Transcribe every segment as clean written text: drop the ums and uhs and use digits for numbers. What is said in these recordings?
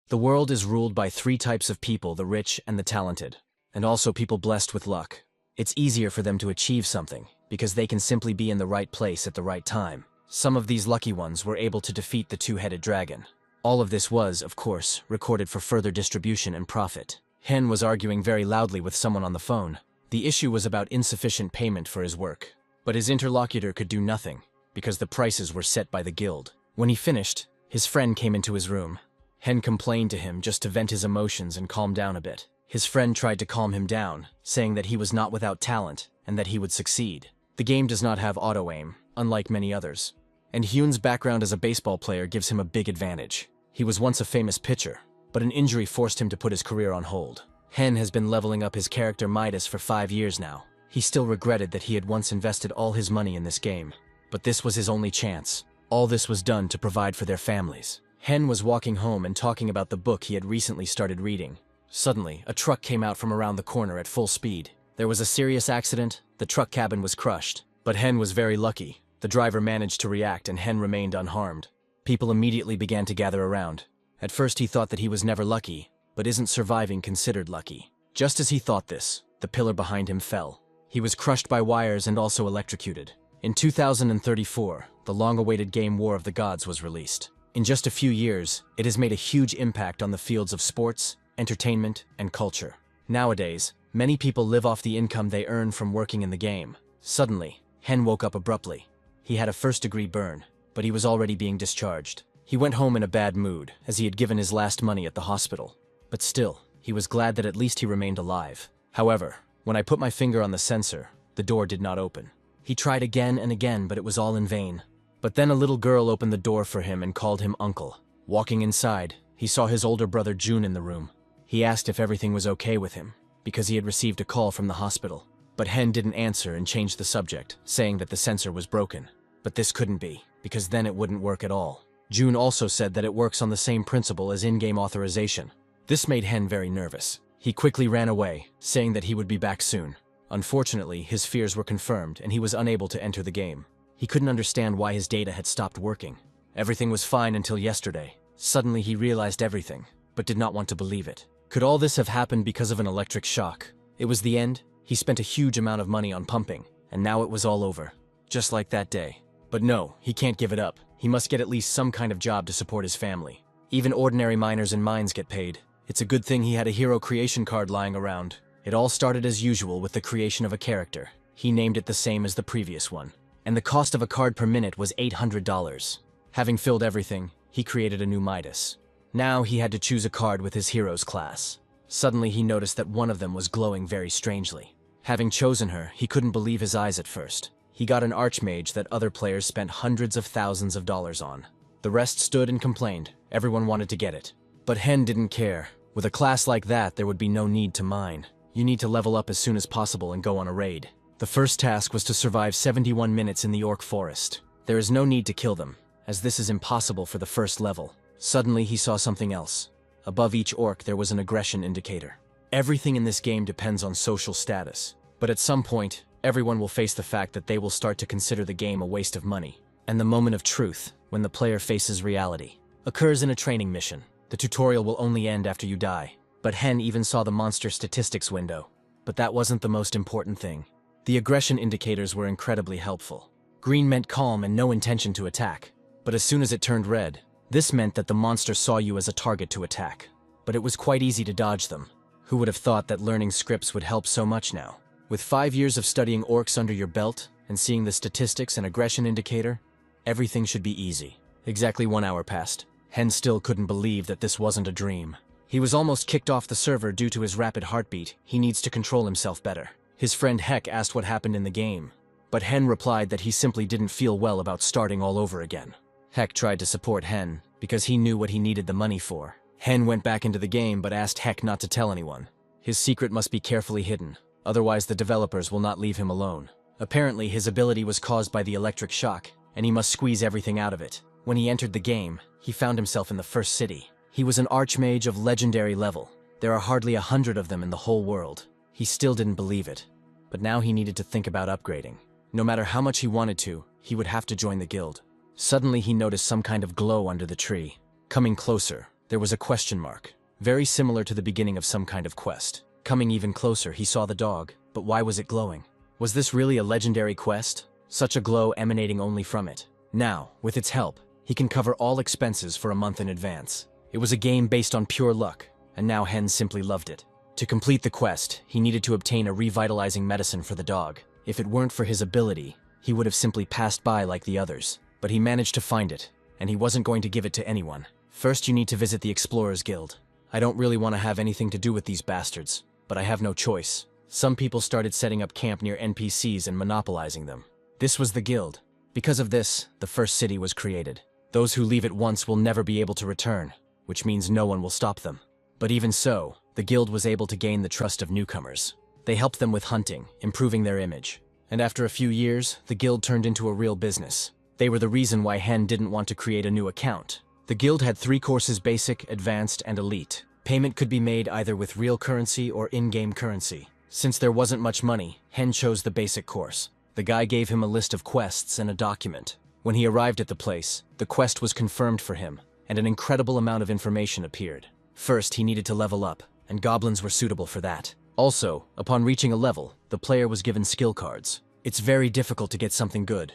The world is ruled by three types of people: the rich and the talented, and also people blessed with luck. It's easier for them to achieve something, because they can simply be in the right place at the right time. Some of these lucky ones were able to defeat the two-headed dragon. All of this was, of course, recorded for further distribution and profit. Hen was arguing very loudly with someone on the phone. The issue was about insufficient payment for his work. But his interlocutor could do nothing, because the prices were set by the guild. When he finished, his friend came into his room. Hen complained to him just to vent his emotions and calm down a bit. His friend tried to calm him down, saying that he was not without talent and that he would succeed. The game does not have auto-aim, unlike many others. And Hyun's background as a baseball player gives him a big advantage. He was once a famous pitcher, but an injury forced him to put his career on hold. Hen has been leveling up his character Midas for 5 years now. He still regretted that he had once invested all his money in this game. But this was his only chance. All this was done to provide for their families. Hen was walking home and talking about the book he had recently started reading. Suddenly, a truck came out from around the corner at full speed. There was a serious accident, the truck cabin was crushed. But Hen was very lucky. The driver managed to react and Hen remained unharmed. People immediately began to gather around. At first he thought that he was never lucky, but isn't surviving considered lucky? Just as he thought this, the pillar behind him fell. He was crushed by wires and also electrocuted. In 2034, the long-awaited game War of the Gods was released. In just a few years, it has made a huge impact on the fields of sports, entertainment, and culture. Nowadays, many people live off the income they earn from working in the game. Suddenly, Hen woke up abruptly. He had a first-degree burn, but he was already being discharged. He went home in a bad mood, as he had given his last money at the hospital. But still, he was glad that at least he remained alive. However, when I put my finger on the sensor, the door did not open. He tried again and again, but it was all in vain. But then a little girl opened the door for him and called him uncle. Walking inside, he saw his older brother June in the room. He asked if everything was okay with him, because he had received a call from the hospital. But Hen didn't answer and changed the subject, saying that the sensor was broken. But this couldn't be, because then it wouldn't work at all. June also said that it works on the same principle as in-game authorization. This made Hen very nervous. He quickly ran away, saying that he would be back soon. Unfortunately, his fears were confirmed and he was unable to enter the game. He couldn't understand why his data had stopped working. Everything was fine until yesterday. Suddenly he realized everything, but did not want to believe it. Could all this have happened because of an electric shock? It was the end. He spent a huge amount of money on pumping, and now it was all over. Just like that day. But no, he can't give it up. He must get at least some kind of job to support his family. Even ordinary miners in mines get paid. It's a good thing he had a hero creation card lying around. It all started as usual with the creation of a character. He named it the same as the previous one. And the cost of a card per minute was $800. Having filled everything, he created a new Midas. Now he had to choose a card with his hero's class. Suddenly he noticed that one of them was glowing very strangely. Having chosen her, he couldn't believe his eyes at first. He got an Archmage that other players spent hundreds of thousands of dollars on. The rest stood and complained. Everyone wanted to get it. But Hen didn't care. With a class like that, there would be no need to mine. You need to level up as soon as possible and go on a raid. The first task was to survive 71 minutes in the Orc Forest. There is no need to kill them, as this is impossible for the first level. Suddenly he saw something else. Above each orc there was an aggression indicator. Everything in this game depends on social status. But at some point, everyone will face the fact that they will start to consider the game a waste of money. And the moment of truth, when the player faces reality, occurs in a training mission. The tutorial will only end after you die. But Hen even saw the monster statistics window. But that wasn't the most important thing. The aggression indicators were incredibly helpful. Green meant calm and no intention to attack. But as soon as it turned red, this meant that the monster saw you as a target to attack. But it was quite easy to dodge them. Who would have thought that learning scripts would help so much now? With 5 years of studying orcs under your belt and seeing the statistics and aggression indicator, everything should be easy. Exactly 1 hour passed. Hen still couldn't believe that this wasn't a dream. He was almost kicked off the server due to his rapid heartbeat. He needs to control himself better. His friend Heck asked what happened in the game, but Hen replied that he simply didn't feel well about starting all over again. Heck tried to support Hen because he knew what he needed the money for. Hen went back into the game but asked Heck not to tell anyone. His secret must be carefully hidden, otherwise the developers will not leave him alone. Apparently his ability was caused by the electric shock, and he must squeeze everything out of it. When he entered the game, he found himself in the first city. He was an Archmage of legendary level. There are hardly 100 of them in the whole world. He still didn't believe it, but now he needed to think about upgrading. No matter how much he wanted to, he would have to join the guild. Suddenly he noticed some kind of glow under the tree. Coming closer, There was a question mark, very similar to the beginning of some kind of quest. Coming even closer, he saw the dog, but why was it glowing? Was this really a legendary quest? Such a glow emanating only from it. Now, with its help, he can cover all expenses for a month in advance. It was a game based on pure luck, and now Hen simply loved it. To complete the quest, he needed to obtain a revitalizing medicine for the dog. If it weren't for his ability, he would have simply passed by like the others. But he managed to find it, and he wasn't going to give it to anyone. First, you need to visit the Explorers Guild. I don't really want to have anything to do with these bastards, but I have no choice. Some people started setting up camp near NPCs and monopolizing them. This was the guild. Because of this, the first city was created. Those who leave it once will never be able to return, which means no one will stop them. But even so, the guild was able to gain the trust of newcomers. They helped them with hunting, improving their image. And after a few years, the guild turned into a real business. They were the reason why Hen didn't want to create a new account. The guild had 3 courses: basic, advanced, and elite. Payment could be made either with real currency or in-game currency. Since there wasn't much money, Hen chose the basic course. The guy gave him a list of quests and a document. When he arrived at the place, the quest was confirmed for him, and an incredible amount of information appeared. First, he needed to level up, and goblins were suitable for that. Also, upon reaching a level, the player was given skill cards. It's very difficult to get something good.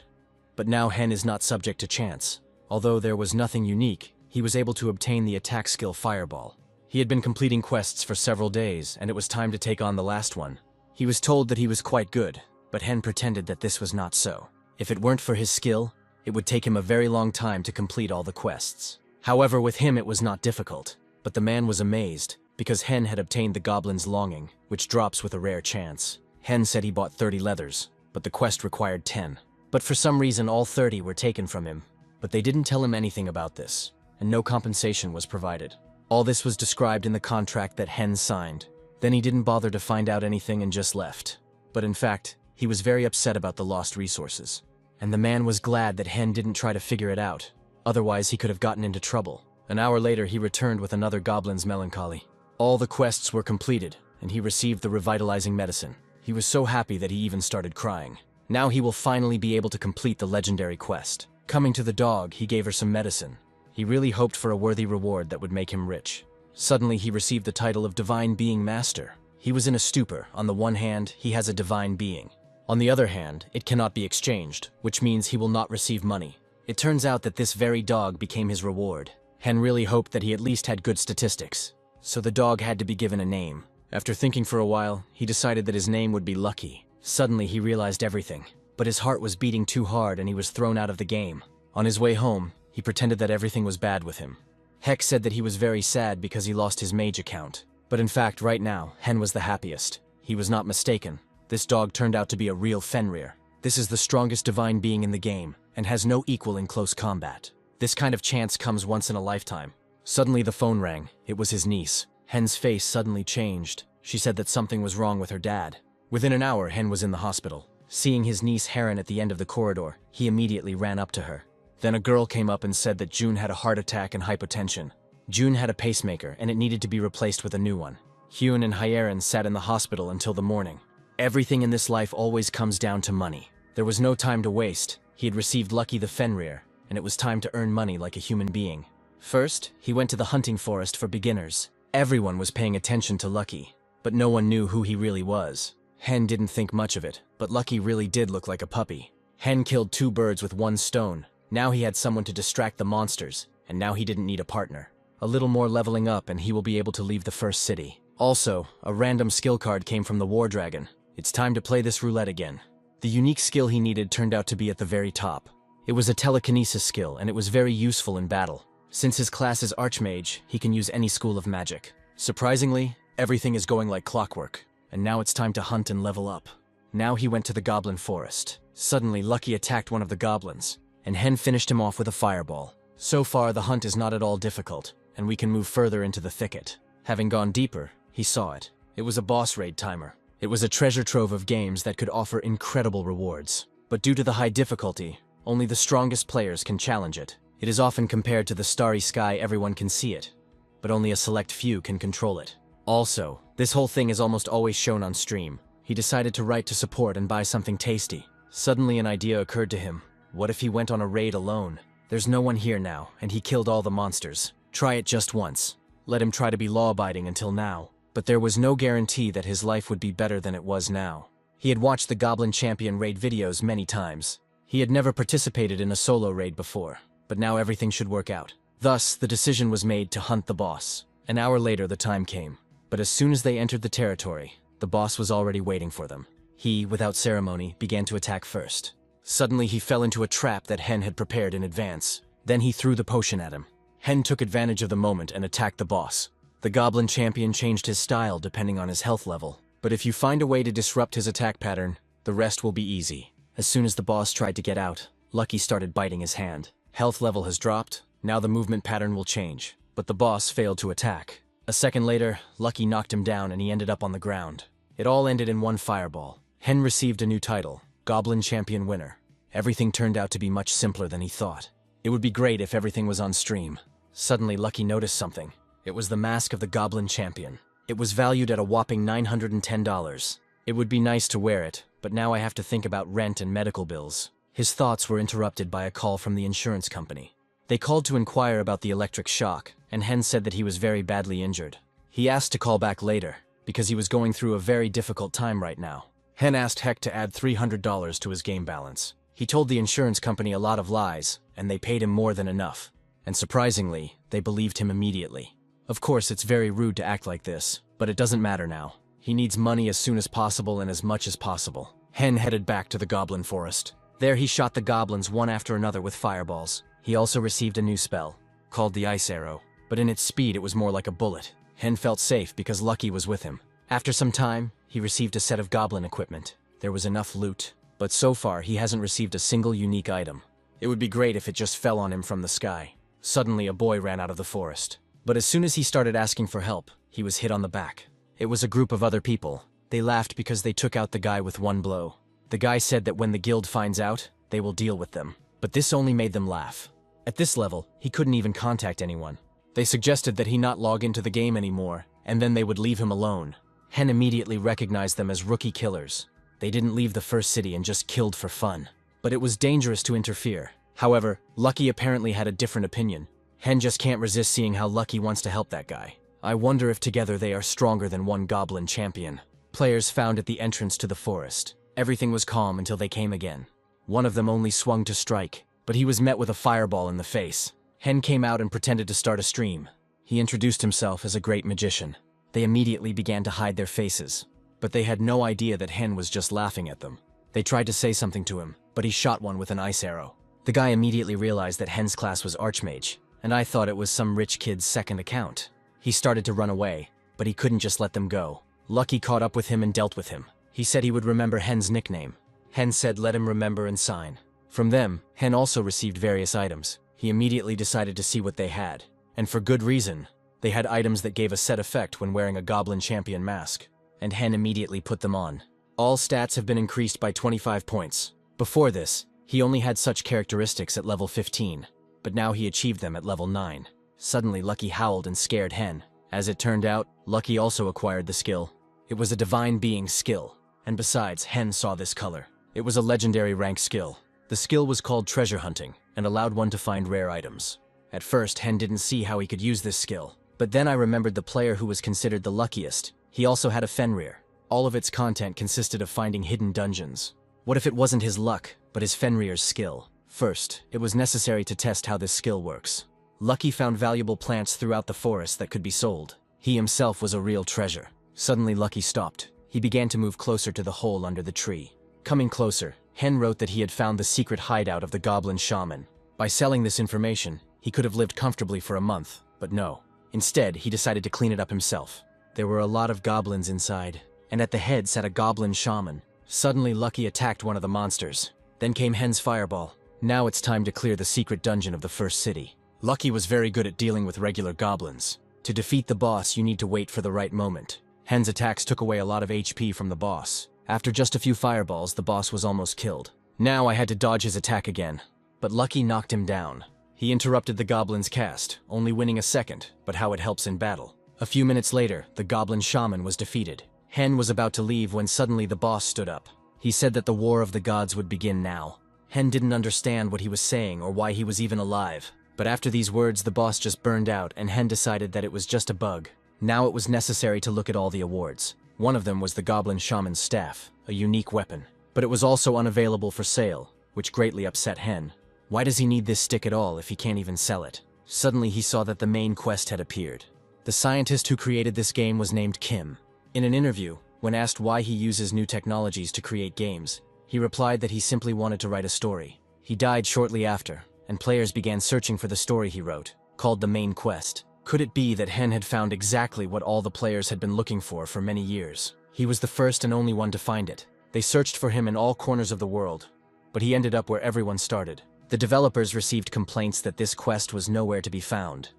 But now Hen is not subject to chance. Although there was nothing unique, he was able to obtain the attack skill Fireball. He had been completing quests for several days, and it was time to take on the last one. He was told that he was quite good, but Hen pretended that this was not so. If it weren't for his skill, it would take him a very long time to complete all the quests. However, with him it was not difficult. But the man was amazed, because Hen had obtained the Goblin's Longing, which drops with a rare chance. Hen said he bought 30 leathers, but the quest required 10. But for some reason all 30 were taken from him. But they didn't tell him anything about this, and no compensation was provided. All this was described in the contract that Hen signed. Then he didn't bother to find out anything and just left. But in fact, he was very upset about the lost resources. And the man was glad that Hen didn't try to figure it out. Otherwise he could have gotten into trouble. An hour later he returned with another Goblin's Melancholy. All the quests were completed, and he received the revitalizing medicine. He was so happy that he even started crying. Now he will finally be able to complete the legendary quest. Coming to the dog, he gave her some medicine. He really hoped for a worthy reward that would make him rich. Suddenly he received the title of Divine Being Master. He was in a stupor. On the one hand, he has a divine being. On the other hand, it cannot be exchanged, which means he will not receive money. It turns out that this very dog became his reward. Hen really hoped that he at least had good statistics. So the dog had to be given a name. After thinking for a while, he decided that his name would be Lucky. Suddenly he realized everything, but his heart was beating too hard and he was thrown out of the game. On his way home, he pretended that everything was bad with him. Heck said that he was very sad because he lost his mage account. But in fact, right now, Hen was the happiest. He was not mistaken. This dog turned out to be a real Fenrir. This is the strongest divine being in the game, and has no equal in close combat. This kind of chance comes once in a lifetime. Suddenly the phone rang. It was his niece. Hen's face suddenly changed. She said that something was wrong with her dad. Within an hour, Hen was in the hospital. Seeing his niece Heron at the end of the corridor, he immediately ran up to her. Then a girl came up and said that June had a heart attack and hypotension. June had a pacemaker, and it needed to be replaced with a new one. Hyun and Hyerin sat in the hospital until the morning. Everything in this life always comes down to money. There was no time to waste. He had received Lucky the Fenrir, and it was time to earn money like a human being. First, he went to the hunting forest for beginners. Everyone was paying attention to Lucky, but no one knew who he really was. Hen didn't think much of it, but Lucky really did look like a puppy. Hen killed 2 birds with 1 stone. Now he had someone to distract the monsters, and now he didn't need a partner. A little more leveling up and he will be able to leave the first city. Also, a random skill card came from the War Dragon. It's time to play this roulette again. The unique skill he needed turned out to be at the very top. It was a telekinesis skill, and it was very useful in battle. Since his class is Archmage, he can use any school of magic. Surprisingly, everything is going like clockwork, and now it's time to hunt and level up. Now he went to the Goblin Forest. Suddenly, Lucky attacked one of the goblins, and Hen finished him off with a fireball. So far, the hunt is not at all difficult, and we can move further into the thicket. Having gone deeper, he saw it. It was a boss raid timer. It was a treasure trove of games that could offer incredible rewards. But due to the high difficulty, only the strongest players can challenge it. It is often compared to the starry sky. Everyone can see it, but only a select few can control it. Also, this whole thing is almost always shown on stream. He decided to write to support and buy something tasty. Suddenly an idea occurred to him. What if he went on a raid alone? There's no one here now, and he killed all the monsters. Try it just once. Let him try to be law-abiding until now. But there was no guarantee that his life would be better than it was now. He had watched the Goblin Champion raid videos many times. He had never participated in a solo raid before, but now everything should work out. Thus, the decision was made to hunt the boss. An hour later, the time came. But as soon as they entered the territory, the boss was already waiting for them. He, without ceremony, began to attack first. Suddenly, he fell into a trap that Hen had prepared in advance. Then he threw the potion at him. Hen took advantage of the moment and attacked the boss. The Goblin Champion changed his style depending on his health level. But if you find a way to disrupt his attack pattern, the rest will be easy. As soon as the boss tried to get out, Lucky started biting his hand. Health level has dropped, now the movement pattern will change. But the boss failed to attack. A second later, Lucky knocked him down and he ended up on the ground. It all ended in one fireball. Hen received a new title, Goblin Champion Winner. Everything turned out to be much simpler than he thought. It would be great if everything was on stream. Suddenly, Lucky noticed something. It was the mask of the Goblin Champion. It was valued at a whopping $910. It would be nice to wear it, but now I have to think about rent and medical bills. His thoughts were interrupted by a call from the insurance company. They called to inquire about the electric shock, and Hen said that he was very badly injured. He asked to call back later, because he was going through a very difficult time right now. Hen asked Heck to add $300 to his game balance. He told the insurance company a lot of lies, and they paid him more than enough. And surprisingly, they believed him immediately. Of course, it's very rude to act like this, but it doesn't matter now. He needs money as soon as possible and as much as possible. Hen headed back to the Goblin Forest. There he shot the goblins one after another with fireballs. He also received a new spell, called the Ice Arrow, but in its speed it was more like a bullet. Hen felt safe because Lucky was with him. After some time, he received a set of goblin equipment. There was enough loot, but so far he hasn't received a single unique item. It would be great if it just fell on him from the sky. Suddenly a boy ran out of the forest. But as soon as he started asking for help, he was hit on the back. It was a group of other people. They laughed because they took out the guy with one blow. The guy said that when the guild finds out, they will deal with them. But this only made them laugh. At this level, he couldn't even contact anyone. They suggested that he not log into the game anymore, and then they would leave him alone. Hen immediately recognized them as rookie killers. They didn't leave the first city and just killed for fun. But it was dangerous to interfere. However, Lucky apparently had a different opinion. Hen just can't resist seeing how Lucky wants to help that guy. I wonder if together they are stronger than one Goblin Champion. Players found at the entrance to the forest. Everything was calm until they came again. One of them only swung to strike, but he was met with a fireball in the face. Hen came out and pretended to start a stream. He introduced himself as a great magician. They immediately began to hide their faces, but they had no idea that Hen was just laughing at them. They tried to say something to him, but he shot one with an ice arrow. The guy immediately realized that Hen's class was Archmage, and I thought it was some rich kid's second account. He started to run away, but he couldn't just let them go. Lucky caught up with him and dealt with him. He said he would remember Hen's nickname. Hen said let him remember and sign. From them, Hen also received various items. He immediately decided to see what they had. And for good reason. They had items that gave a set effect when wearing a Goblin Champion mask. And Hen immediately put them on. All stats have been increased by 25 points. Before this, he only had such characteristics at level 15. But now he achieved them at level 9. Suddenly, Lucky howled and scared Hen. As it turned out, Lucky also acquired the skill. It was a divine being skill, and besides, Hen saw this color. It was a legendary rank skill. The skill was called treasure hunting, and allowed one to find rare items. At first, Hen didn't see how he could use this skill, but then I remembered the player who was considered the luckiest. He also had a Fenrir. All of its content consisted of finding hidden dungeons. What if it wasn't his luck, but his Fenrir's skill? First, it was necessary to test how this skill works. Lucky found valuable plants throughout the forest that could be sold. He himself was a real treasure. Suddenly Lucky stopped. He began to move closer to the hole under the tree. Coming closer, Hen wrote that he had found the secret hideout of the Goblin Shaman. By selling this information, he could have lived comfortably for a month, but no. Instead, he decided to clean it up himself. There were a lot of goblins inside, and at the head sat a Goblin Shaman. Suddenly Lucky attacked one of the monsters. Then came Hen's fireball. Now it's time to clear the secret dungeon of the first city. Lucky was very good at dealing with regular goblins. To defeat the boss, you need to wait for the right moment. Hen's attacks took away a lot of HP from the boss. After just a few fireballs, the boss was almost killed. Now I had to dodge his attack again, but Lucky knocked him down. He interrupted the goblin's cast, only winning a second, but how it helps in battle. A few minutes later, the Goblin Shaman was defeated. Hen was about to leave when suddenly the boss stood up. He said that the War of the Gods would begin now. Hen didn't understand what he was saying or why he was even alive, But after these words, the boss just burned out, and Hen decided that it was just a bug. Now it was necessary to look at all the awards. One of them was the Goblin Shaman's Staff, a unique weapon. But it was also unavailable for sale, which greatly upset Hen. Why does he need this stick at all if he can't even sell it? Suddenly he saw that the main quest had appeared. The scientist who created this game was named Kim. In an interview, when asked why he uses new technologies to create games, he replied that he simply wanted to write a story. He died shortly after, and players began searching for the story he wrote, called the main quest. Could it be that Hen had found exactly what all the players had been looking for many years? He was the first and only one to find it. They searched for him in all corners of the world, but he ended up where everyone started. The developers received complaints that this quest was nowhere to be found.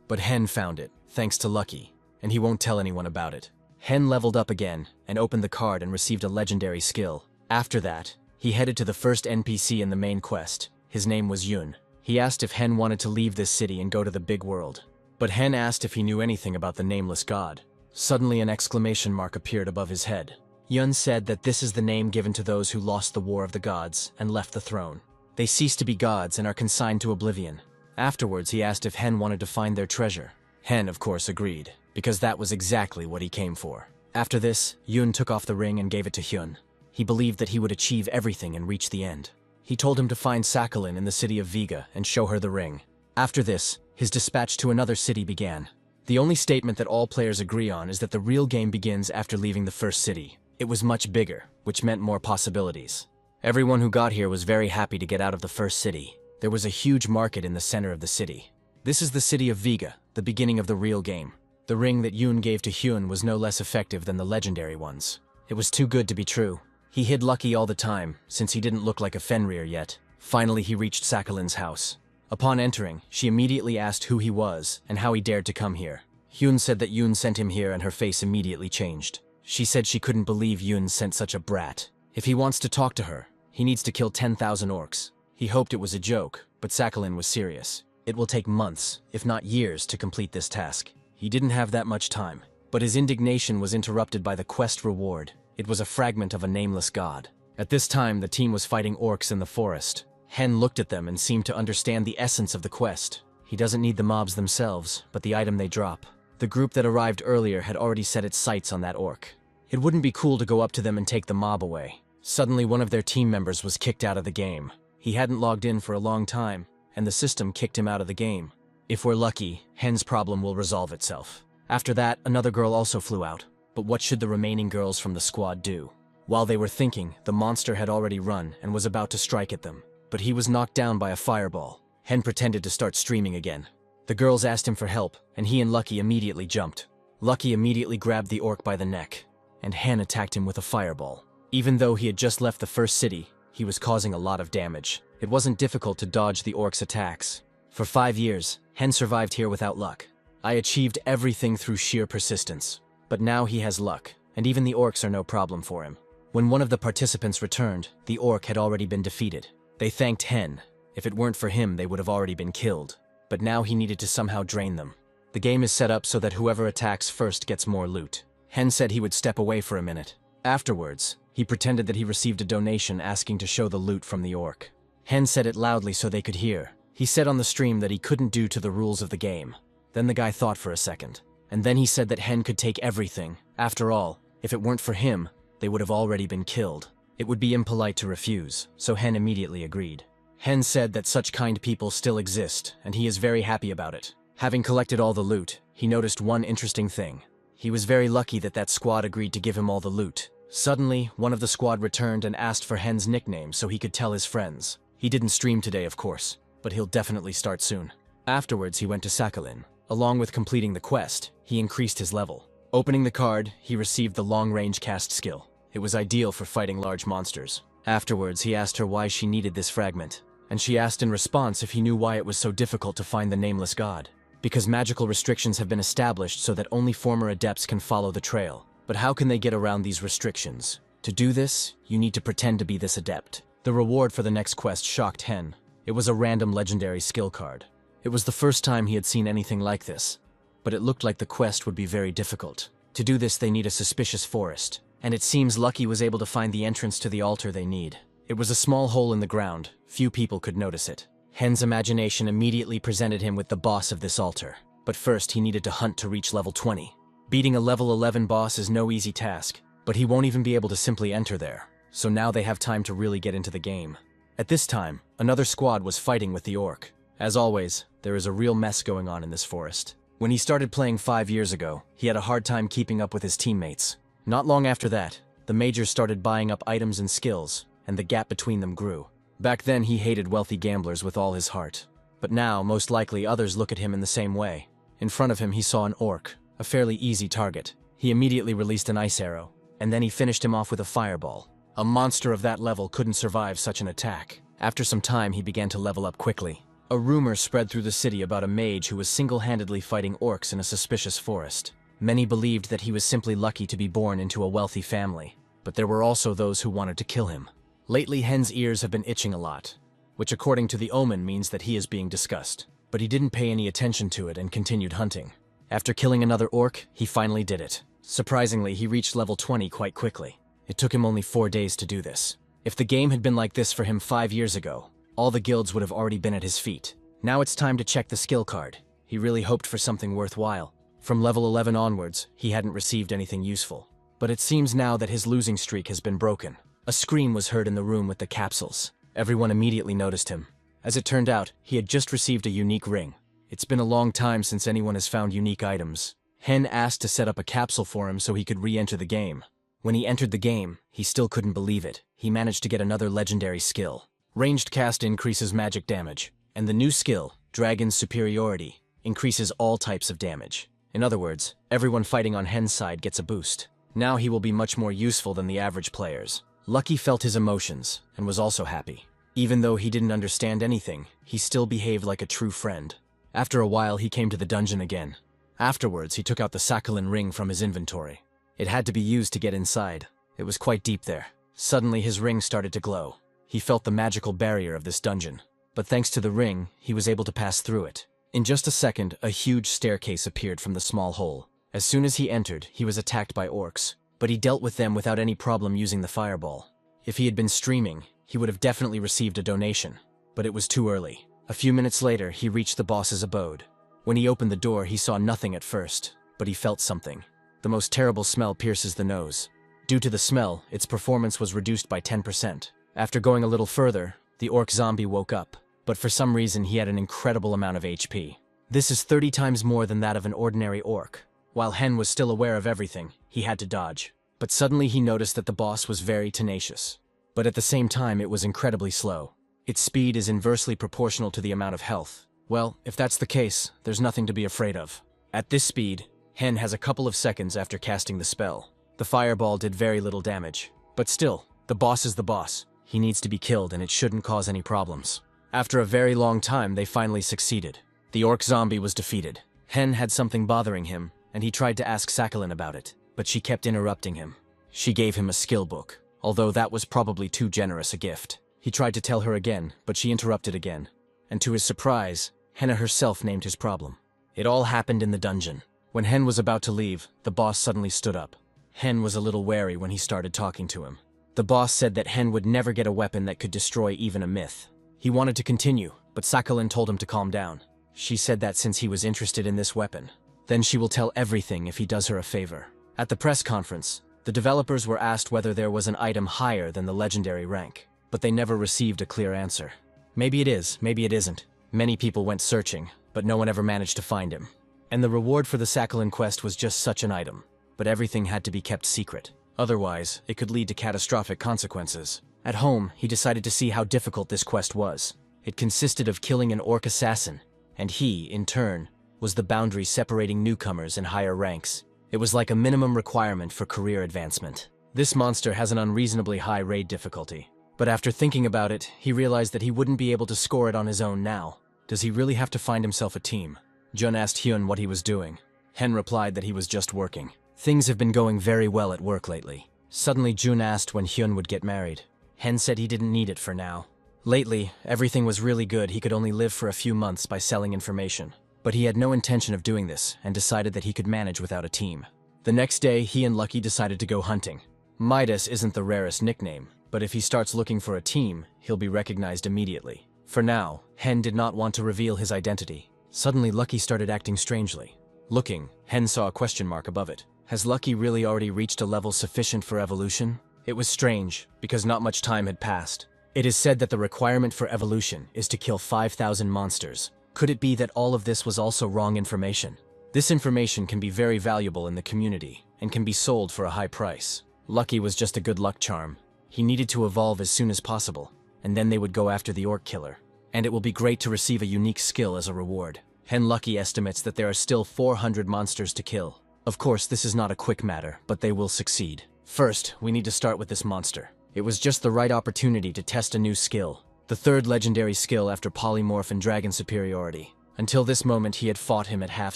But Hen found it, thanks to Lucky, and he won't tell anyone about it. Hen leveled up again, and opened the card and received a legendary skill. After that, he headed to the first NPC in the main quest. His name was Yun. He asked if Hen wanted to leave this city and go to the big world. But Hen asked if he knew anything about the nameless god. Suddenly an exclamation mark appeared above his head. Yun said that this is the name given to those who lost the War of the Gods and left the throne. They cease to be gods and are consigned to oblivion. Afterwards, he asked if Hen wanted to find their treasure. Hen, of course, agreed, because that was exactly what he came for. After this, Yun took off the ring and gave it to Hyun. He believed that he would achieve everything and reach the end. He told him to find Sakhalin in the city of Vega and show her the ring. After this, his dispatch to another city began. The only statement that all players agree on is that the real game begins after leaving the first city. It was much bigger, which meant more possibilities. Everyone who got here was very happy to get out of the first city. There was a huge market in the center of the city. This is the city of Vega, the beginning of the real game. The ring that Yun gave to Hyun was no less effective than the legendary ones. It was too good to be true. He hid Lucky all the time, since he didn't look like a Fenrir yet. Finally, he reached Sakhalin's house. Upon entering, she immediately asked who he was and how he dared to come here. Hyun said that Yun sent him here, and her face immediately changed. She said she couldn't believe Yun sent such a brat. If he wants to talk to her, he needs to kill 10,000 orcs. He hoped it was a joke, but Sakhalin was serious. It will take months, if not years, to complete this task. He didn't have that much time, but his indignation was interrupted by the quest reward. It was a fragment of a nameless god. At this time, the team was fighting orcs in the forest. Hen looked at them and seemed to understand the essence of the quest. He doesn't need the mobs themselves, but the item they drop. The group that arrived earlier had already set its sights on that orc. It wouldn't be cool to go up to them and take the mob away. Suddenly, one of their team members was kicked out of the game. He hadn't logged in for a long time, and the system kicked him out of the game. If we're lucky, Hen's problem will resolve itself. After that, another girl also flew out. But what should the remaining girls from the squad do? While they were thinking, the monster had already run and was about to strike at them. But he was knocked down by a fireball. Hen pretended to start streaming again. The girls asked him for help, and he and Lucky immediately jumped. Lucky immediately grabbed the orc by the neck, and Hen attacked him with a fireball. Even though he had just left the first city, he was causing a lot of damage. It wasn't difficult to dodge the orc's attacks. For 5 years, Hen survived here without luck. I achieved everything through sheer persistence. But now he has luck, and even the orcs are no problem for him. When one of the participants returned, the orc had already been defeated. They thanked Hen. If it weren't for him, they would have already been killed. But now he needed to somehow drain them. The game is set up so that whoever attacks first gets more loot. Hen said he would step away for a minute. Afterwards, he pretended that he received a donation asking to show the loot from the orc. Hen said it loudly so they could hear. He said on the stream that he couldn't due to the rules of the game. Then the guy thought for a second. And then he said that Hen could take everything. After all, if it weren't for him, they would have already been killed. It would be impolite to refuse, so Hen immediately agreed. Hen said that such kind people still exist, and he is very happy about it. Having collected all the loot, he noticed one interesting thing. He was very lucky that that squad agreed to give him all the loot. Suddenly, one of the squad returned and asked for Hen's nickname so he could tell his friends. He didn't stream today, of course, but he'll definitely start soon. Afterwards, he went to Sakhalin. Along with completing the quest, he increased his level. Opening the card, he received the long-range cast skill. It was ideal for fighting large monsters. Afterwards, he asked her why she needed this fragment, and she asked in response if he knew why it was so difficult to find the nameless god. Because magical restrictions have been established so that only former adepts can follow the trail. But how can they get around these restrictions? To do this, you need to pretend to be this adept. The reward for the next quest shocked Hen. It was a random legendary skill card. It was the first time he had seen anything like this, but it looked like the quest would be very difficult. To do this, they need a suspicious forest, and it seems Lucky was able to find the entrance to the altar they need. It was a small hole in the ground. Few people could notice it. Hen's imagination immediately presented him with the boss of this altar. But first, he needed to hunt to reach level 20. Beating a level 11 boss is no easy task, but he won't even be able to simply enter there. So now they have time to really get into the game. At this time, another squad was fighting with the orc. As always, there is a real mess going on in this forest. When he started playing 5 years ago, he had a hard time keeping up with his teammates. Not long after that, the mages started buying up items and skills, and the gap between them grew. Back then, he hated wealthy gamblers with all his heart. But now, most likely, others look at him in the same way. In front of him, he saw an orc, a fairly easy target. He immediately released an ice arrow, and then he finished him off with a fireball. A monster of that level couldn't survive such an attack. After some time, he began to level up quickly. A rumor spread through the city about a mage who was single-handedly fighting orcs in a suspicious forest. Many believed that he was simply lucky to be born into a wealthy family, but there were also those who wanted to kill him. Lately, Hen's ears have been itching a lot, which according to the omen means that he is being discussed. But he didn't pay any attention to it and continued hunting. After killing another orc, he finally did it. Surprisingly, he reached level 20 quite quickly. It took him only 4 days to do this. If the game had been like this for him 5 years ago, all the guilds would have already been at his feet. Now it's time to check the skill card. He really hoped for something worthwhile. From level 11 onwards, he hadn't received anything useful. But it seems now that his losing streak has been broken. A scream was heard in the room with the capsules. Everyone immediately noticed him. As it turned out, he had just received a unique ring. It's been a long time since anyone has found unique items. Hen asked to set up a capsule for him so he could re-enter the game. When he entered the game, he still couldn't believe it. He managed to get another legendary skill. Ranged cast increases magic damage, and the new skill, Dragon's Superiority, increases all types of damage. In other words, everyone fighting on Hen's side gets a boost. Now he will be much more useful than the average players. Lucky felt his emotions, and was also happy. Even though he didn't understand anything, he still behaved like a true friend. After a while, he came to the dungeon again. Afterwards, he took out the Sakhalin ring from his inventory. It had to be used to get inside. It was quite deep there. Suddenly, his ring started to glow. He felt the magical barrier of this dungeon. But thanks to the ring, he was able to pass through it. In just a second, a huge staircase appeared from the small hole. As soon as he entered, he was attacked by orcs. But he dealt with them without any problem using the fireball. If he had been streaming, he would have definitely received a donation. But it was too early. A few minutes later, he reached the boss's abode. When he opened the door, he saw nothing at first, but he felt something. The most terrible smell pierces the nose. Due to the smell, its performance was reduced by 10%. After going a little further, the orc zombie woke up, but for some reason he had an incredible amount of HP. This is 30 times more than that of an ordinary orc. While Hen was still aware of everything, he had to dodge. But suddenly he noticed that the boss was very tenacious. But at the same time, it was incredibly slow. Its speed is inversely proportional to the amount of health. Well, if that's the case, there's nothing to be afraid of. At this speed, Hen has a couple of seconds after casting the spell. The fireball did very little damage. But still, the boss is the boss. He needs to be killed and it shouldn't cause any problems. After a very long time, they finally succeeded. The orc zombie was defeated. Hen had something bothering him, and he tried to ask Sakhalin about it, but she kept interrupting him. She gave him a skill book, although that was probably too generous a gift. He tried to tell her again, but she interrupted again. And to his surprise, Henna herself named his problem. It all happened in the dungeon. When Hen was about to leave, the boss suddenly stood up. Hen was a little wary when he started talking to him. The boss said that Hen would never get a weapon that could destroy even a myth. He wanted to continue, but Sakhalin told him to calm down. She said that since he was interested in this weapon, then she will tell everything if he does her a favor. At the press conference, the developers were asked whether there was an item higher than the legendary rank, but they never received a clear answer. Maybe it is, maybe it isn't. Many people went searching, but no one ever managed to find him. And the reward for the Sakhalin quest was just such an item, but everything had to be kept secret. Otherwise, it could lead to catastrophic consequences. At home, he decided to see how difficult this quest was. It consisted of killing an orc assassin, and he, in turn, was the boundary separating newcomers and higher ranks. It was like a minimum requirement for career advancement. This monster has an unreasonably high raid difficulty. But after thinking about it, he realized that he wouldn't be able to score it on his own now. Does he really have to find himself a team? Jun asked Hyun what he was doing. Hen replied that he was just working. Things have been going very well at work lately. Suddenly Jun asked when Hyun would get married. Hen said he didn't need it for now. Lately, everything was really good. He could only live for a few months by selling information. But he had no intention of doing this and decided that he could manage without a team. The next day, he and Lucky decided to go hunting. Midas isn't the rarest nickname, but if he starts looking for a team, he'll be recognized immediately. For now, Hen did not want to reveal his identity. Suddenly, Lucky started acting strangely. Looking, Hen saw a question mark above it. Has Lucky really already reached a level sufficient for evolution? It was strange, because not much time had passed. It is said that the requirement for evolution is to kill 5,000 monsters. Could it be that all of this was also wrong information? This information can be very valuable in the community, and can be sold for a high price. Lucky was just a good luck charm. He needed to evolve as soon as possible, and then they would go after the orc killer. And it will be great to receive a unique skill as a reward. Hen Lucky estimates that there are still 400 monsters to kill. Of course, this is not a quick matter, but they will succeed. First, we need to start with this monster. It was just the right opportunity to test a new skill. The third legendary skill after polymorph and dragon superiority. Until this moment, he had fought him at half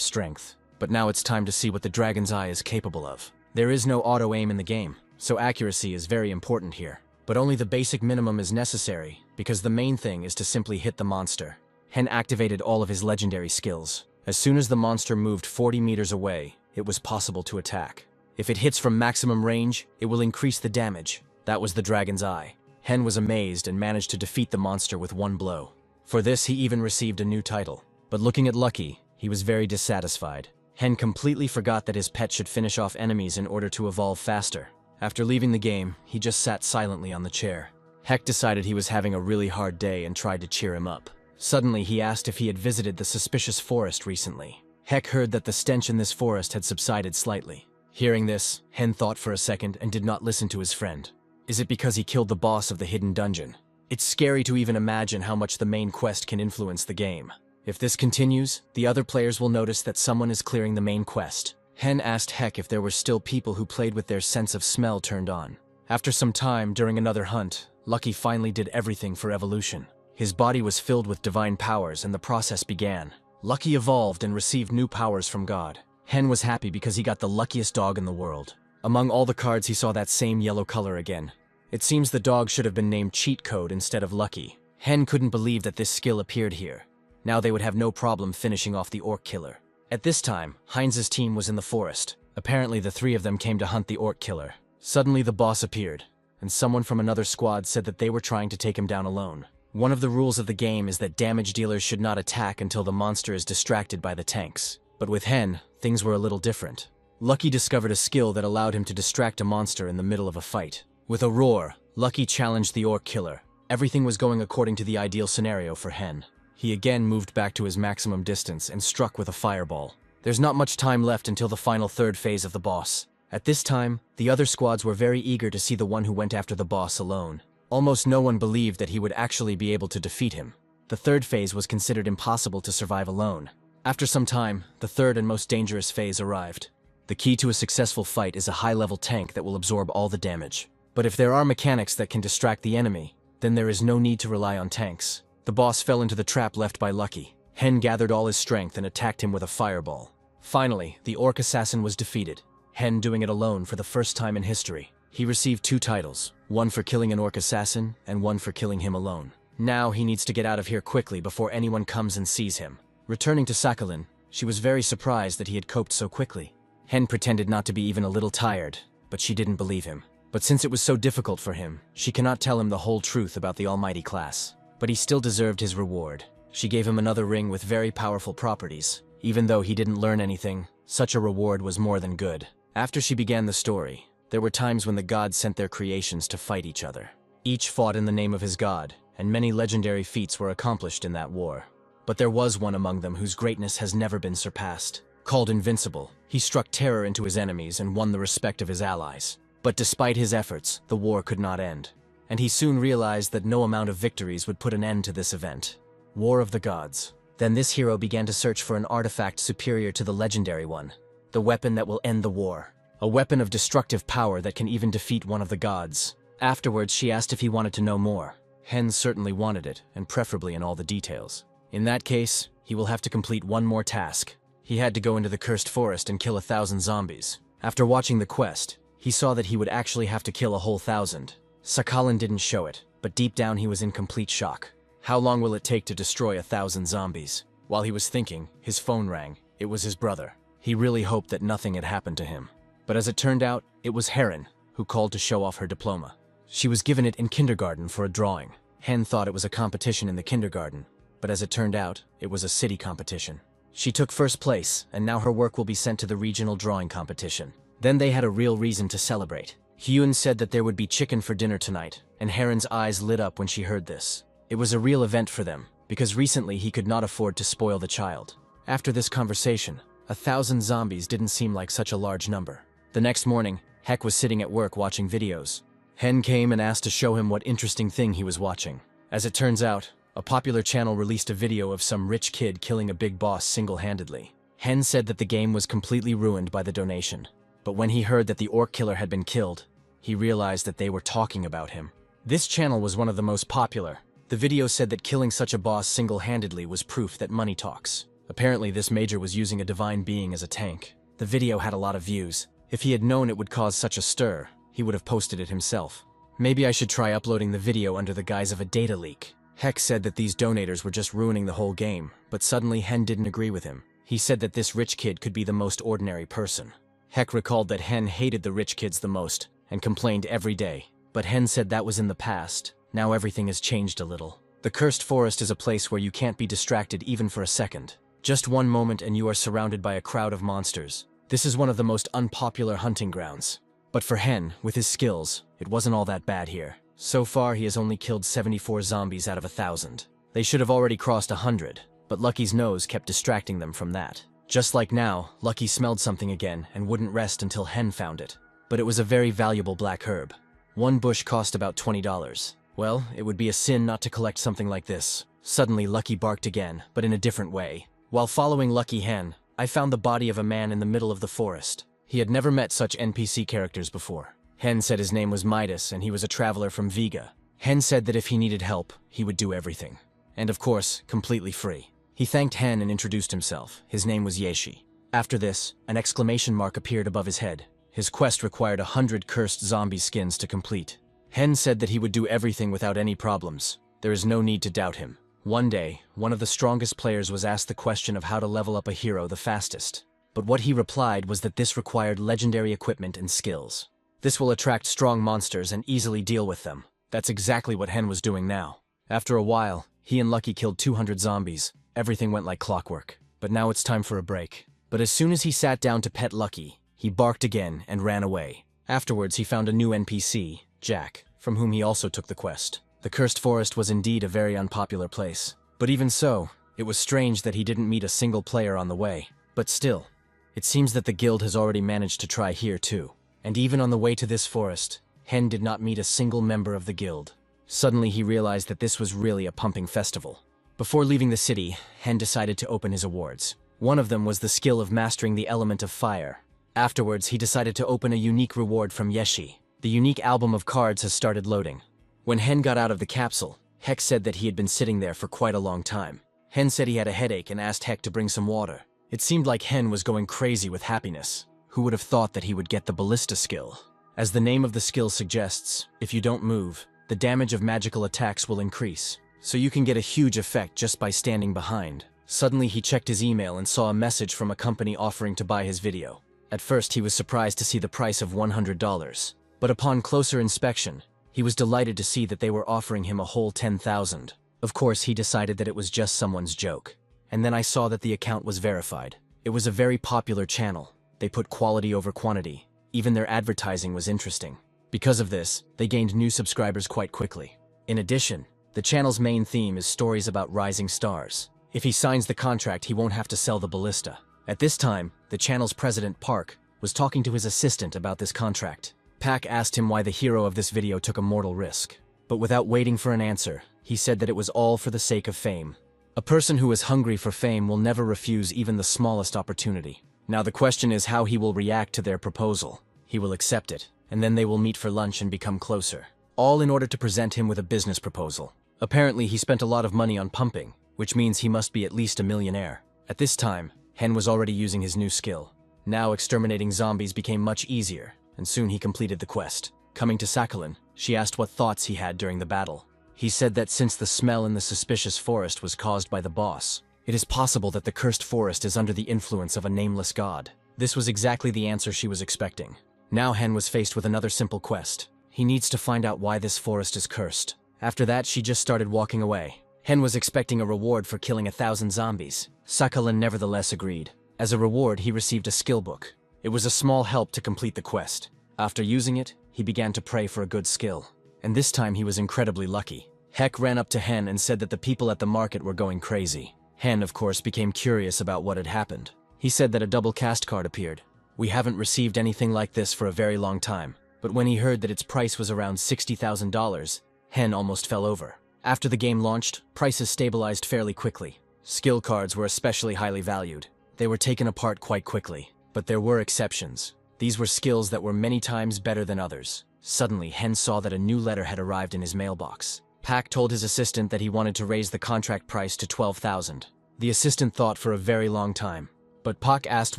strength. But now it's time to see what the dragon's eye is capable of. There is no auto-aim in the game, so accuracy is very important here. But only the basic minimum is necessary, because the main thing is to simply hit the monster. Hen activated all of his legendary skills. As soon as the monster moved 40 meters away, it was possible to attack. If it hits from maximum range, it will increase the damage. That was the dragon's eye. Hen was amazed and managed to defeat the monster with one blow. For this, he even received a new title. But looking at Lucky, he was very dissatisfied. Hen completely forgot that his pet should finish off enemies in order to evolve faster. After leaving the game, he just sat silently on the chair. Heck decided he was having a really hard day and tried to cheer him up. Suddenly, he asked if he had visited the suspicious forest recently. Heck heard that the stench in this forest had subsided slightly. Hearing this, Hen thought for a second and did not listen to his friend. Is it because he killed the boss of the hidden dungeon? It's scary to even imagine how much the main quest can influence the game. If this continues, the other players will notice that someone is clearing the main quest. Hen asked Heck if there were still people who played with their sense of smell turned on. After some time, during another hunt, Lucky finally did everything for evolution. His body was filled with divine powers and the process began. Lucky evolved and received new powers from God. Hen was happy because he got the luckiest dog in the world. Among all the cards, he saw that same yellow color again. It seems the dog should have been named Cheat Code instead of Lucky. Hen couldn't believe that this skill appeared here. Now they would have no problem finishing off the orc killer. At this time, Heinz's team was in the forest. Apparently the three of them came to hunt the orc killer. Suddenly the boss appeared, and someone from another squad said that they were trying to take him down alone. One of the rules of the game is that damage dealers should not attack until the monster is distracted by the tanks. But with Hen, things were a little different. Lucky discovered a skill that allowed him to distract a monster in the middle of a fight. With a roar, Lucky challenged the orc killer. Everything was going according to the ideal scenario for Hen. He again moved back to his maximum distance and struck with a fireball. There's not much time left until the final third phase of the boss. At this time, the other squads were very eager to see the one who went after the boss alone. Almost no one believed that he would actually be able to defeat him. The third phase was considered impossible to survive alone. After some time, the third and most dangerous phase arrived. The key to a successful fight is a high-level tank that will absorb all the damage. But if there are mechanics that can distract the enemy, then there is no need to rely on tanks. The boss fell into the trap left by Lucky. Hen gathered all his strength and attacked him with a fireball. Finally, the orc assassin was defeated. Hen doing it alone for the first time in history. He received 2 titles, one for killing an orc assassin and one for killing him alone. Now he needs to get out of here quickly before anyone comes and sees him. Returning to Sakhalin, she was very surprised that he had coped so quickly. Hen pretended not to be even a little tired, but she didn't believe him. But since it was so difficult for him, she cannot tell him the whole truth about the almighty class. But he still deserved his reward. She gave him another ring with very powerful properties. Even though he didn't learn anything, such a reward was more than good. After she began the story, there were times when the gods sent their creations to fight each other. Each fought in the name of his god, and many legendary feats were accomplished in that war. But there was one among them whose greatness has never been surpassed. Called Invincible, he struck terror into his enemies and won the respect of his allies. But despite his efforts, the war could not end. And he soon realized that no amount of victories would put an end to this event. War of the Gods. Then this hero began to search for an artifact superior to the legendary one. The weapon that will end the war. A weapon of destructive power that can even defeat one of the gods. Afterwards, she asked if he wanted to know more. Hen certainly wanted it, and preferably in all the details. In that case, he will have to complete one more task. He had to go into the cursed forest and kill 1,000 zombies. After watching the quest, he saw that he would actually have to kill a whole 1,000. Sakhalin didn't show it, but deep down he was in complete shock. How long will it take to destroy 1,000 zombies? While he was thinking, his phone rang. It was his brother. He really hoped that nothing had happened to him. But as it turned out, it was Heron, who called to show off her diploma. She was given it in kindergarten for a drawing. Hen thought it was a competition in the kindergarten, but as it turned out, it was a city competition. She took first place, and now her work will be sent to the regional drawing competition. Then they had a real reason to celebrate. Hyun said that there would be chicken for dinner tonight, and Heron's eyes lit up when she heard this. It was a real event for them, because recently he could not afford to spoil the child. After this conversation, 1,000 zombies didn't seem like such a large number. The next morning, Heck was sitting at work watching videos. Hen came and asked to show him what interesting thing he was watching. As it turns out, a popular channel released a video of some rich kid killing a big boss single-handedly. Hen said that the game was completely ruined by the donation. But when he heard that the orc killer had been killed, he realized that they were talking about him. This channel was one of the most popular. The video said that killing such a boss single-handedly was proof that money talks. Apparently this major was using a divine being as a tank. The video had a lot of views. If he had known it would cause such a stir, he would have posted it himself. Maybe I should try uploading the video under the guise of a data leak. Heck said that these donators were just ruining the whole game, but suddenly Hen didn't agree with him. He said that this rich kid could be the most ordinary person. Heck recalled that Hen hated the rich kids the most, and complained every day. But Hen said that was in the past. Now everything has changed a little. The cursed forest is a place where you can't be distracted even for a second. Just one moment and you are surrounded by a crowd of monsters. This is one of the most unpopular hunting grounds. But for Hen, with his skills, it wasn't all that bad here. So far he has only killed 74 zombies out of 1,000. They should have already crossed 100, but Lucky's nose kept distracting them from that. Just like now, Lucky smelled something again and wouldn't rest until Hen found it. But it was a very valuable black herb. One bush cost about $20. Well, it would be a sin not to collect something like this. Suddenly Lucky barked again, but in a different way. While following Lucky Hen, I found the body of a man in the middle of the forest. He had never met such NPC characters before. Hen said his name was Midas and he was a traveler from Vega. Hen said that if he needed help, he would do everything. And of course, completely free. He thanked Hen and introduced himself. His name was Yeshi. After this, an exclamation mark appeared above his head. His quest required 100 cursed zombie skins to complete. Hen said that he would do everything without any problems. There is no need to doubt him. One day, one of the strongest players was asked the question of how to level up a hero the fastest. But what he replied was that this required legendary equipment and skills. This will attract strong monsters and easily deal with them. That's exactly what Hen was doing now. After a while, he and Lucky killed 200 zombies. Everything went like clockwork. But now it's time for a break. But as soon as he sat down to pet Lucky, he barked again and ran away. Afterwards, he found a new NPC, Jack, from whom he also took the quest. The cursed forest was indeed a very unpopular place. But even so, it was strange that he didn't meet a single player on the way. But still, it seems that the guild has already managed to try here too. And even on the way to this forest, Hen did not meet a single member of the guild. Suddenly he realized that this was really a pumping festival. Before leaving the city, Hen decided to open his awards. One of them was the skill of mastering the element of fire. Afterwards, he decided to open a unique reward from Yeshi. The unique album of cards has started loading. When Hen got out of the capsule, Heck said that he had been sitting there for quite a long time. Hen said he had a headache and asked Heck to bring some water. It seemed like Hen was going crazy with happiness. Who would have thought that he would get the ballista skill? As the name of the skill suggests, if you don't move, the damage of magical attacks will increase. So you can get a huge effect just by standing behind. Suddenly he checked his email and saw a message from a company offering to buy his video. At first he was surprised to see the price of $100. But upon closer inspection, he was delighted to see that they were offering him a whole 10,000. Of course, he decided that it was just someone's joke. And then I saw that the account was verified. It was a very popular channel. They put quality over quantity. Even their advertising was interesting. Because of this, they gained new subscribers quite quickly. In addition, the channel's main theme is stories about rising stars. If he signs the contract, he won't have to sell the ballista. At this time, the channel's president, Park, was talking to his assistant about this contract. Pak asked him why the hero of this video took a mortal risk. But without waiting for an answer, he said that it was all for the sake of fame. A person who is hungry for fame will never refuse even the smallest opportunity. Now the question is how he will react to their proposal. He will accept it, and then they will meet for lunch and become closer. All in order to present him with a business proposal. Apparently he spent a lot of money on pumping, which means he must be at least a millionaire. At this time, Hen was already using his new skill. Now exterminating zombies became much easier, and soon he completed the quest. Coming to Sakhalin, she asked what thoughts he had during the battle. He said that since the smell in the suspicious forest was caused by the boss, it is possible that the cursed forest is under the influence of a nameless god. This was exactly the answer she was expecting. Now Hen was faced with another simple quest. He needs to find out why this forest is cursed, After that, she just started walking away. Hen was expecting a reward for killing 1,000 zombies. Sakhalin nevertheless agreed. As a reward, he received a skill book. It was a small help to complete the quest. After using it, he began to pray for a good skill. And this time he was incredibly lucky. Hek ran up to Hen and said that the people at the market were going crazy. Hen, of course, became curious about what had happened. He said that a double cast card appeared. We haven't received anything like this for a very long time. But when he heard that its price was around $60,000, Hen almost fell over. After the game launched, prices stabilized fairly quickly. Skill cards were especially highly valued. They were taken apart quite quickly. But there were exceptions. These were skills that were many times better than others. Suddenly, Hen saw that a new letter had arrived in his mailbox. Pak told his assistant that he wanted to raise the contract price to 12,000. The assistant thought for a very long time. But Pak asked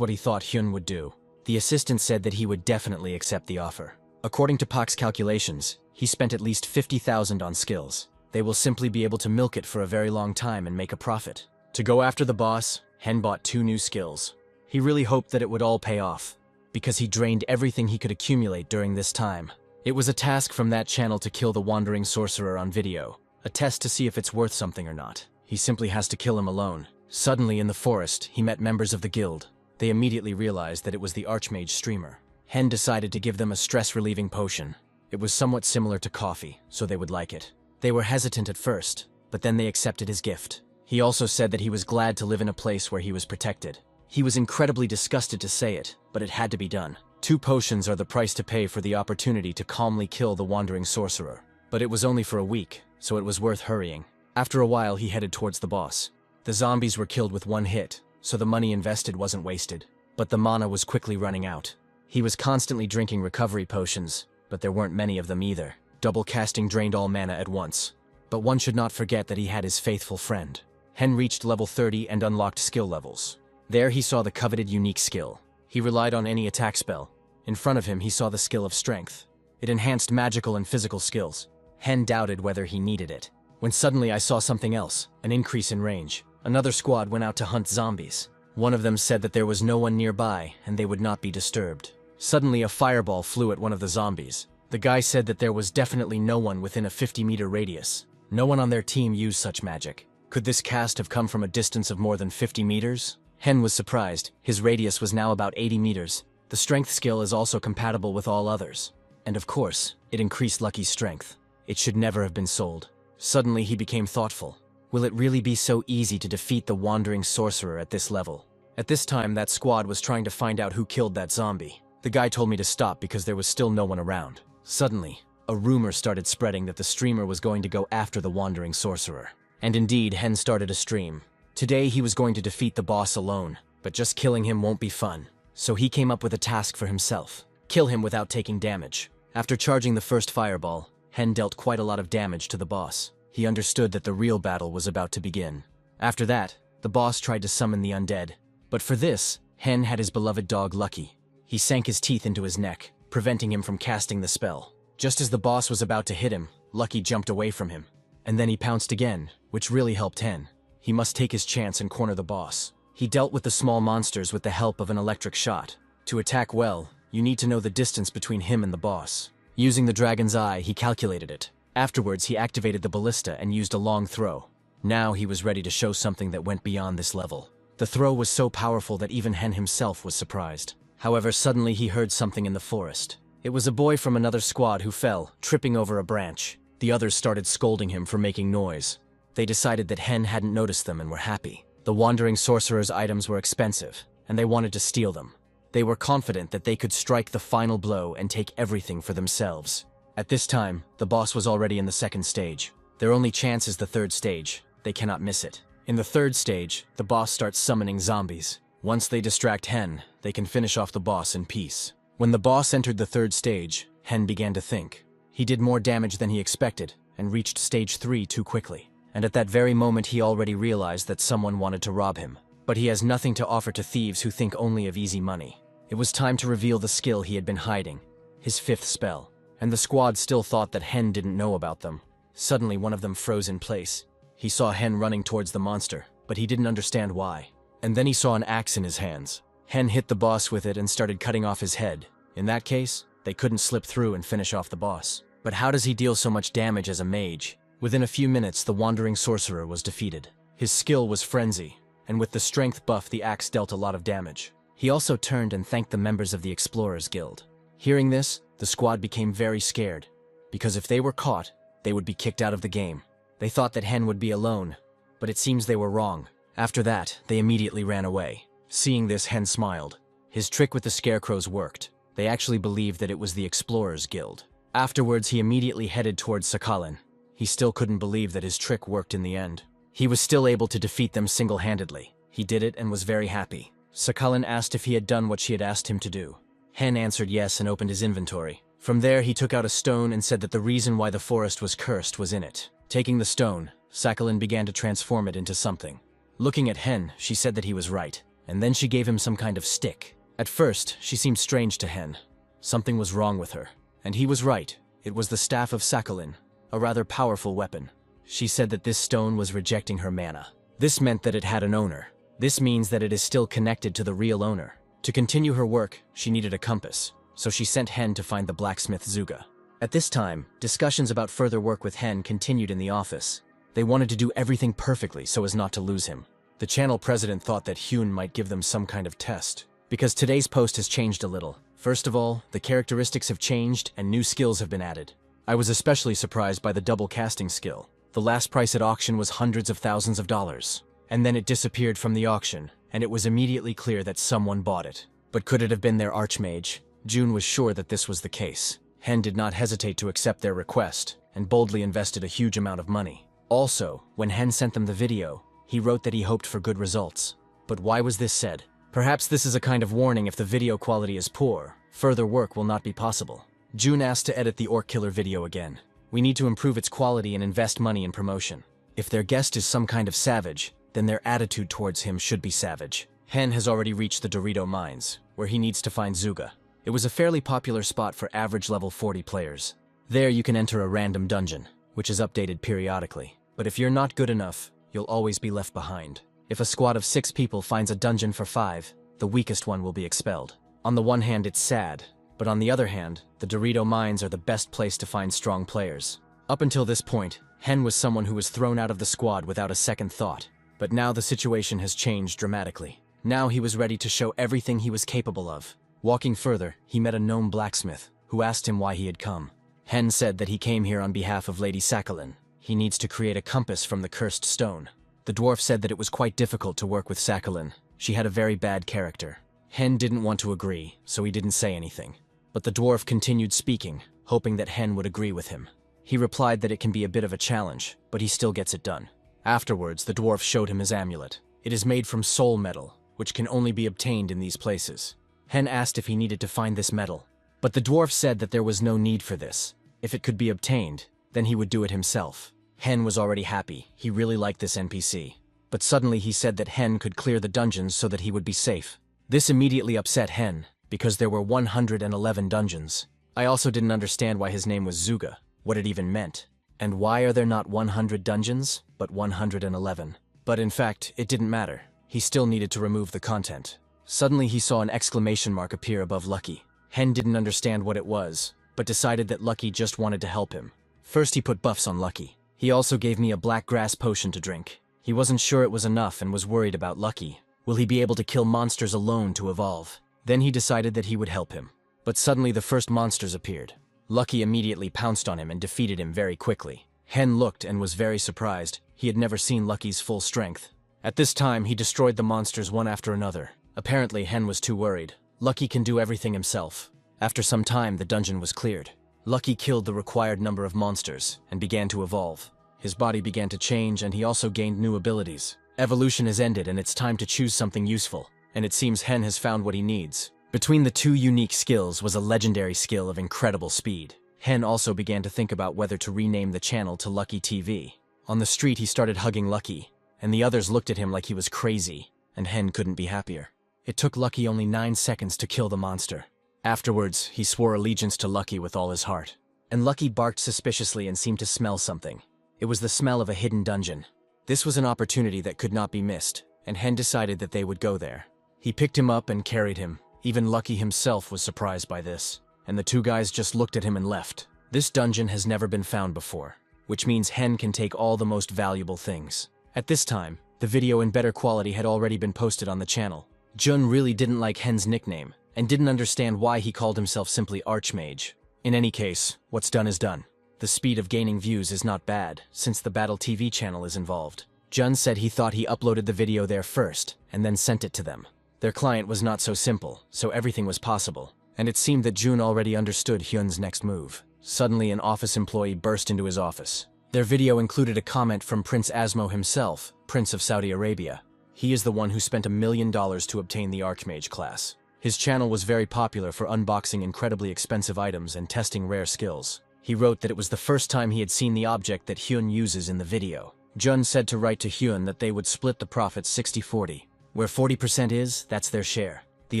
what he thought Hyun would do. The assistant said that he would definitely accept the offer. According to Pak's calculations, he spent at least 50,000 on skills. They will simply be able to milk it for a very long time and make a profit. To go after the boss, Hen bought 2 new skills. He really hoped that it would all pay off, because he drained everything he could accumulate during this time. It was a task from that channel to kill the wandering sorcerer on video, a test to see if it's worth something or not. He simply has to kill him alone. Suddenly in the forest, he met members of the guild. They immediately realized that it was the Archmage streamer. Hen decided to give them a stress-relieving potion. It was somewhat similar to coffee, so they would like it. They were hesitant at first, but then they accepted his gift. He also said that he was glad to live in a place where he was protected. He was incredibly disgusted to say it, but it had to be done. 2 potions are the price to pay for the opportunity to calmly kill the wandering sorcerer. But it was only for a week, so it was worth hurrying. After a while, he headed towards the boss. The zombies were killed with 1 hit, so the money invested wasn't wasted. But the mana was quickly running out. He was constantly drinking recovery potions, but there weren't many of them either. Double casting drained all mana at once. But one should not forget that he had his faithful friend. Hen reached level 30 and unlocked skill levels. There he saw the coveted unique skill. He relied on any attack spell. In front of him he saw the skill of strength. It enhanced magical and physical skills. Hen doubted whether he needed it. When suddenly I saw something else, an increase in range. Another squad went out to hunt zombies. One of them said that there was no one nearby and they would not be disturbed. Suddenly a fireball flew at one of the zombies. The guy said that there was definitely no one within a 50-meter radius. No one on their team used such magic. Could this cast have come from a distance of more than 50 meters? Hen was surprised. His radius was now about 80 meters. The strength skill is also compatible with all others. And of course, it increased Lucky's strength. It should never have been sold. Suddenly he became thoughtful. Will it really be so easy to defeat the wandering sorcerer at this level? At this time, that squad was trying to find out who killed that zombie. The guy told me to stop because there was still no one around. Suddenly, a rumor started spreading that the streamer was going to go after the wandering sorcerer. And indeed, Hen started a stream. Today he was going to defeat the boss alone, but just killing him won't be fun. So he came up with a task for himself. Kill him without taking damage. After charging the first fireball, Hen dealt quite a lot of damage to the boss. He understood that the real battle was about to begin. After that, the boss tried to summon the undead. But for this, Hen had his beloved dog Lucky. He sank his teeth into his neck, preventing him from casting the spell. Just as the boss was about to hit him, Lucky jumped away from him. And then he pounced again, which really helped Hen. He must take his chance and corner the boss. He dealt with the small monsters with the help of an electric shot. To attack well, you need to know the distance between him and the boss. Using the dragon's eye, he calculated it. Afterwards, he activated the ballista and used a long throw. Now he was ready to show something that went beyond this level. The throw was so powerful that even Hen himself was surprised. However, suddenly he heard something in the forest. It was a boy from another squad who fell, tripping over a branch. The others started scolding him for making noise. They decided that Hen hadn't noticed them and were happy. The wandering sorcerer's items were expensive, and they wanted to steal them. They were confident that they could strike the final blow and take everything for themselves. At this time, the boss was already in the 2nd stage. Their only chance is the 3rd stage. They cannot miss it. In the 3rd stage, the boss starts summoning zombies. Once they distract Hen, they can finish off the boss in peace. When the boss entered the 3rd stage, Hen began to think. He did more damage than he expected, and reached stage 3 too quickly. And at that very moment he already realized that someone wanted to rob him. But he has nothing to offer to thieves who think only of easy money. It was time to reveal the skill he had been hiding, his 5th spell. And the squad still thought that Hen didn't know about them. Suddenly one of them froze in place. He saw Hen running towards the monster, but he didn't understand why. And then he saw an axe in his hands. Hen hit the boss with it and started cutting off his head. In that case, they couldn't slip through and finish off the boss. But how does he deal so much damage as a mage? Within a few minutes, the wandering sorcerer was defeated. His skill was frenzy, and with the strength buff, the axe dealt a lot of damage. He also turned and thanked the members of the Explorers Guild. Hearing this, the squad became very scared, because if they were caught, they would be kicked out of the game. They thought that Hen would be alone, but it seems they were wrong. After that, they immediately ran away. Seeing this, Hen smiled. His trick with the scarecrows worked. They actually believed that it was the Explorers Guild. Afterwards, he immediately headed towards Sakhalin. He still couldn't believe that his trick worked in the end. He was still able to defeat them single-handedly. He did it and was very happy. Sakhalin asked if he had done what she had asked him to do. Hen answered yes and opened his inventory. From there, he took out a stone and said that the reason why the forest was cursed was in it. Taking the stone, Sakhalin began to transform it into something. Looking at Hen, she said that he was right, and then she gave him some kind of stick. At first, she seemed strange to Hen. Something was wrong with her. And he was right. It was the staff of Sakhalin, a rather powerful weapon. She said that this stone was rejecting her mana. This meant that it had an owner. This means that it is still connected to the real owner. To continue her work, she needed a compass, so she sent Hen to find the blacksmith Zuga. At this time, discussions about further work with Hen continued in the office. They wanted to do everything perfectly so as not to lose him. The channel president thought that Hyun might give them some kind of test, because today's post has changed a little. First of all, the characteristics have changed and new skills have been added. I was especially surprised by the double casting skill. The last price at auction was hundreds of thousands of dollars. And then it disappeared from the auction, and it was immediately clear that someone bought it. But could it have been their Archmage? June was sure that this was the case. Hen did not hesitate to accept their request, and boldly invested a huge amount of money. Also, when Hen sent them the video, he wrote that he hoped for good results. But why was this said? Perhaps this is a kind of warning: if the video quality is poor, further work will not be possible. June asked to edit the Orc Killer video again. We need to improve its quality and invest money in promotion. If their guest is some kind of savage, then their attitude towards him should be savage. Hen has already reached the Dorito Mines, where he needs to find Zuga. It was a fairly popular spot for average level 40 players. There you can enter a random dungeon, which is updated periodically. But if you're not good enough, you'll always be left behind. If a squad of 6 people finds a dungeon for 5, the weakest one will be expelled. On the one hand, it's sad, but on the other hand, the Dorito Mines are the best place to find strong players. Up until this point, Hen was someone who was thrown out of the squad without a second thought. But now the situation has changed dramatically. Now he was ready to show everything he was capable of. Walking further, he met a gnome blacksmith, who asked him why he had come. Hen said that he came here on behalf of Lady Sakhalin. He needs to create a compass from the cursed stone. The dwarf said that it was quite difficult to work with Sakhalin. She had a very bad character. Hen didn't want to agree, so he didn't say anything. But the dwarf continued speaking, hoping that Hen would agree with him. He replied that it can be a bit of a challenge, but he still gets it done. Afterwards, the dwarf showed him his amulet. It is made from soul metal, which can only be obtained in these places. Hen asked if he needed to find this metal, but the dwarf said that there was no need for this. If it could be obtained, then he would do it himself. Hen was already happy. He really liked this NPC. But suddenly he said that Hen could clear the dungeons so that he would be safe. This immediately upset Hen, because there were 111 dungeons. I also didn't understand why his name was Zuga, what it even meant. And why are there not 100 dungeons, but 111? But in fact, it didn't matter. He still needed to remove the content. Suddenly he saw an exclamation mark appear above Lucky. Hen didn't understand what it was, but decided that Lucky just wanted to help him. First he put buffs on Lucky. He also gave me a black grass potion to drink. He wasn't sure it was enough and was worried about Lucky. Will he be able to kill monsters alone to evolve? Then he decided that he would help him. But suddenly the first monsters appeared. Lucky immediately pounced on him and defeated him very quickly. Hen looked and was very surprised. He had never seen Lucky's full strength. At this time, he destroyed the monsters one after another. Apparently, Hen was too worried. Lucky can do everything himself. After some time, the dungeon was cleared. Lucky killed the required number of monsters and began to evolve. His body began to change and he also gained new abilities. Evolution has ended and it's time to choose something useful. And it seems Hen has found what he needs. Between the two unique skills was a legendary skill of incredible speed. Hen also began to think about whether to rename the channel to Lucky TV. On the street, he started hugging Lucky, and the others looked at him like he was crazy, and Hen couldn't be happier. It took Lucky only 9 seconds to kill the monster. Afterwards, he swore allegiance to Lucky with all his heart. And Lucky barked suspiciously and seemed to smell something. It was the smell of a hidden dungeon. This was an opportunity that could not be missed, and Hen decided that they would go there. He picked him up and carried him. Even Lucky himself was surprised by this, and the two guys just looked at him and left. This dungeon has never been found before. which means Hen can take all the most valuable things. At this time, the video in better quality had already been posted on the channel. Jun really didn't like Hen's nickname, and didn't understand why he called himself simply Archmage. In any case, what's done is done. The speed of gaining views is not bad, since the Battle TV channel is involved. Jun said he thought he uploaded the video there first, and then sent it to them. Their client was not so simple, so everything was possible, and it seemed that Jun already understood Hyun's next move. Suddenly, an office employee burst into his office. Their video included a comment from Prince Asmo himself, Prince of Saudi Arabia. He is the one who spent $1 million to obtain the Archmage class. His channel was very popular for unboxing incredibly expensive items and testing rare skills. He wrote that it was the first time he had seen the object that Hyun uses in the video. Jun said to write to Hyun that they would split the profits 60-40. Where 40% is, that's their share. The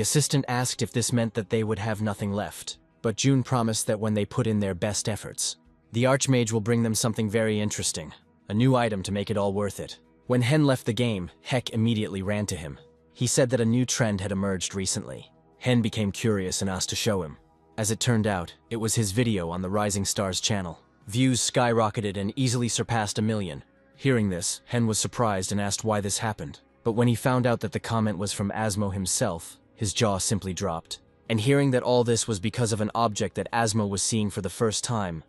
assistant asked if this meant that they would have nothing left, but Jun promised that when they put in their best efforts, the Archmage will bring them something very interesting, a new item to make it all worth it. When Hen left the game, Heck immediately ran to him. He said that a new trend had emerged recently. Hen became curious and asked to show him. As it turned out, it was his video on the Rising Stars channel. Views skyrocketed and easily surpassed 1 million. Hearing this, Hen was surprised and asked why this happened. But when he found out that the comment was from Asmo himself, his jaw simply dropped. And hearing that all this was because of an object that Asmo was seeing for the first time,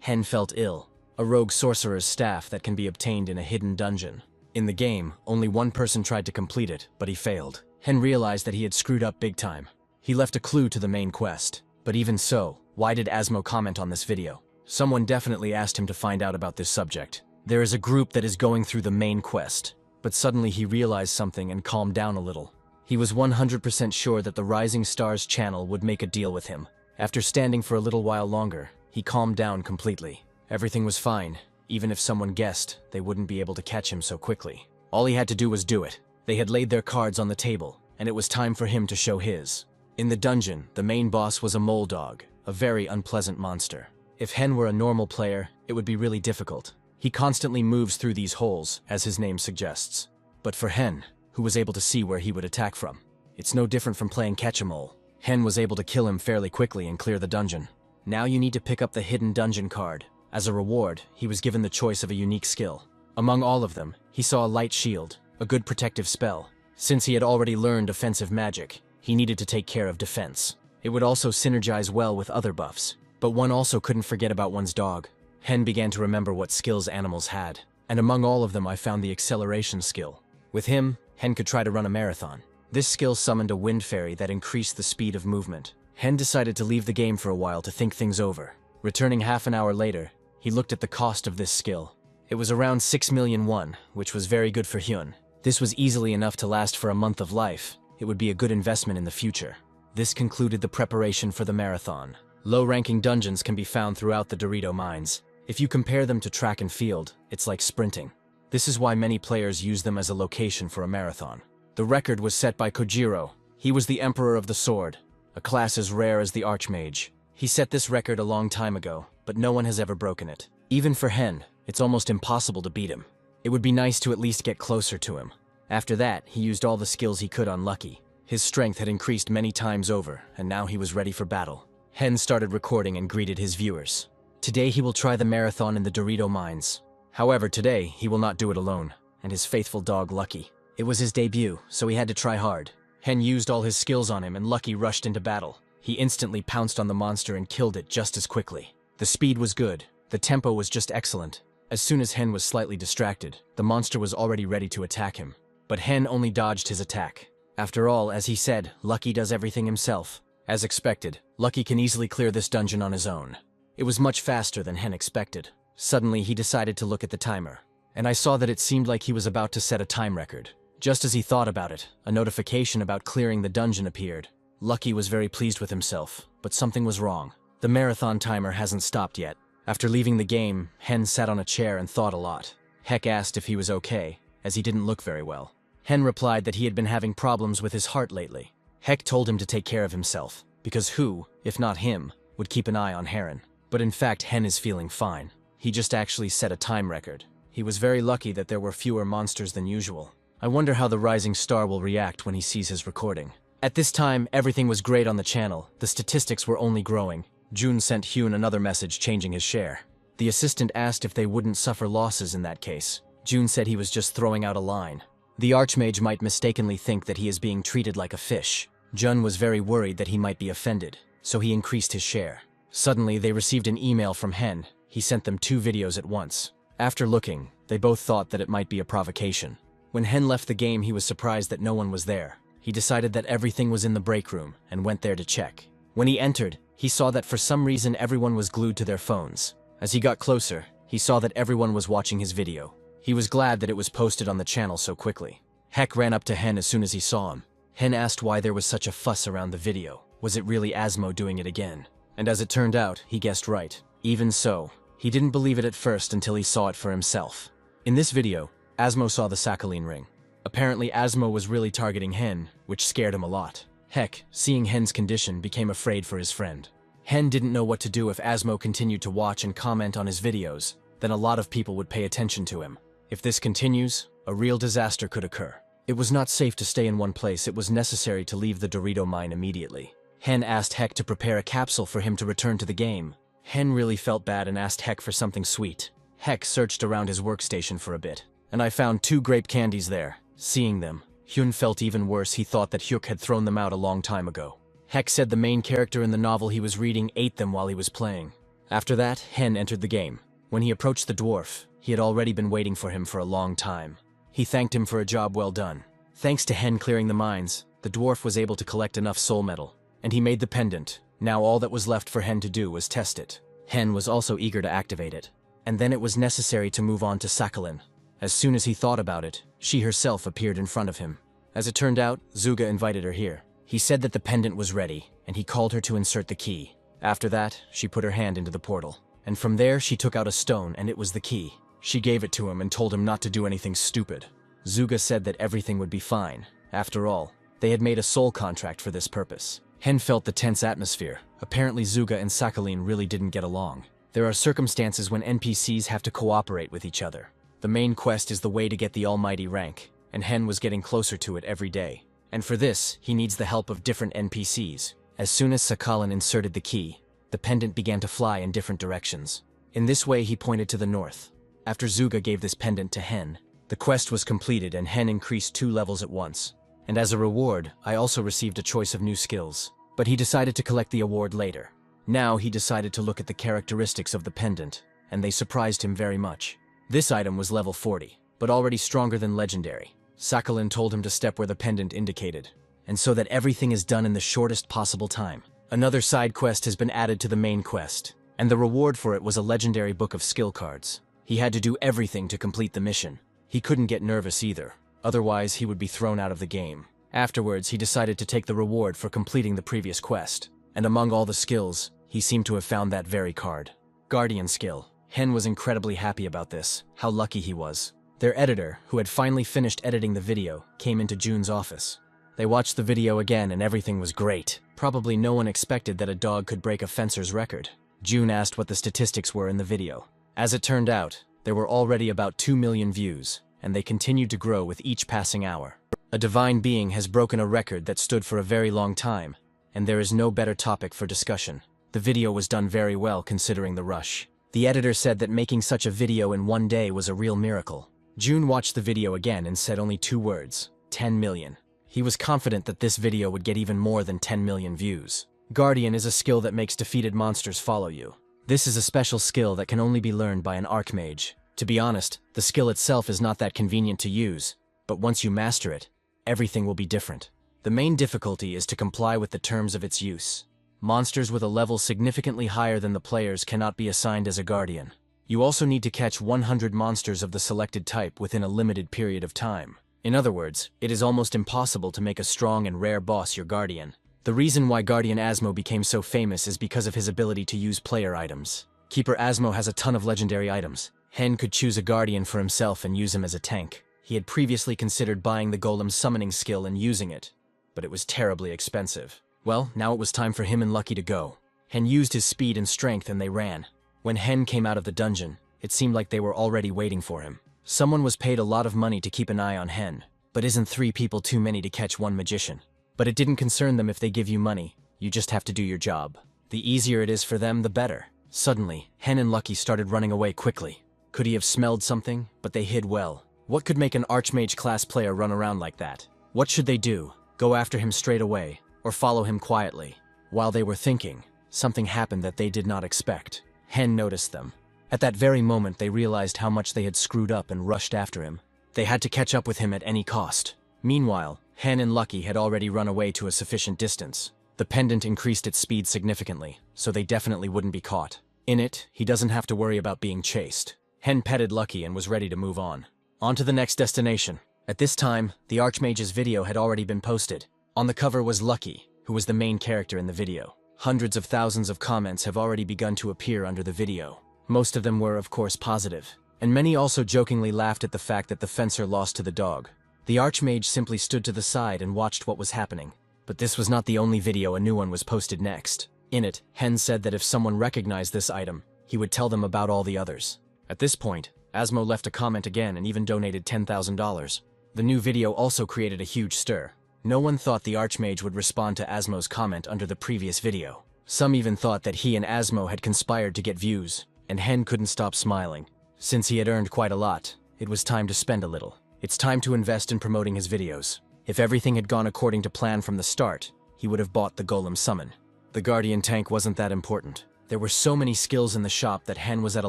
Hen felt ill. A rogue sorcerer's staff that can be obtained in a hidden dungeon. In the game, only one person tried to complete it, but he failed. Hen realized that he had screwed up big time. He left a clue to the main quest. But even so, why did Asmo comment on this video? Someone definitely asked him to find out about this subject. There is a group that is going through the main quest. But suddenly he realized something and calmed down a little. He was 100% sure that the Rising Stars channel would make a deal with him. After standing for a little while longer, he calmed down completely. Everything was fine. Even if someone guessed, they wouldn't be able to catch him so quickly. All he had to do was do it. They had laid their cards on the table, and it was time for him to show his. In the dungeon, the main boss was a mole dog, a very unpleasant monster. If Hen were a normal player, it would be really difficult. He constantly moves through these holes, as his name suggests. But for Hen, who was able to see where he would attack from, it's no different from playing catch-a-mole. Hen was able to kill him fairly quickly and clear the dungeon. Now you need to pick up the hidden dungeon card. As a reward, he was given the choice of a unique skill. Among all of them, he saw a light shield, a good protective spell. Since he had already learned offensive magic, he needed to take care of defense. It would also synergize well with other buffs. But one also couldn't forget about one's dog. Hen began to remember what skills animals had, and among all of them I found the acceleration skill. With him, Hen could try to run a marathon. This skill summoned a wind fairy that increased the speed of movement. Hen decided to leave the game for a while to think things over. Returning half an hour later, he looked at the cost of this skill. It was around 6 million won, which was very good for Hyun. This was easily enough to last for a month of life. It would be a good investment in the future. This concluded the preparation for the marathon. Low-ranking dungeons can be found throughout the Dorito mines. If you compare them to track and field, it's like sprinting. This is why many players use them as a location for a marathon. The record was set by Kojiro. He was the Emperor of the Sword, a class as rare as the Archmage. He set this record a long time ago, but no one has ever broken it. Even for Hen, it's almost impossible to beat him. It would be nice to at least get closer to him. After that, he used all the skills he could on Lucky. His strength had increased many times over, and now he was ready for battle. Hen started recording and greeted his viewers. Today he will try the marathon in the Dorito mines. However, today he will not do it alone, and his faithful dog Lucky. It was his debut, so he had to try hard. Hen used all his skills on him and Lucky rushed into battle. He instantly pounced on the monster and killed it just as quickly. The speed was good. The tempo was just excellent. As soon as Hen was slightly distracted, the monster was already ready to attack him. But Hen only dodged his attack. After all, as he said, Lucky does everything himself. As expected, Lucky can easily clear this dungeon on his own. It was much faster than Hen expected. Suddenly, he decided to look at the timer, and I saw that it seemed like he was about to set a time record. Just as he thought about it, a notification about clearing the dungeon appeared. Lucky was very pleased with himself, but something was wrong. The marathon timer hasn't stopped yet. After leaving the game, Hen sat on a chair and thought a lot. Heck asked if he was okay, as he didn't look very well. Hen replied that he had been having problems with his heart lately. Heck told him to take care of himself, because who, if not him, would keep an eye on Heron? But in fact, Hen is feeling fine. He just actually set a time record. He was very lucky that there were fewer monsters than usual. I wonder how the Rising Star will react when he sees his recording. At this time, everything was great on the channel. The statistics were only growing. June sent Hyun another message changing his share. The assistant asked if they wouldn't suffer losses in that case. June said he was just throwing out a line. The Archmage might mistakenly think that he is being treated like a fish. Jun was very worried that he might be offended, so he increased his share. Suddenly, they received an email from Hen. He sent them 2 videos at once. After looking, they both thought that it might be a provocation. When Hen left the game, he was surprised that no one was there. He decided that everything was in the break room and went there to check. When he entered, he saw that for some reason everyone was glued to their phones. As he got closer, he saw that everyone was watching his video. He was glad that it was posted on the channel so quickly. Heck ran up to Hen as soon as he saw him. Hen asked why there was such a fuss around the video. Was it really Asmo doing it again? And as it turned out, he guessed right. Even so, he didn't believe it at first until he saw it for himself. In this video, Asmo saw the Sakhalin ring. Apparently Asmo was really targeting Hen, which scared him a lot. Heck, seeing Hen's condition, became afraid for his friend. Hen didn't know what to do if Asmo continued to watch and comment on his videos. Then a lot of people would pay attention to him. If this continues, a real disaster could occur. It was not safe to stay in one place. It was necessary to leave the Dorito mine immediately. Hen asked Heck to prepare a capsule for him to return to the game. Hen really felt bad and asked Heck for something sweet. Heck searched around his workstation for a bit, and I found 2 grape candies there. Seeing them, Hyun felt even worse. He thought that Hyuk had thrown them out a long time ago. Heck said the main character in the novel he was reading ate them while he was playing. After that, Hen entered the game. When he approached the dwarf, he had already been waiting for him for a long time. He thanked him for a job well done. Thanks to Hen clearing the mines, the dwarf was able to collect enough soul metal, and he made the pendant. Now all that was left for Hen to do was test it. Hen was also eager to activate it, and then it was necessary to move on to Sakhalin. As soon as he thought about it, she herself appeared in front of him. As it turned out, Zuga invited her here. He said that the pendant was ready, and he called her to insert the key. After that, she put her hand into the portal, and from there she took out a stone, and it was the key. She gave it to him and told him not to do anything stupid. Zuga said that everything would be fine. After all, they had made a soul contract for this purpose. Hen felt the tense atmosphere. Apparently Zuga and Sakhalin really didn't get along. There are circumstances when NPCs have to cooperate with each other. The main quest is the way to get the almighty rank, and Hen was getting closer to it every day. And for this, he needs the help of different NPCs. As soon as Sakhalin inserted the key, the pendant began to fly in different directions. In this way he pointed to the north. After Zuga gave this pendant to Hen, the quest was completed and Hen increased 2 levels at once. And as a reward, I also received a choice of new skills. But he decided to collect the award later. Now he decided to look at the characteristics of the pendant, and they surprised him very much. This item was level 40, but already stronger than legendary. Sakhalin told him to step where the pendant indicated, and so that everything is done in the shortest possible time. Another side quest has been added to the main quest, and the reward for it was a legendary book of skill cards. He had to do everything to complete the mission. He couldn't get nervous either, otherwise he would be thrown out of the game. Afterwards, he decided to take the reward for completing the previous quest, and among all the skills, he seemed to have found that very card. Guardian skill. Hen was incredibly happy about this. How lucky he was. Their editor, who had finally finished editing the video, came into June's office. They watched the video again and everything was great. Probably no one expected that a dog could break a fencer's record. June asked what the statistics were in the video. As it turned out, there were already about 2 million views, and they continued to grow with each passing hour. A divine being has broken a record that stood for a very long time, and there is no better topic for discussion. The video was done very well considering the rush. The editor said that making such a video in one day was a real miracle. June watched the video again and said only 2 words, 10 million. He was confident that this video would get even more than 10 million views. Guardian is a skill that makes defeated monsters follow you. This is a special skill that can only be learned by an Archmage. To be honest, the skill itself is not that convenient to use, but once you master it, everything will be different. The main difficulty is to comply with the terms of its use. Monsters with a level significantly higher than the players cannot be assigned as a guardian. You also need to catch 100 monsters of the selected type within a limited period of time. In other words, it is almost impossible to make a strong and rare boss your guardian. The reason why Guardian Asmo became so famous is because of his ability to use player items. Keeper Asmo has a ton of legendary items. Hen could choose a guardian for himself and use him as a tank. He had previously considered buying the Golem's summoning skill and using it, but it was terribly expensive. Well, now it was time for him and Lucky to go. Hen used his speed and strength and they ran. When Hen came out of the dungeon, it seemed like they were already waiting for him. Someone was paid a lot of money to keep an eye on Hen, but isn't 3 people too many to catch one magician? But it didn't concern them if they give you money, you just have to do your job. The easier it is for them, the better. Suddenly, Hen and Lucky started running away quickly. Could he have smelled something? But they hid well. What could make an Archmage class player run around like that? What should they do? Go after him straight away, or follow him quietly? While they were thinking, something happened that they did not expect. Hen noticed them. At that very moment, they realized how much they had screwed up and rushed after him. They had to catch up with him at any cost. Meanwhile, Hen and Lucky had already run away to a sufficient distance. The pendant increased its speed significantly, so they definitely wouldn't be caught. In it, he doesn't have to worry about being chased. Hen petted Lucky and was ready to move on. On to the next destination. At this time, the Archmage's video had already been posted. On the cover was Lucky, who was the main character in the video. Hundreds of thousands of comments have already begun to appear under the video. Most of them were, of course, positive, and many also jokingly laughed at the fact that the fencer lost to the dog. The Archmage simply stood to the side and watched what was happening. But this was not the only video. A new one was posted next. In it, Hen said that if someone recognized this item, he would tell them about all the others. At this point, Asmo left a comment again and even donated $10,000. The new video also created a huge stir. No one thought the Archmage would respond to Asmo's comment under the previous video. Some even thought that he and Asmo had conspired to get views, and Hen couldn't stop smiling. Since he had earned quite a lot, it was time to spend a little. It's time to invest in promoting his videos. If everything had gone according to plan from the start, he would have bought the Golem Summon. The Guardian tank wasn't that important. There were so many skills in the shop that Hen was at a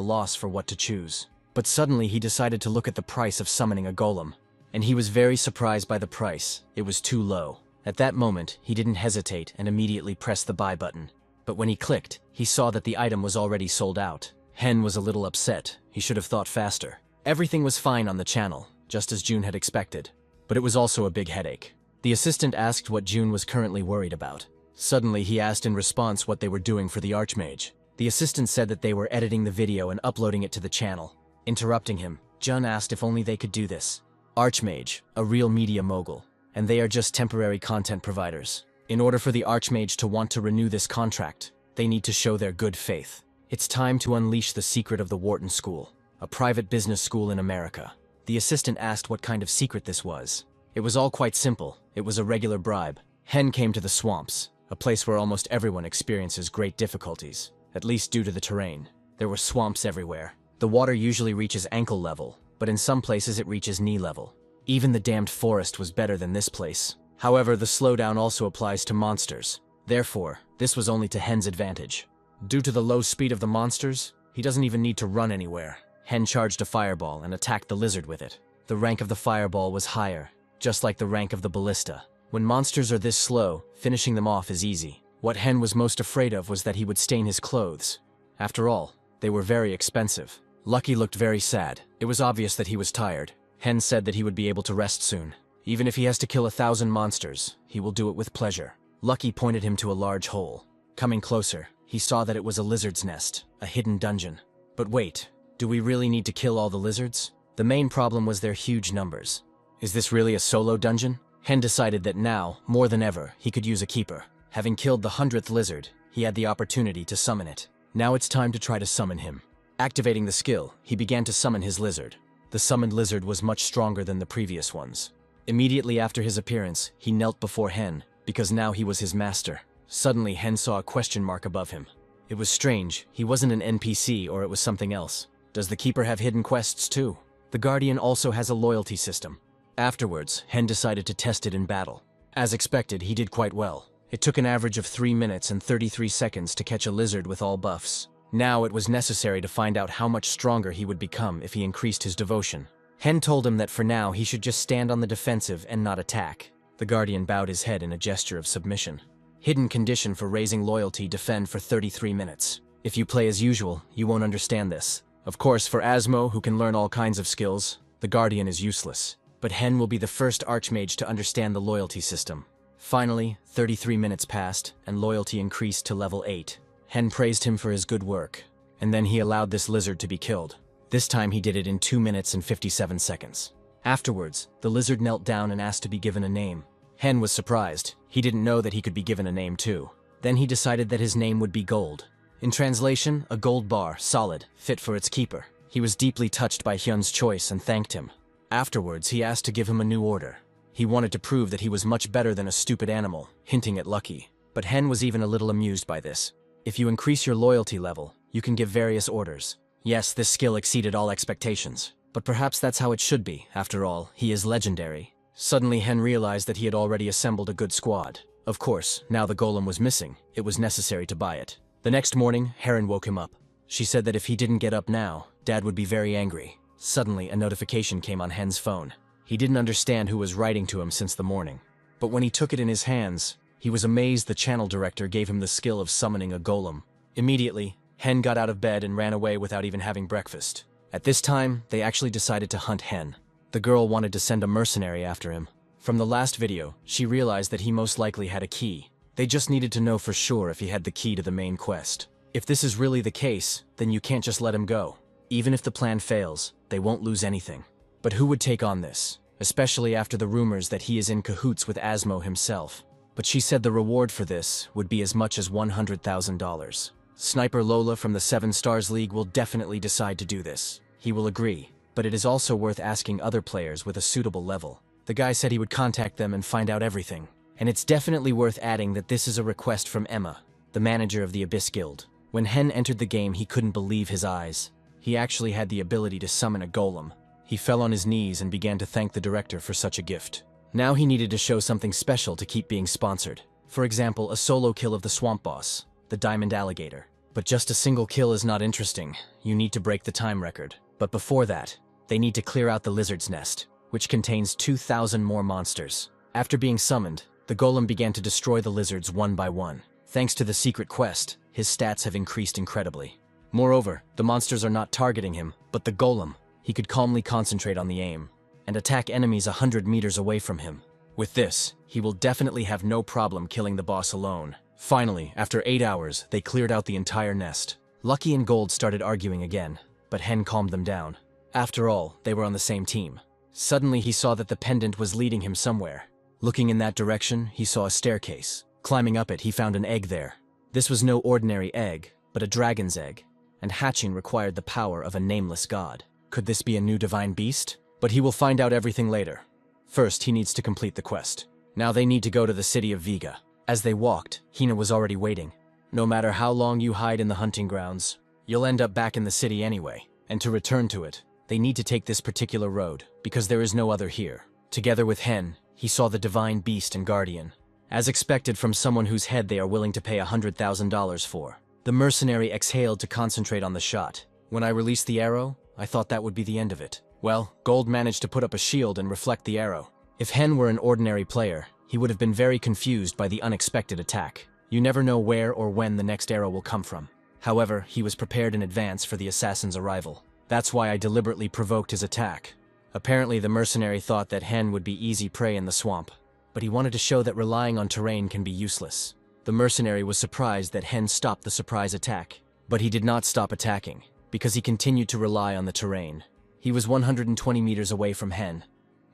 loss for what to choose. But suddenly he decided to look at the price of summoning a golem. And he was very surprised by the price. It was too low. At that moment, he didn't hesitate and immediately pressed the buy button. But when he clicked, he saw that the item was already sold out. Hen was a little upset. He should have thought faster. Everything was fine on the channel, just as June had expected. But it was also a big headache. The assistant asked what June was currently worried about. Suddenly, he asked in response what they were doing for the Archmage. The assistant said that they were editing the video and uploading it to the channel. Interrupting him, Jun asked if only they could do this. Archmage, a real media mogul, and they are just temporary content providers. In order for the Archmage to want to renew this contract, they need to show their good faith. It's time to unleash the secret of the Wharton School, a private business school in America. The assistant asked what kind of secret this was. It was all quite simple. It was a regular bribe. Hen came to the swamps, a place where almost everyone experiences great difficulties, at least due to the terrain. There were swamps everywhere. The water usually reaches ankle level, but in some places it reaches knee level. Even the damned forest was better than this place. However, the slowdown also applies to monsters. Therefore, this was only to Hen's advantage. Due to the low speed of the monsters, he doesn't even need to run anywhere. Hen charged a fireball and attacked the lizard with it. The rank of the fireball was higher, just like the rank of the ballista. When monsters are this slow, finishing them off is easy. What Hen was most afraid of was that he would stain his clothes. After all, they were very expensive. Lucky looked very sad. It was obvious that he was tired. Hen said that he would be able to rest soon. Even if he has to kill 1,000 monsters, he will do it with pleasure. Lucky pointed him to a large hole. Coming closer, he saw that it was a lizard's nest, a hidden dungeon. But wait, do we really need to kill all the lizards? The main problem was their huge numbers. Is this really a solo dungeon? Hen decided that now, more than ever, he could use a keeper. Having killed the 100th lizard, he had the opportunity to summon it. Now it's time to try to summon him. Activating the skill, he began to summon his lizard. The summoned lizard was much stronger than the previous ones. Immediately after his appearance, he knelt before Hen, because now he was his master. Suddenly, Hen saw a question mark above him. It was strange. He wasn't an NPC, or it was something else. Does the keeper have hidden quests too? The Guardian also has a loyalty system. Afterwards, Hen decided to test it in battle. As expected, he did quite well. It took an average of 3 minutes and 33 seconds to catch a lizard with all buffs. Now it was necessary to find out how much stronger he would become if he increased his devotion. Hen told him that for now he should just stand on the defensive and not attack. The Guardian bowed his head in a gesture of submission. Hidden condition for raising loyalty: defend for 33 minutes. If you play as usual, you won't understand this. Of course, for Asmo, who can learn all kinds of skills, the Guardian is useless. But Hen will be the first Archmage to understand the loyalty system. Finally, 33 minutes passed, and loyalty increased to level 8. Hen praised him for his good work, and then he allowed this lizard to be killed. This time he did it in 2 minutes and 57 seconds. Afterwards, the lizard knelt down and asked to be given a name. Hen was surprised. He didn't know that he could be given a name too. Then he decided that his name would be Gold. In translation, a gold bar, solid, fit for its keeper. He was deeply touched by Hyun's choice and thanked him. Afterwards, he asked to give him a new order. He wanted to prove that he was much better than a stupid animal, hinting at Lucky. But Hen was even a little amused by this. If you increase your loyalty level, You can give various orders. Yes, this skill exceeded all expectations. But perhaps that's how it should be. After all, he is legendary. Suddenly, Hen realized that he had already assembled a good squad. Of course, now the golem was missing. It was necessary to buy it. The next morning, Heron woke him up. She said that if he didn't get up now, Dad would be very angry. Suddenly, a notification came on Hen's phone. He didn't understand who was writing to him since the morning. But when he took it in his hands, he was amazed the channel director gave him the skill of summoning a golem. Immediately, Hen got out of bed and ran away without even having breakfast. At this time, they actually decided to hunt Hen. The girl wanted to send a mercenary after him. From the last video, she realized that he most likely had a key. They just needed to know for sure if he had the key to the main quest. If this is really the case, then you can't just let him go. Even if the plan fails, they won't lose anything. But who would take on this? Especially after the rumors that he is in cahoots with Asmo himself. But she said the reward for this would be as much as $100,000. Sniper Lola from the 7 Stars League will definitely decide to do this. He will agree, but it is also worth asking other players with a suitable level. The guy said he would contact them and find out everything. And it's definitely worth adding that this is a request from Emma, the manager of the Abyss Guild. When Hen entered the game, he couldn't believe his eyes. He actually had the ability to summon a golem. He fell on his knees and began to thank the director for such a gift. Now he needed to show something special to keep being sponsored. For example, a solo kill of the swamp boss, the diamond alligator. But just a single kill is not interesting. You need to break the time record. But before that, they need to clear out the lizard's nest, which contains 2,000 more monsters. After being summoned, the golem began to destroy the lizards one by one. Thanks to the secret quest, his stats have increased incredibly. Moreover, the monsters are not targeting him, but the golem. He could calmly concentrate on the aim and attack enemies 100 meters away from him. With this, he will definitely have no problem killing the boss alone. Finally, after 8 hours, they cleared out the entire nest. Lucky and Gold started arguing again, but Hen calmed them down. After all, they were on the same team. Suddenly, he saw that the pendant was leading him somewhere. Looking in that direction, he saw a staircase. Climbing up it, he found an egg there. This was no ordinary egg, but a dragon's egg, and hatching required the power of a nameless god. Could this be a new divine beast? But he will find out everything later. First, he needs to complete the quest. Now they need to go to the city of Vega. As they walked, Hina was already waiting. No matter how long you hide in the hunting grounds, you'll end up back in the city anyway. And to return to it, they need to take this particular road, because there is no other here. Together with Hen, he saw the divine beast and guardian. As expected from someone whose head they are willing to pay $100,000 for. The mercenary exhaled to concentrate on the shot. When I released the arrow, I thought that would be the end of it. Well, Gold managed to put up a shield and reflect the arrow. If Hen were an ordinary player, he would have been very confused by the unexpected attack. You never know where or when the next arrow will come from. However, he was prepared in advance for the assassin's arrival. That's why I deliberately provoked his attack. Apparently, the mercenary thought that Hen would be easy prey in the swamp, but he wanted to show that relying on terrain can be useless. The mercenary was surprised that Hen stopped the surprise attack, but he did not stop attacking, because he continued to rely on the terrain. He was 120 meters away from Hen.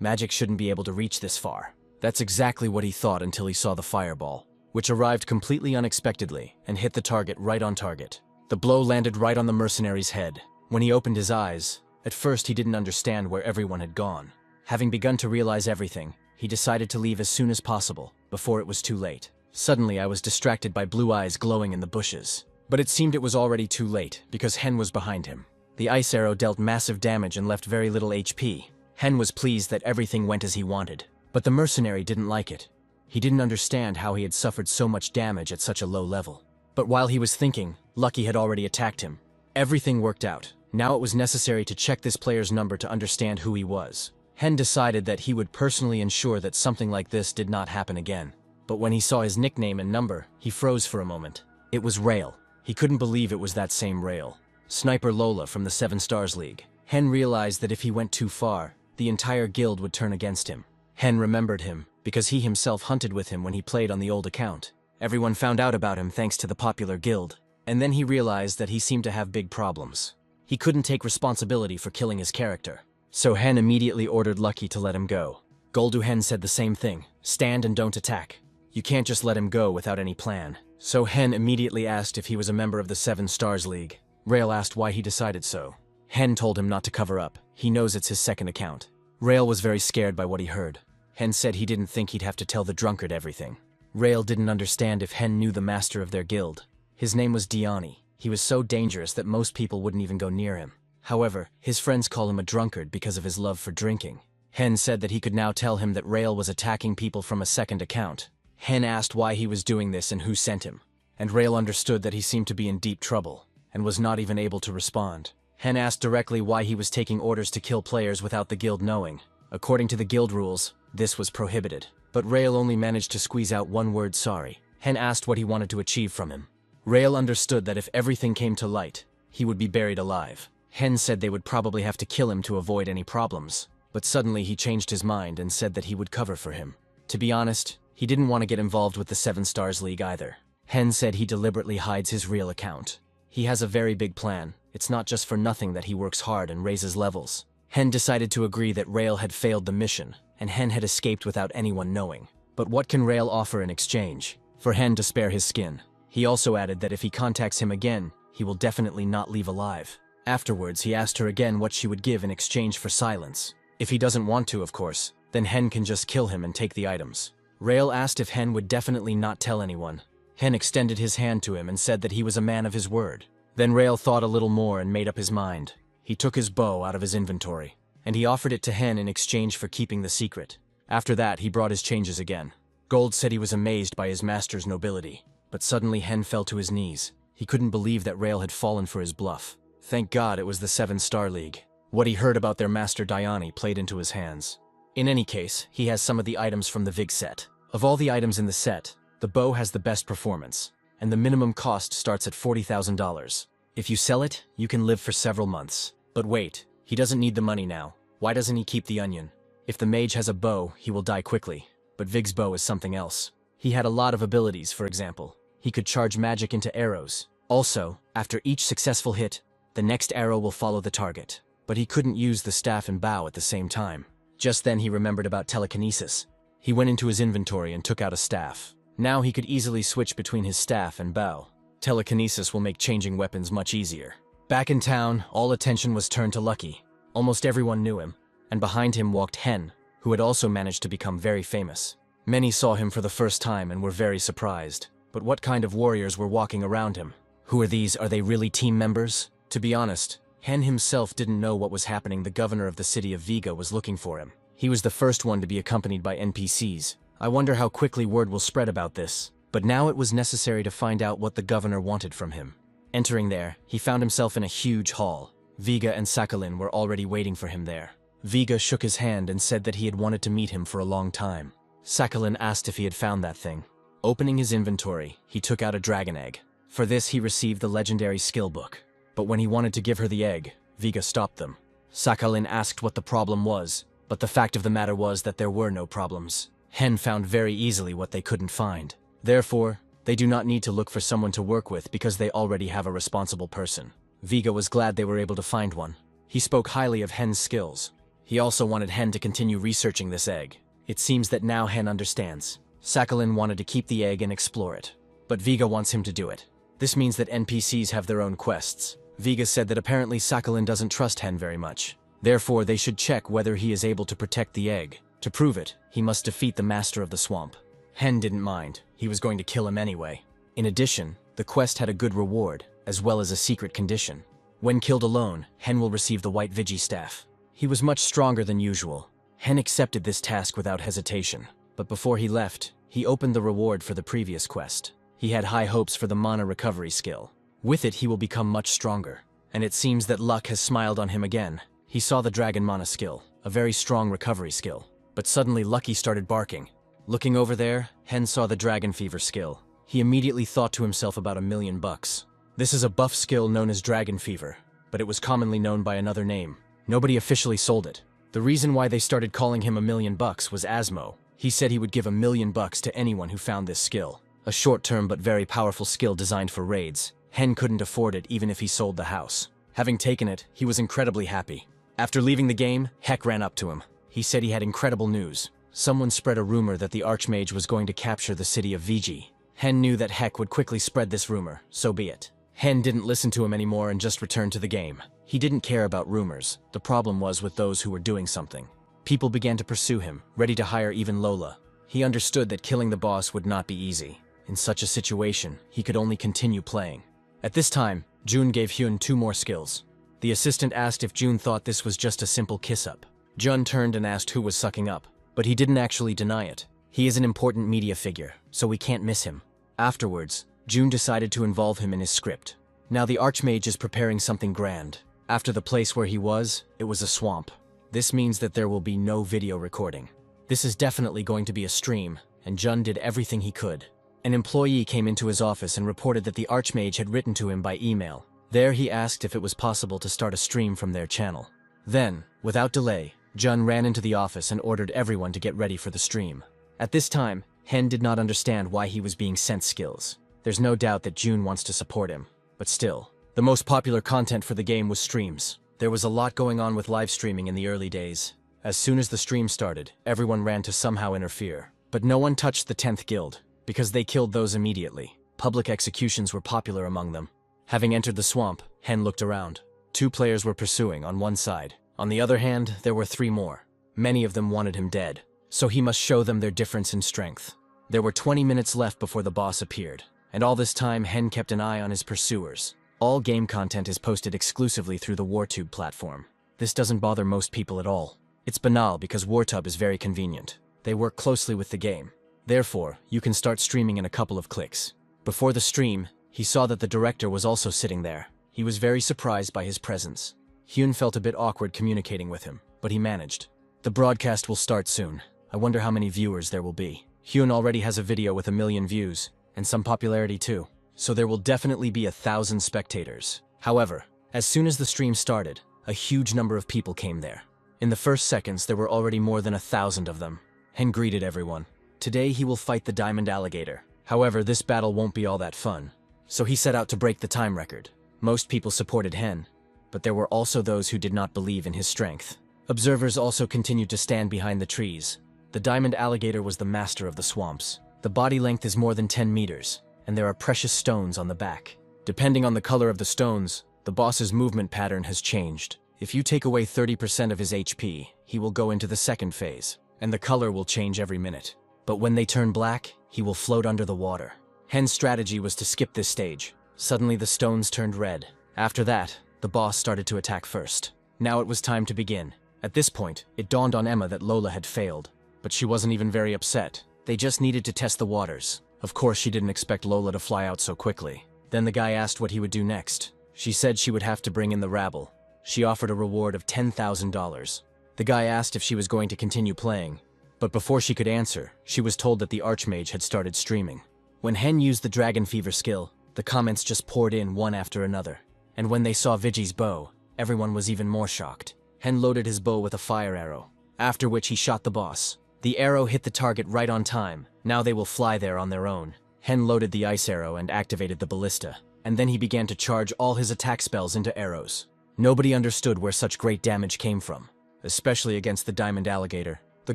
Magic shouldn't be able to reach this far. That's exactly what he thought until he saw the fireball, which arrived completely unexpectedly and hit the target right on target. The blow landed right on the mercenary's head. When he opened his eyes, at first he didn't understand where everyone had gone. Having begun to realize everything, he decided to leave as soon as possible, before it was too late. Suddenly I was distracted by blue eyes glowing in the bushes. But it seemed it was already too late, because Hen was behind him. The ice arrow dealt massive damage and left very little HP. Hen was pleased that everything went as he wanted. But the mercenary didn't like it. He didn't understand how he had suffered so much damage at such a low level. But while he was thinking, Lucky had already attacked him. Everything worked out. Now it was necessary to check this player's number to understand who he was. Hen decided that he would personally ensure that something like this did not happen again. But when he saw his nickname and number, he froze for a moment. It was Rail. He couldn't believe it was that same Rail. Sniper Lola from the 7 Stars League. Hen realized that if he went too far, the entire guild would turn against him. Hen remembered him, because he himself hunted with him when he played on the old account. Everyone found out about him thanks to the popular guild. And then he realized that he seemed to have big problems. He couldn't take responsibility for killing his character. So Hen immediately ordered Lucky to let him go. Goldu Hen said the same thing. Stand and don't attack. You can't just let him go without any plan. So Hen immediately asked if he was a member of the 7 Stars League. Rail asked why he decided so. Hen told him not to cover up. He knows it's his second account. Rail was very scared by what he heard. Hen said he didn't think he'd have to tell the drunkard everything. Rail didn't understand if Hen knew the master of their guild. His name was Diani. He was so dangerous that most people wouldn't even go near him. However, his friends call him a drunkard because of his love for drinking. Hen said that he could now tell him that Rail was attacking people from a second account. Hen asked why he was doing this and who sent him. And Rail understood that he seemed to be in deep trouble, and was not even able to respond. Hen asked directly why he was taking orders to kill players without the guild knowing. According to the guild rules, this was prohibited. But Rail only managed to squeeze out one word, sorry. Hen asked what he wanted to achieve from him. Rail understood that if everything came to light, he would be buried alive. Hen said they would probably have to kill him to avoid any problems. But suddenly he changed his mind and said that he would cover for him. To be honest, he didn't want to get involved with the 7 Stars League either. Hen said he deliberately hides his real account. He has a very big plan. It's not just for nothing that he works hard and raises levels. Hen decided to agree that Rail had failed the mission, and Hen had escaped without anyone knowing. But what can Rail offer in exchange? For Hen to spare his skin. He also added that if he contacts him again, he will definitely not leave alive. Afterwards, he asked her again what she would give in exchange for silence. If he doesn't want to, of course, then Hen can just kill him and take the items. Rail asked if Hen would definitely not tell anyone. Hen extended his hand to him and said that he was a man of his word. Then Rail thought a little more and made up his mind. He took his bow out of his inventory, and he offered it to Hen in exchange for keeping the secret. After that, he brought his changes again. Gold said he was amazed by his master's nobility, but suddenly Hen fell to his knees. He couldn't believe that Rail had fallen for his bluff. Thank God it was the 7 Star League. What he heard about their master Diani played into his hands. In any case, he has some of the items from the Vig set. Of all the items in the set, the bow has the best performance, and the minimum cost starts at $40,000. If you sell it, you can live for several months. But wait, he doesn't need the money now. Why doesn't he keep the onion? If the mage has a bow, he will die quickly. But Vig's bow is something else. He had a lot of abilities, for example. He could charge magic into arrows. Also, after each successful hit, the next arrow will follow the target. But he couldn't use the staff and bow at the same time. Just then he remembered about telekinesis. He went into his inventory and took out a staff. Now he could easily switch between his staff and bow. Telekinesis will make changing weapons much easier. Back in town, all attention was turned to Lucky. Almost everyone knew him, and behind him walked Hen, who had also managed to become very famous. Many saw him for the first time and were very surprised. But what kind of warriors were walking around him? Who are these? Are they really team members? To be honest, Hen himself didn't know what was happening. The governor of the city of Viga was looking for him. He was the first one to be accompanied by NPCs. I wonder how quickly word will spread about this. But now it was necessary to find out what the governor wanted from him. Entering there, he found himself in a huge hall. Viga and Sakhalin were already waiting for him there. Viga shook his hand and said that he had wanted to meet him for a long time. Sakhalin asked if he had found that thing. Opening his inventory, he took out a dragon egg. For this, he received the legendary skill book. But when he wanted to give her the egg, Viga stopped them. Sakhalin asked what the problem was, but the fact of the matter was that there were no problems. Hen found very easily what they couldn't find. Therefore, they do not need to look for someone to work with because they already have a responsible person. Viga was glad they were able to find one. He spoke highly of Hen's skills. He also wanted Hen to continue researching this egg. It seems that now Hen understands. Sakhalin wanted to keep the egg and explore it, but Viga wants him to do it. This means that NPCs have their own quests. Viga said that apparently Sakhalin doesn't trust Hen very much. Therefore, they should check whether he is able to protect the egg. To prove it, he must defeat the master of the swamp. Hen didn't mind. He was going to kill him anyway. In addition, the quest had a good reward, as well as a secret condition. When killed alone, Hen will receive the white Vigi staff. He was much stronger than usual. Hen accepted this task without hesitation. But before he left, he opened the reward for the previous quest. He had high hopes for the mana recovery skill. With it, he will become much stronger. And it seems that luck has smiled on him again. He saw the dragon mana skill, a very strong recovery skill. But suddenly Lucky started barking. Looking over there, Hen saw the dragon fever skill. He immediately thought to himself about $1,000,000. This is a buff skill known as dragon fever, but it was commonly known by another name. Nobody officially sold it. The reason why they started calling him $1,000,000 was Asmo. He said he would give $1,000,000 to anyone who found this skill. A short-term but very powerful skill designed for raids. Hen couldn't afford it even if he sold the house. Having taken it, he was incredibly happy. After leaving the game, Heck ran up to him. He said he had incredible news. Someone spread a rumor that the Archmage was going to capture the city of Vigi. Hen knew that Heck would quickly spread this rumor, so be it. Hen didn't listen to him anymore and just returned to the game. He didn't care about rumors. The problem was with those who were doing something. People began to pursue him, ready to hire even Lola. He understood that killing the boss would not be easy. In such a situation, he could only continue playing. At this time, Jun gave Hyun 2 more skills. The assistant asked if Jun thought this was just a simple kiss-up. Jun turned and asked who was sucking up, but he didn't actually deny it. He is an important media figure, so we can't miss him. Afterwards, Jun decided to involve him in his script. Now the Archmage is preparing something grand. After the place where he was, it was a swamp. This means that there will be no video recording. This is definitely going to be a stream, and Jun did everything he could. An employee came into his office and reported that the Archmage had written to him by email. There he asked if it was possible to start a stream from their channel. Then, without delay, Jun ran into the office and ordered everyone to get ready for the stream. At this time, Hen did not understand why he was being sent skills. There's no doubt that Jun wants to support him, but still. The most popular content for the game was streams. There was a lot going on with live streaming in the early days. As soon as the stream started, everyone ran to somehow interfere. But no one touched the 10th guild, because they killed those immediately. Public executions were popular among them. Having entered the swamp, Hen looked around. 2 players were pursuing on one side. On the other hand, there were 3 more. Many of them wanted him dead, so he must show them their difference in strength. There were 20 minutes left before the boss appeared, and all this time Hen kept an eye on his pursuers. All game content is posted exclusively through the WarTube platform. This doesn't bother most people at all. It's banal because WarTube is very convenient. They work closely with the game. Therefore, you can start streaming in a couple of clicks. Before the stream, he saw that the director was also sitting there. He was very surprised by his presence. Hyun felt a bit awkward communicating with him, but he managed. The broadcast will start soon. I wonder how many viewers there will be. Hyun already has a video with 1 million views, and some popularity too. So there will definitely be 1,000 spectators. However, as soon as the stream started, a huge number of people came there. In the first seconds, there were already more than 1,000 of them. Hen greeted everyone. Today he will fight the diamond alligator. However, this battle won't be all that fun. So he set out to break the time record. Most people supported Hen, but there were also those who did not believe in his strength. Observers also continued to stand behind the trees. The diamond alligator was the master of the swamps. The body length is more than 10 meters, and there are precious stones on the back. Depending on the color of the stones, the boss's movement pattern has changed. If you take away 30% of his HP, he will go into the second phase, and the color will change every minute. But when they turn black, he will float under the water. Hen's strategy was to skip this stage. Suddenly the stones turned red. After that, the boss started to attack first. Now it was time to begin. At this point, it dawned on Emma that Lola had failed. But she wasn't even very upset. They just needed to test the waters. Of course, she didn't expect Lola to fly out so quickly. Then the guy asked what he would do next. She said she would have to bring in the rabble. She offered a reward of $10,000. The guy asked if she was going to continue playing. But before she could answer, she was told that the Archmage had started streaming. When Hen used the Dragon Fever skill, the comments just poured in one after another. And when they saw Vigi's bow, everyone was even more shocked. Hen loaded his bow with a fire arrow, after which he shot the boss. The arrow hit the target right on time. Now they will fly there on their own. Hen loaded the ice arrow and activated the ballista, and then he began to charge all his attack spells into arrows. Nobody understood where such great damage came from, especially against the diamond alligator. The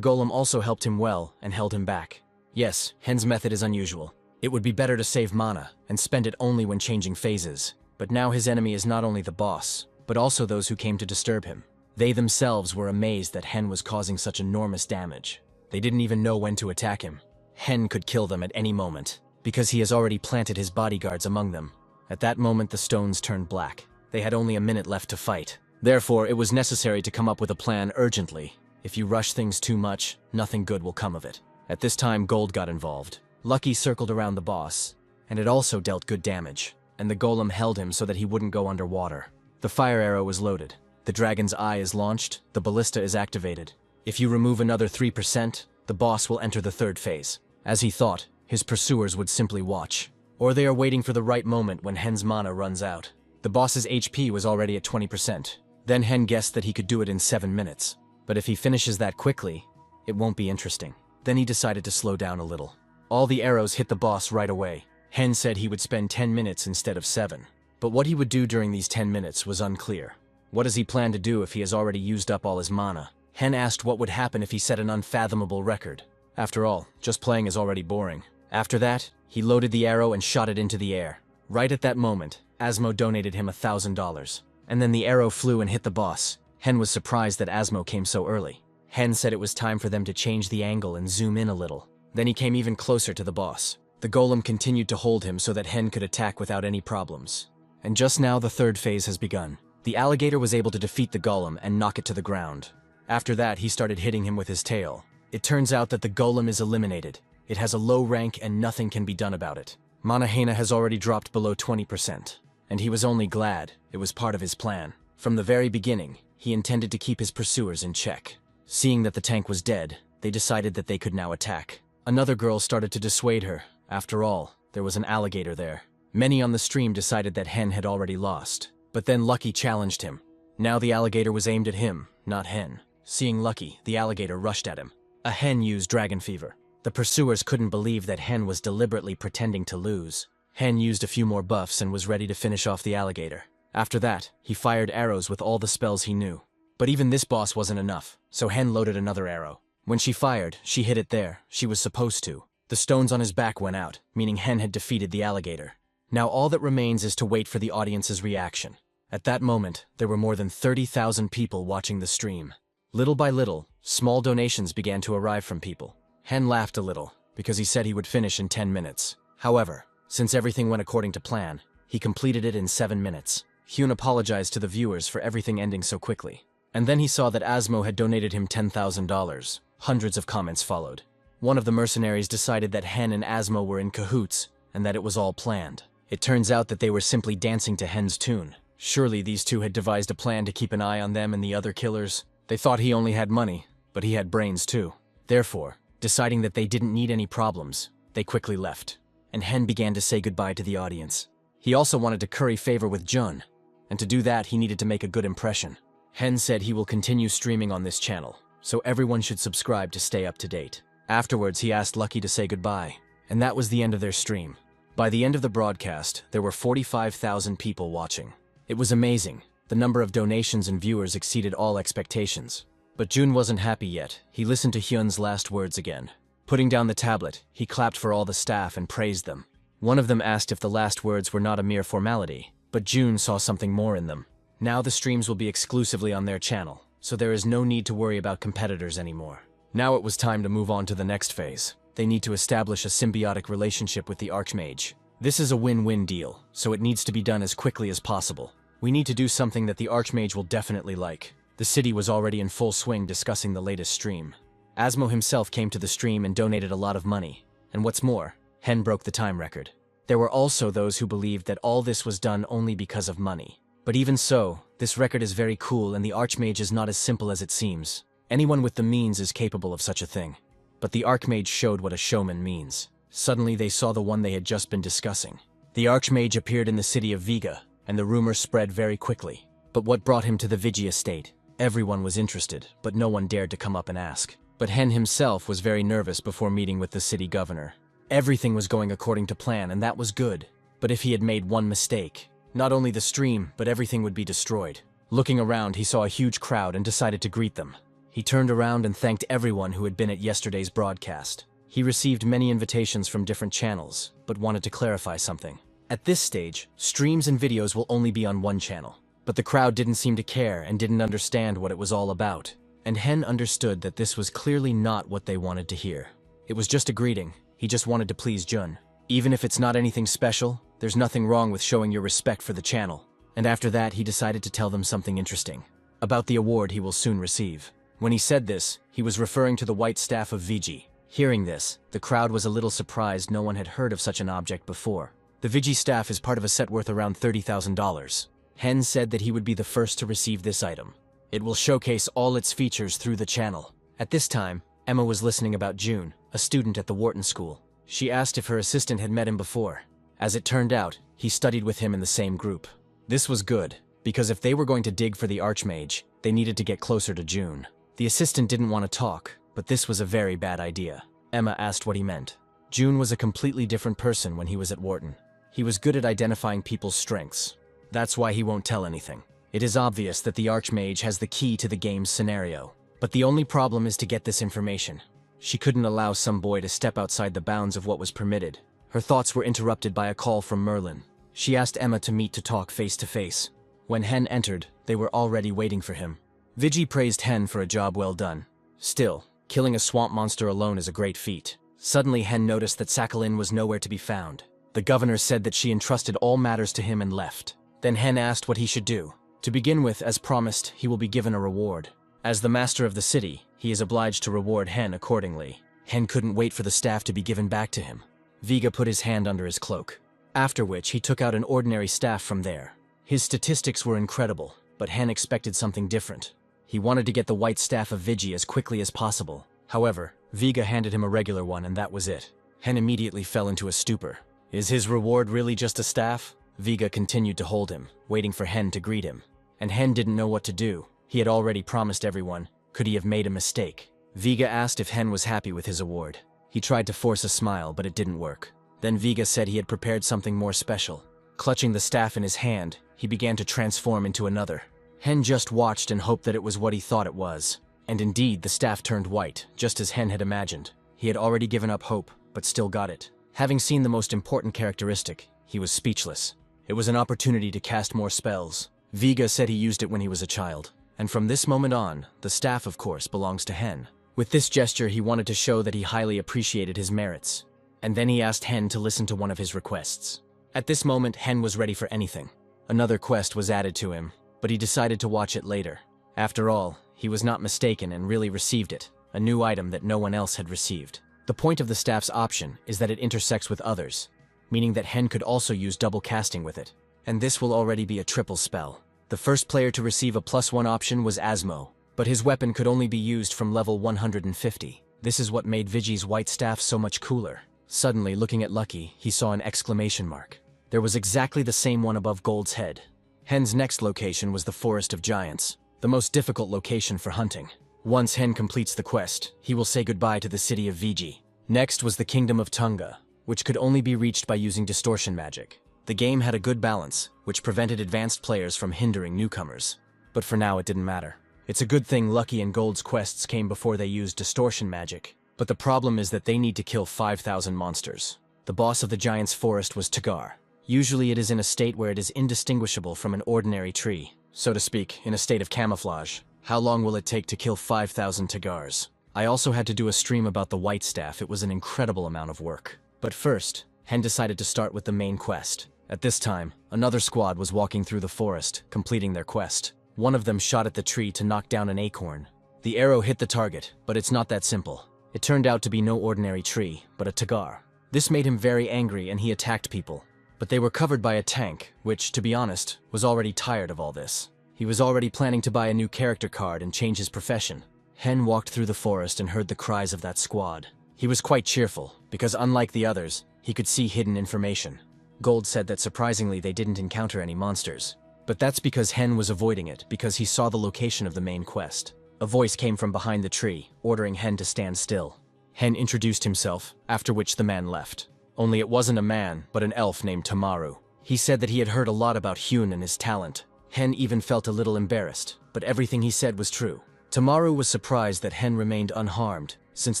golem also helped him well and held him back. Yes, Hen's method is unusual. It would be better to save mana and spend it only when changing phases. But now his enemy is not only the boss, but also those who came to disturb him. They themselves were amazed that Hen was causing such enormous damage. They didn't even know when to attack him. Hen could kill them at any moment, because he has already planted his bodyguards among them. At that moment the stones turned black. They had only a minute left to fight. Therefore, it was necessary to come up with a plan urgently. If you rush things too much, nothing good will come of it. At this time, Gold got involved. Lucky circled around the boss, and it also dealt good damage, and the golem held him so that he wouldn't go underwater. The fire arrow was loaded. The dragon's eye is launched, the ballista is activated. If you remove another 3%, the boss will enter the third phase. As he thought, his pursuers would simply watch. Or they are waiting for the right moment when Hen's mana runs out. The boss's HP was already at 20%. Then Hen guessed that he could do it in 7 minutes. But if he finishes that quickly, it won't be interesting. Then he decided to slow down a little. All the arrows hit the boss right away. Hen said he would spend 10 minutes instead of 7. But what he would do during these 10 minutes was unclear. What does he plan to do if he has already used up all his mana? Hen asked what would happen if he set an unfathomable record. After all, just playing is already boring. After that, he loaded the arrow and shot it into the air. Right at that moment, Asmo donated him $1,000. And then the arrow flew and hit the boss. Hen was surprised that Asmo came so early. Hen said it was time for them to change the angle and zoom in a little. Then he came even closer to the boss. The golem continued to hold him so that Hen could attack without any problems. And just now the third phase has begun. The alligator was able to defeat the golem and knock it to the ground. After that, he started hitting him with his tail. It turns out that the golem is eliminated. It has a low rank and nothing can be done about it. Manhwa has already dropped below 20%. And he was only glad. It was part of his plan. From the very beginning, he intended to keep his pursuers in check. Seeing that the tank was dead, they decided that they could now attack. Another girl started to dissuade her. After all, there was an alligator there. Many on the stream decided that Hen had already lost. But then Lucky challenged him. Now the alligator was aimed at him, not Hen. Seeing Lucky, the alligator rushed at him. A hen used dragon fever. The pursuers couldn't believe that Hen was deliberately pretending to lose. Hen used a few more buffs and was ready to finish off the alligator. After that, he fired arrows with all the spells he knew. But even this boss wasn't enough, so Hen loaded another arrow. When she fired, she hit it there. She was supposed to. The stones on his back went out, meaning Hen had defeated the alligator. Now all that remains is to wait for the audience's reaction. At that moment, there were more than 30,000 people watching the stream. Little by little, small donations began to arrive from people. Hen laughed a little, because he said he would finish in 10 minutes. However, since everything went according to plan, he completed it in 7 minutes. Hyun apologized to the viewers for everything ending so quickly. And then he saw that Asmo had donated him $10,000. Hundreds of comments followed. One of the mercenaries decided that Hen and Asmo were in cahoots, and that it was all planned. It turns out that they were simply dancing to Hen's tune. Surely these two had devised a plan to keep an eye on them and the other killers. They thought he only had money, but he had brains too. Therefore, deciding that they didn't need any problems, they quickly left. And Hen began to say goodbye to the audience. He also wanted to curry favor with Jun, and to do that he needed to make a good impression. Hen said he will continue streaming on this channel, so everyone should subscribe to stay up to date. Afterwards, he asked Lucky to say goodbye, and that was the end of their stream. By the end of the broadcast, there were 45,000 people watching. It was amazing. The number of donations and viewers exceeded all expectations. But Jun wasn't happy yet. He listened to Hyun's last words again. Putting down the tablet, he clapped for all the staff and praised them. One of them asked if the last words were not a mere formality, but Jun saw something more in them. Now the streams will be exclusively on their channel, so there is no need to worry about competitors anymore. Now it was time to move on to the next phase. They need to establish a symbiotic relationship with the Archmage. This is a win-win deal, so it needs to be done as quickly as possible. We need to do something that the Archmage will definitely like. The city was already in full swing discussing the latest stream. Asmo himself came to the stream and donated a lot of money. And what's more, Hen broke the time record. There were also those who believed that all this was done only because of money. But even so, this record is very cool and the Archmage is not as simple as it seems. Anyone with the means is capable of such a thing. But the Archmage showed what a showman means. Suddenly they saw the one they had just been discussing. The Archmage appeared in the city of Viga, and the rumor spread very quickly. But what brought him to the Vigi estate? Everyone was interested, but no one dared to come up and ask. But Hen himself was very nervous before meeting with the city governor. Everything was going according to plan, and that was good. But if he had made one mistake, not only the stream, but everything would be destroyed. Looking around, he saw a huge crowd and decided to greet them. He turned around and thanked everyone who had been at yesterday's broadcast. He received many invitations from different channels, but wanted to clarify something. At this stage, streams and videos will only be on one channel. But the crowd didn't seem to care and didn't understand what it was all about. And Hen understood that this was clearly not what they wanted to hear. It was just a greeting. He just wanted to please Jun. Even if it's not anything special, there's nothing wrong with showing your respect for the channel. And after that, he decided to tell them something interesting. About the award he will soon receive. When he said this, he was referring to the white staff of Vigi. Hearing this, the crowd was a little surprised no one had heard of such an object before. The Vigi staff is part of a set worth around $30,000. Hen said that he would be the first to receive this item. It will showcase all its features through the channel. At this time, Emma was listening about June, a student at the Wharton School. She asked if her assistant had met him before. As it turned out, he studied with him in the same group. This was good, because if they were going to dig for the Archmage, they needed to get closer to June. The assistant didn't want to talk, but this was a very bad idea. Emma asked what he meant. June was a completely different person when he was at Wharton. He was good at identifying people's strengths. That's why he won't tell anything. It is obvious that the Archmage has the key to the game's scenario. But the only problem is to get this information. She couldn't allow some boy to step outside the bounds of what was permitted. Her thoughts were interrupted by a call from Merlin. She asked Emma to meet to talk face to face. When Hen entered, they were already waiting for him. Vigi praised Hen for a job well done. Still, killing a swamp monster alone is a great feat. Suddenly Hen noticed that Sakhalin was nowhere to be found. The governor said that she entrusted all matters to him and left. Then Hen asked what he should do. To begin with, as promised, he will be given a reward. As the master of the city, he is obliged to reward Hen accordingly. Hen couldn't wait for the staff to be given back to him. Vega put his hand under his cloak, after which he took out an ordinary staff from there. His statistics were incredible, but Hen expected something different. He wanted to get the white staff of Vigi as quickly as possible. However, Vega handed him a regular one and that was it. Hen immediately fell into a stupor. Is his reward really just a staff? Vega continued to hold him, waiting for Hen to greet him. And Hen didn't know what to do. He had already promised everyone. Could he have made a mistake? Vega asked if Hen was happy with his award. He tried to force a smile, but it didn't work. Then Vega said he had prepared something more special. Clutching the staff in his hand, he began to transform into another. Hen just watched and hoped that it was what he thought it was. And indeed, the staff turned white, just as Hen had imagined. He had already given up hope, but still got it. Having seen the most important characteristic, he was speechless. It was an opportunity to cast more spells. Vega said he used it when he was a child. And from this moment on, the staff, of course, belongs to Hen. With this gesture, he wanted to show that he highly appreciated his merits. And then he asked Hen to listen to one of his requests. At this moment, Hen was ready for anything. Another quest was added to him, but he decided to watch it later. After all, he was not mistaken and really received it, a new item that no one else had received. The point of the staff's option is that it intersects with others, meaning that Hen could also use double casting with it. And this will already be a triple spell. The first player to receive a +1 option was Asmo, but his weapon could only be used from level 150. This is what made Vigi's white staff so much cooler. Suddenly, looking at Lucky, he saw an exclamation mark. There was exactly the same one above Gold's head. Hen's next location was the Forest of Giants, the most difficult location for hunting. Once Hen completes the quest, he will say goodbye to the city of Vigi. Next was the Kingdom of Tunga, which could only be reached by using distortion magic. The game had a good balance, which prevented advanced players from hindering newcomers. But for now it didn't matter. It's a good thing Lucky and Gold's quests came before they used distortion magic. But the problem is that they need to kill 5,000 monsters. The boss of the Giants' Forest was Tagar. Usually it is in a state where it is indistinguishable from an ordinary tree. So to speak, in a state of camouflage. How long will it take to kill 5,000 Tagars? I also had to do a stream about the White Staff. It was an incredible amount of work. But first, Hen decided to start with the main quest. At this time, another squad was walking through the forest, completing their quest. One of them shot at the tree to knock down an acorn. The arrow hit the target, but it's not that simple. It turned out to be no ordinary tree, but a Tagar. This made him very angry and he attacked people. But they were covered by a tank, which, to be honest, was already tired of all this. He was already planning to buy a new character card and change his profession. Hen walked through the forest and heard the cries of that squad. He was quite cheerful, because unlike the others, he could see hidden information. Gold said that surprisingly they didn't encounter any monsters. But that's because Hen was avoiding it, because he saw the location of the main quest. A voice came from behind the tree, ordering Hen to stand still. Hen introduced himself, after which the man left. Only it wasn't a man, but an elf named Tamaru. He said that he had heard a lot about Hyun and his talent. Hen even felt a little embarrassed, but everything he said was true. Tamaru was surprised that Hen remained unharmed, since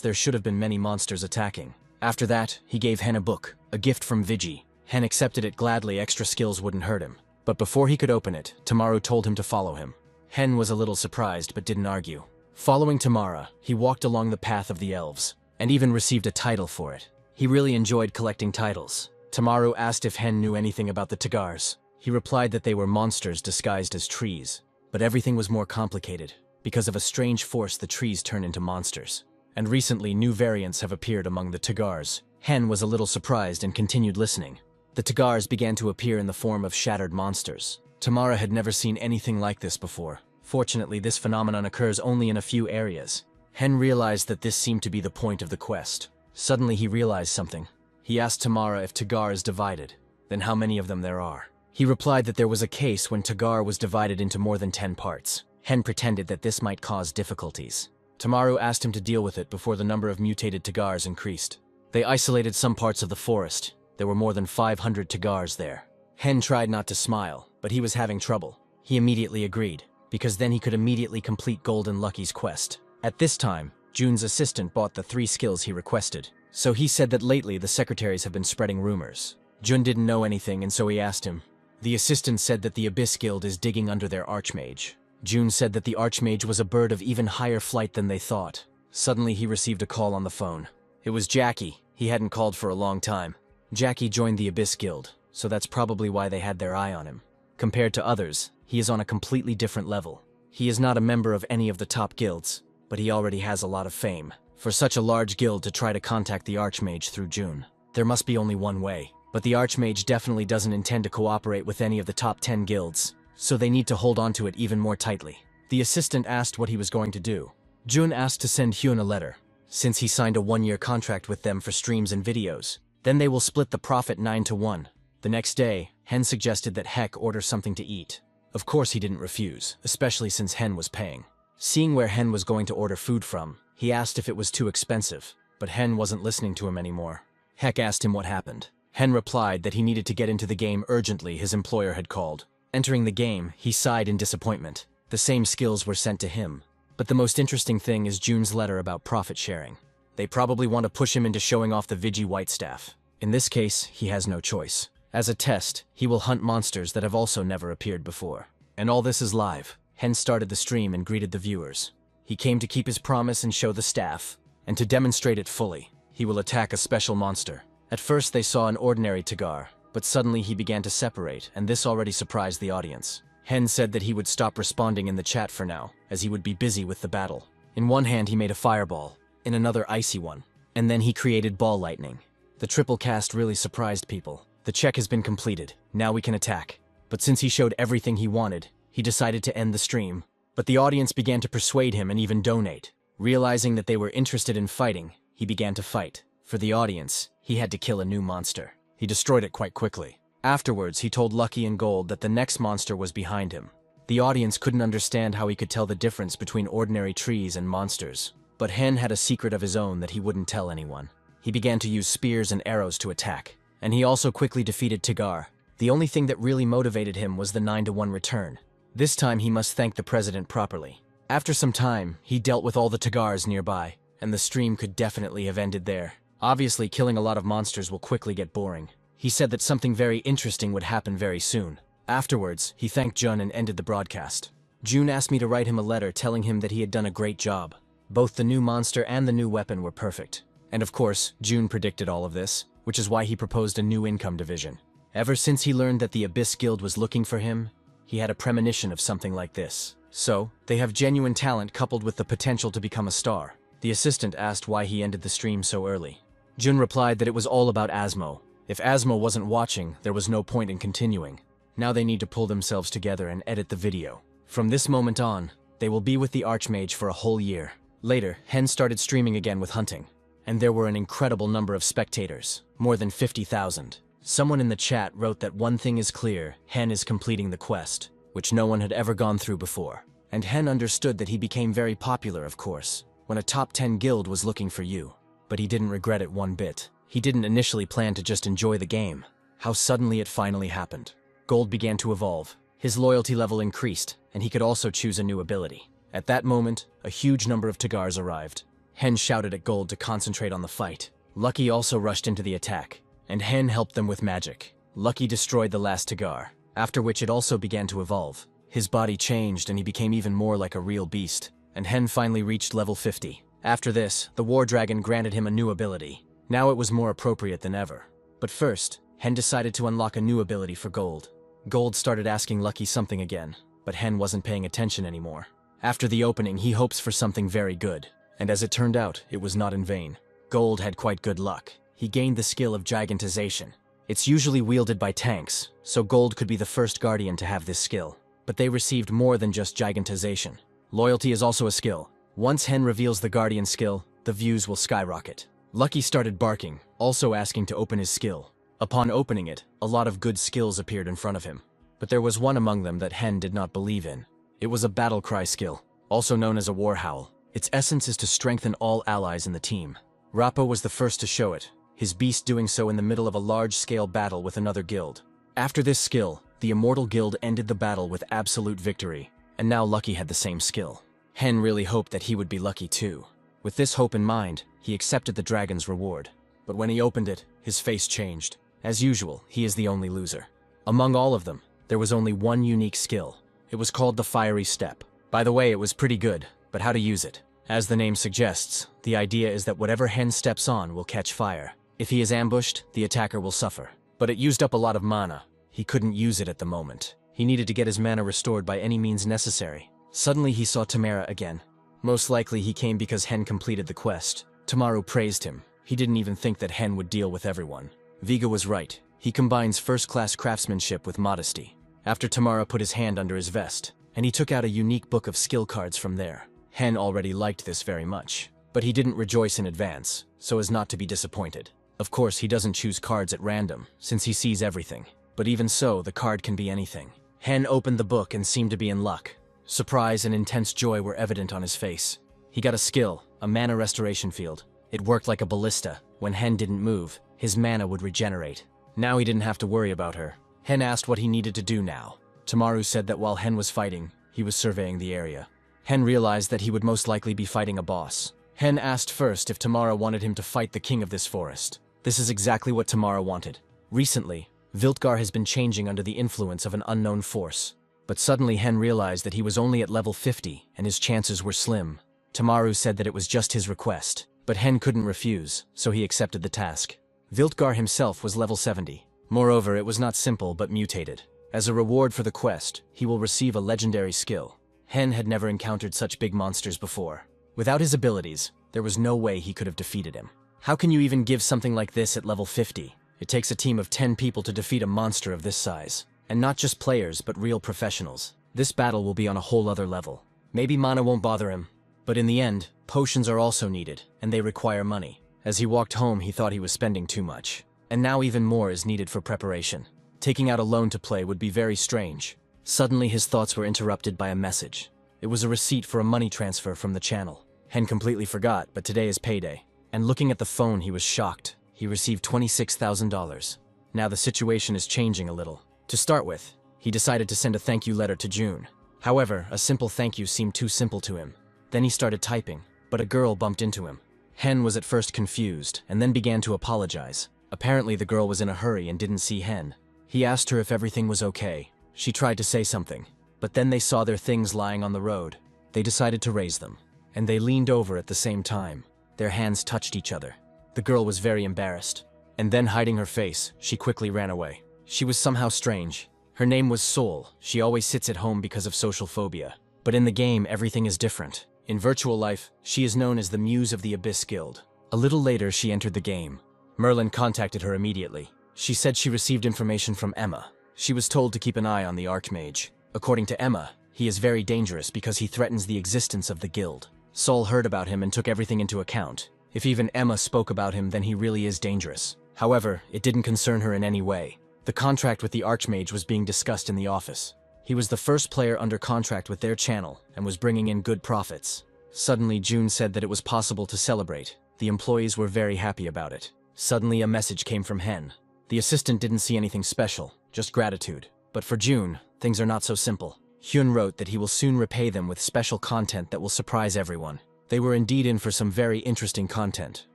there should have been many monsters attacking. After that, he gave Hen a book, a gift from Vigi. Hen accepted it gladly, extra skills wouldn't hurt him. But before he could open it, Tamaru told him to follow him. Hen was a little surprised, but didn't argue. Following Tamara, he walked along the path of the elves, and even received a title for it. He really enjoyed collecting titles. Tamaru asked if Hen knew anything about the Tagars. He replied that they were monsters disguised as trees. But everything was more complicated. Because of a strange force, the trees turn into monsters. And recently, new variants have appeared among the Tagars. Hen was a little surprised and continued listening. The Tagars began to appear in the form of shattered monsters. Tamara had never seen anything like this before. Fortunately, this phenomenon occurs only in a few areas. Hen realized that this seemed to be the point of the quest. Suddenly he realized something. He asked Tamara if Tagar is divided, then how many of them there are. He replied that there was a case when Tagar was divided into more than 10 parts. Hen pretended that this might cause difficulties. Tamaru asked him to deal with it before the number of mutated Tagars increased. They isolated some parts of the forest. There were more than 500 Tagars there. Hen tried not to smile, but he was having trouble. He immediately agreed, because then he could immediately complete Gold and Lucky's quest. At this time, Jun's assistant bought the 3 skills he requested. So he said that lately the secretaries have been spreading rumors. Jun didn't know anything, and so he asked him. The assistant said that the Abyss Guild is digging under their Archmage. Jun said that the Archmage was a bird of even higher flight than they thought. Suddenly he received a call on the phone. It was Jackie. He hadn't called for a long time. Jackie joined the Abyss Guild, so that's probably why they had their eye on him. Compared to others, he is on a completely different level. He is not a member of any of the top guilds, but he already has a lot of fame. For such a large guild to try to contact the Archmage through June, there must be only one way. But the Archmage definitely doesn't intend to cooperate with any of the top 10 guilds, so they need to hold on to it even more tightly. The assistant asked what he was going to do. June asked to send Hyun a letter, since he signed a 1-year contract with them for streams and videos. Then they will split the profit 9-1. The next day, Hen suggested that Heck order something to eat. Of course he didn't refuse, especially since Hen was paying. Seeing where Hen was going to order food from, he asked if it was too expensive, but Hen wasn't listening to him anymore. Heck asked him what happened. Hen replied that he needed to get into the game urgently, his employer had called. Entering the game, he sighed in disappointment. The same skills were sent to him. But the most interesting thing is June's letter about profit sharing. They probably want to push him into showing off the Vigi Whitestaff. In this case, he has no choice. As a test, he will hunt monsters that have also never appeared before. And all this is live. Hen started the stream and greeted the viewers. He came to keep his promise and show the staff. And to demonstrate it fully, he will attack a special monster. At first they saw an ordinary Tagar, but suddenly he began to separate, and this already surprised the audience. Hen said that he would stop responding in the chat for now, as he would be busy with the battle. In one hand he made a fireball, in another icy one, and then he created ball lightning. The triple cast really surprised people. The check has been completed, now we can attack. But since he showed everything he wanted, he decided to end the stream. But the audience began to persuade him and even donate. Realizing that they were interested in fighting, he began to fight. For the audience, he had to kill a new monster. He destroyed it quite quickly. Afterwards, he told Lucky and Gold that the next monster was behind him. The audience couldn't understand how he could tell the difference between ordinary trees and monsters. But Hen had a secret of his own that he wouldn't tell anyone. He began to use spears and arrows to attack. And he also quickly defeated Tagar. The only thing that really motivated him was the 9-1 return. This time he must thank the president properly. After some time, he dealt with all the Tagars nearby, and the stream could definitely have ended there. Obviously, killing a lot of monsters will quickly get boring. He said that something very interesting would happen very soon. Afterwards, he thanked Jun and ended the broadcast. June asked me to write him a letter telling him that he had done a great job. Both the new monster and the new weapon were perfect. And of course, June predicted all of this, which is why he proposed a new income division. Ever since he learned that the Abyss Guild was looking for him, he had a premonition of something like this. So, they have genuine talent coupled with the potential to become a star. The assistant asked why he ended the stream so early. Jun replied that it was all about Asmo. If Asmo wasn't watching, there was no point in continuing. Now they need to pull themselves together and edit the video. From this moment on, they will be with the Archmage for a whole year. Later, Hen started streaming again with hunting. And there were an incredible number of spectators, more than 50,000. Someone in the chat wrote that one thing is clear, Hen is completing the quest, which no one had ever gone through before. And Hen understood that he became very popular, of course, when a top 10 guild was looking for you. But he didn't regret it one bit. He didn't initially plan to just enjoy the game. How suddenly it finally happened. Gold began to evolve. His loyalty level increased, and he could also choose a new ability. At that moment, a huge number of Tagars arrived. Hen shouted at Gold to concentrate on the fight. Lucky also rushed into the attack, and Hen helped them with magic. Lucky destroyed the last Tagar, after which it also began to evolve. His body changed and he became even more like a real beast, and Hen finally reached level 50. After this, the War Dragon granted him a new ability. Now it was more appropriate than ever. But first, Hen decided to unlock a new ability for Gold. Gold started asking Lucky something again, but Hen wasn't paying attention anymore. After the opening, he hopes for something very good, and as it turned out, it was not in vain. Gold had quite good luck. He gained the skill of gigantization. It's usually wielded by tanks, so Gold could be the first guardian to have this skill. But they received more than just gigantization. Loyalty is also a skill. Once Hen reveals the guardian skill, the views will skyrocket. Lucky started barking, also asking to open his skill. Upon opening it, a lot of good skills appeared in front of him. But there was one among them that Hen did not believe in. It was a battle cry skill, also known as a war howl. Its essence is to strengthen all allies in the team. Rappo was the first to show it, his beast doing so in the middle of a large-scale battle with another guild. After this skill, the Immortal Guild ended the battle with absolute victory, and now Lucky had the same skill. Hen really hoped that he would be lucky too. With this hope in mind, he accepted the dragon's reward. But when he opened it, his face changed. As usual, he is the only loser. Among all of them, there was only one unique skill. It was called the Fiery Step. By the way, it was pretty good, but how to use it? As the name suggests, the idea is that whatever Hen steps on will catch fire. If he is ambushed, the attacker will suffer. But it used up a lot of mana. He couldn't use it at the moment. He needed to get his mana restored by any means necessary. Suddenly he saw Tamara again. Most likely he came because Hen completed the quest. Tamaru praised him. He didn't even think that Hen would deal with everyone. Viga was right. He combines first-class craftsmanship with modesty. After Tamara put his hand under his vest, and he took out a unique book of skill cards from there. Hen already liked this very much, but he didn't rejoice in advance, so as not to be disappointed. Of course, he doesn't choose cards at random, since he sees everything. But even so, the card can be anything. Hen opened the book and seemed to be in luck. Surprise and intense joy were evident on his face. He got a skill, a mana restoration field. It worked like a ballista. When Hen didn't move, his mana would regenerate. Now he didn't have to worry about her. Hen asked what he needed to do now. Tamaru said that while Hen was fighting, he was surveying the area. Hen realized that he would most likely be fighting a boss. Hen asked first if Tamara wanted him to fight the king of this forest. This is exactly what Tamara wanted. Recently, Viltgar has been changing under the influence of an unknown force. But suddenly Hen realized that he was only at level 50 and his chances were slim. Tamaru said that it was just his request, but Hen couldn't refuse, so he accepted the task. Viltgar himself was level 70. Moreover, it was not simple but mutated. As a reward for the quest, he will receive a legendary skill. Hen had never encountered such big monsters before. Without his abilities, there was no way he could have defeated him. How can you even give something like this at level 50? It takes a team of 10 people to defeat a monster of this size. And not just players, but real professionals. This battle will be on a whole other level. Maybe mana won't bother him. But in the end, potions are also needed, and they require money. As he walked home, he thought he was spending too much. And now even more is needed for preparation. Taking out a loan to play would be very strange. Suddenly his thoughts were interrupted by a message. It was a receipt for a money transfer from the channel. Hen completely forgot, but today is payday. And looking at the phone, he was shocked. He received $26,000. Now the situation is changing a little. To start with, he decided to send a thank you letter to June. However, a simple thank you seemed too simple to him. Then he started typing, but a girl bumped into him. Hen was at first confused, and then began to apologize. Apparently the girl was in a hurry and didn't see Hen. He asked her if everything was okay. She tried to say something, but then they saw their things lying on the road. They decided to raise them, and they leaned over at the same time. Their hands touched each other. The girl was very embarrassed, and then hiding her face, she quickly ran away. She was somehow strange. Her name was Sol. She always sits at home because of social phobia. But in the game, everything is different. In virtual life, she is known as the Muse of the Abyss Guild. A little later, she entered the game. Merlin contacted her immediately. She said she received information from Emma. She was told to keep an eye on the Archmage. According to Emma, he is very dangerous because he threatens the existence of the guild. Sol heard about him and took everything into account. If even Emma spoke about him, then he really is dangerous. However, it didn't concern her in any way. The contract with the Archmage was being discussed in the office. He was the first player under contract with their channel and was bringing in good profits. Suddenly, June said that it was possible to celebrate. The employees were very happy about it. Suddenly, a message came from Hen. The assistant didn't see anything special, just gratitude. But for June, things are not so simple. Hyun wrote that he will soon repay them with special content that will surprise everyone. They were indeed in for some very interesting content.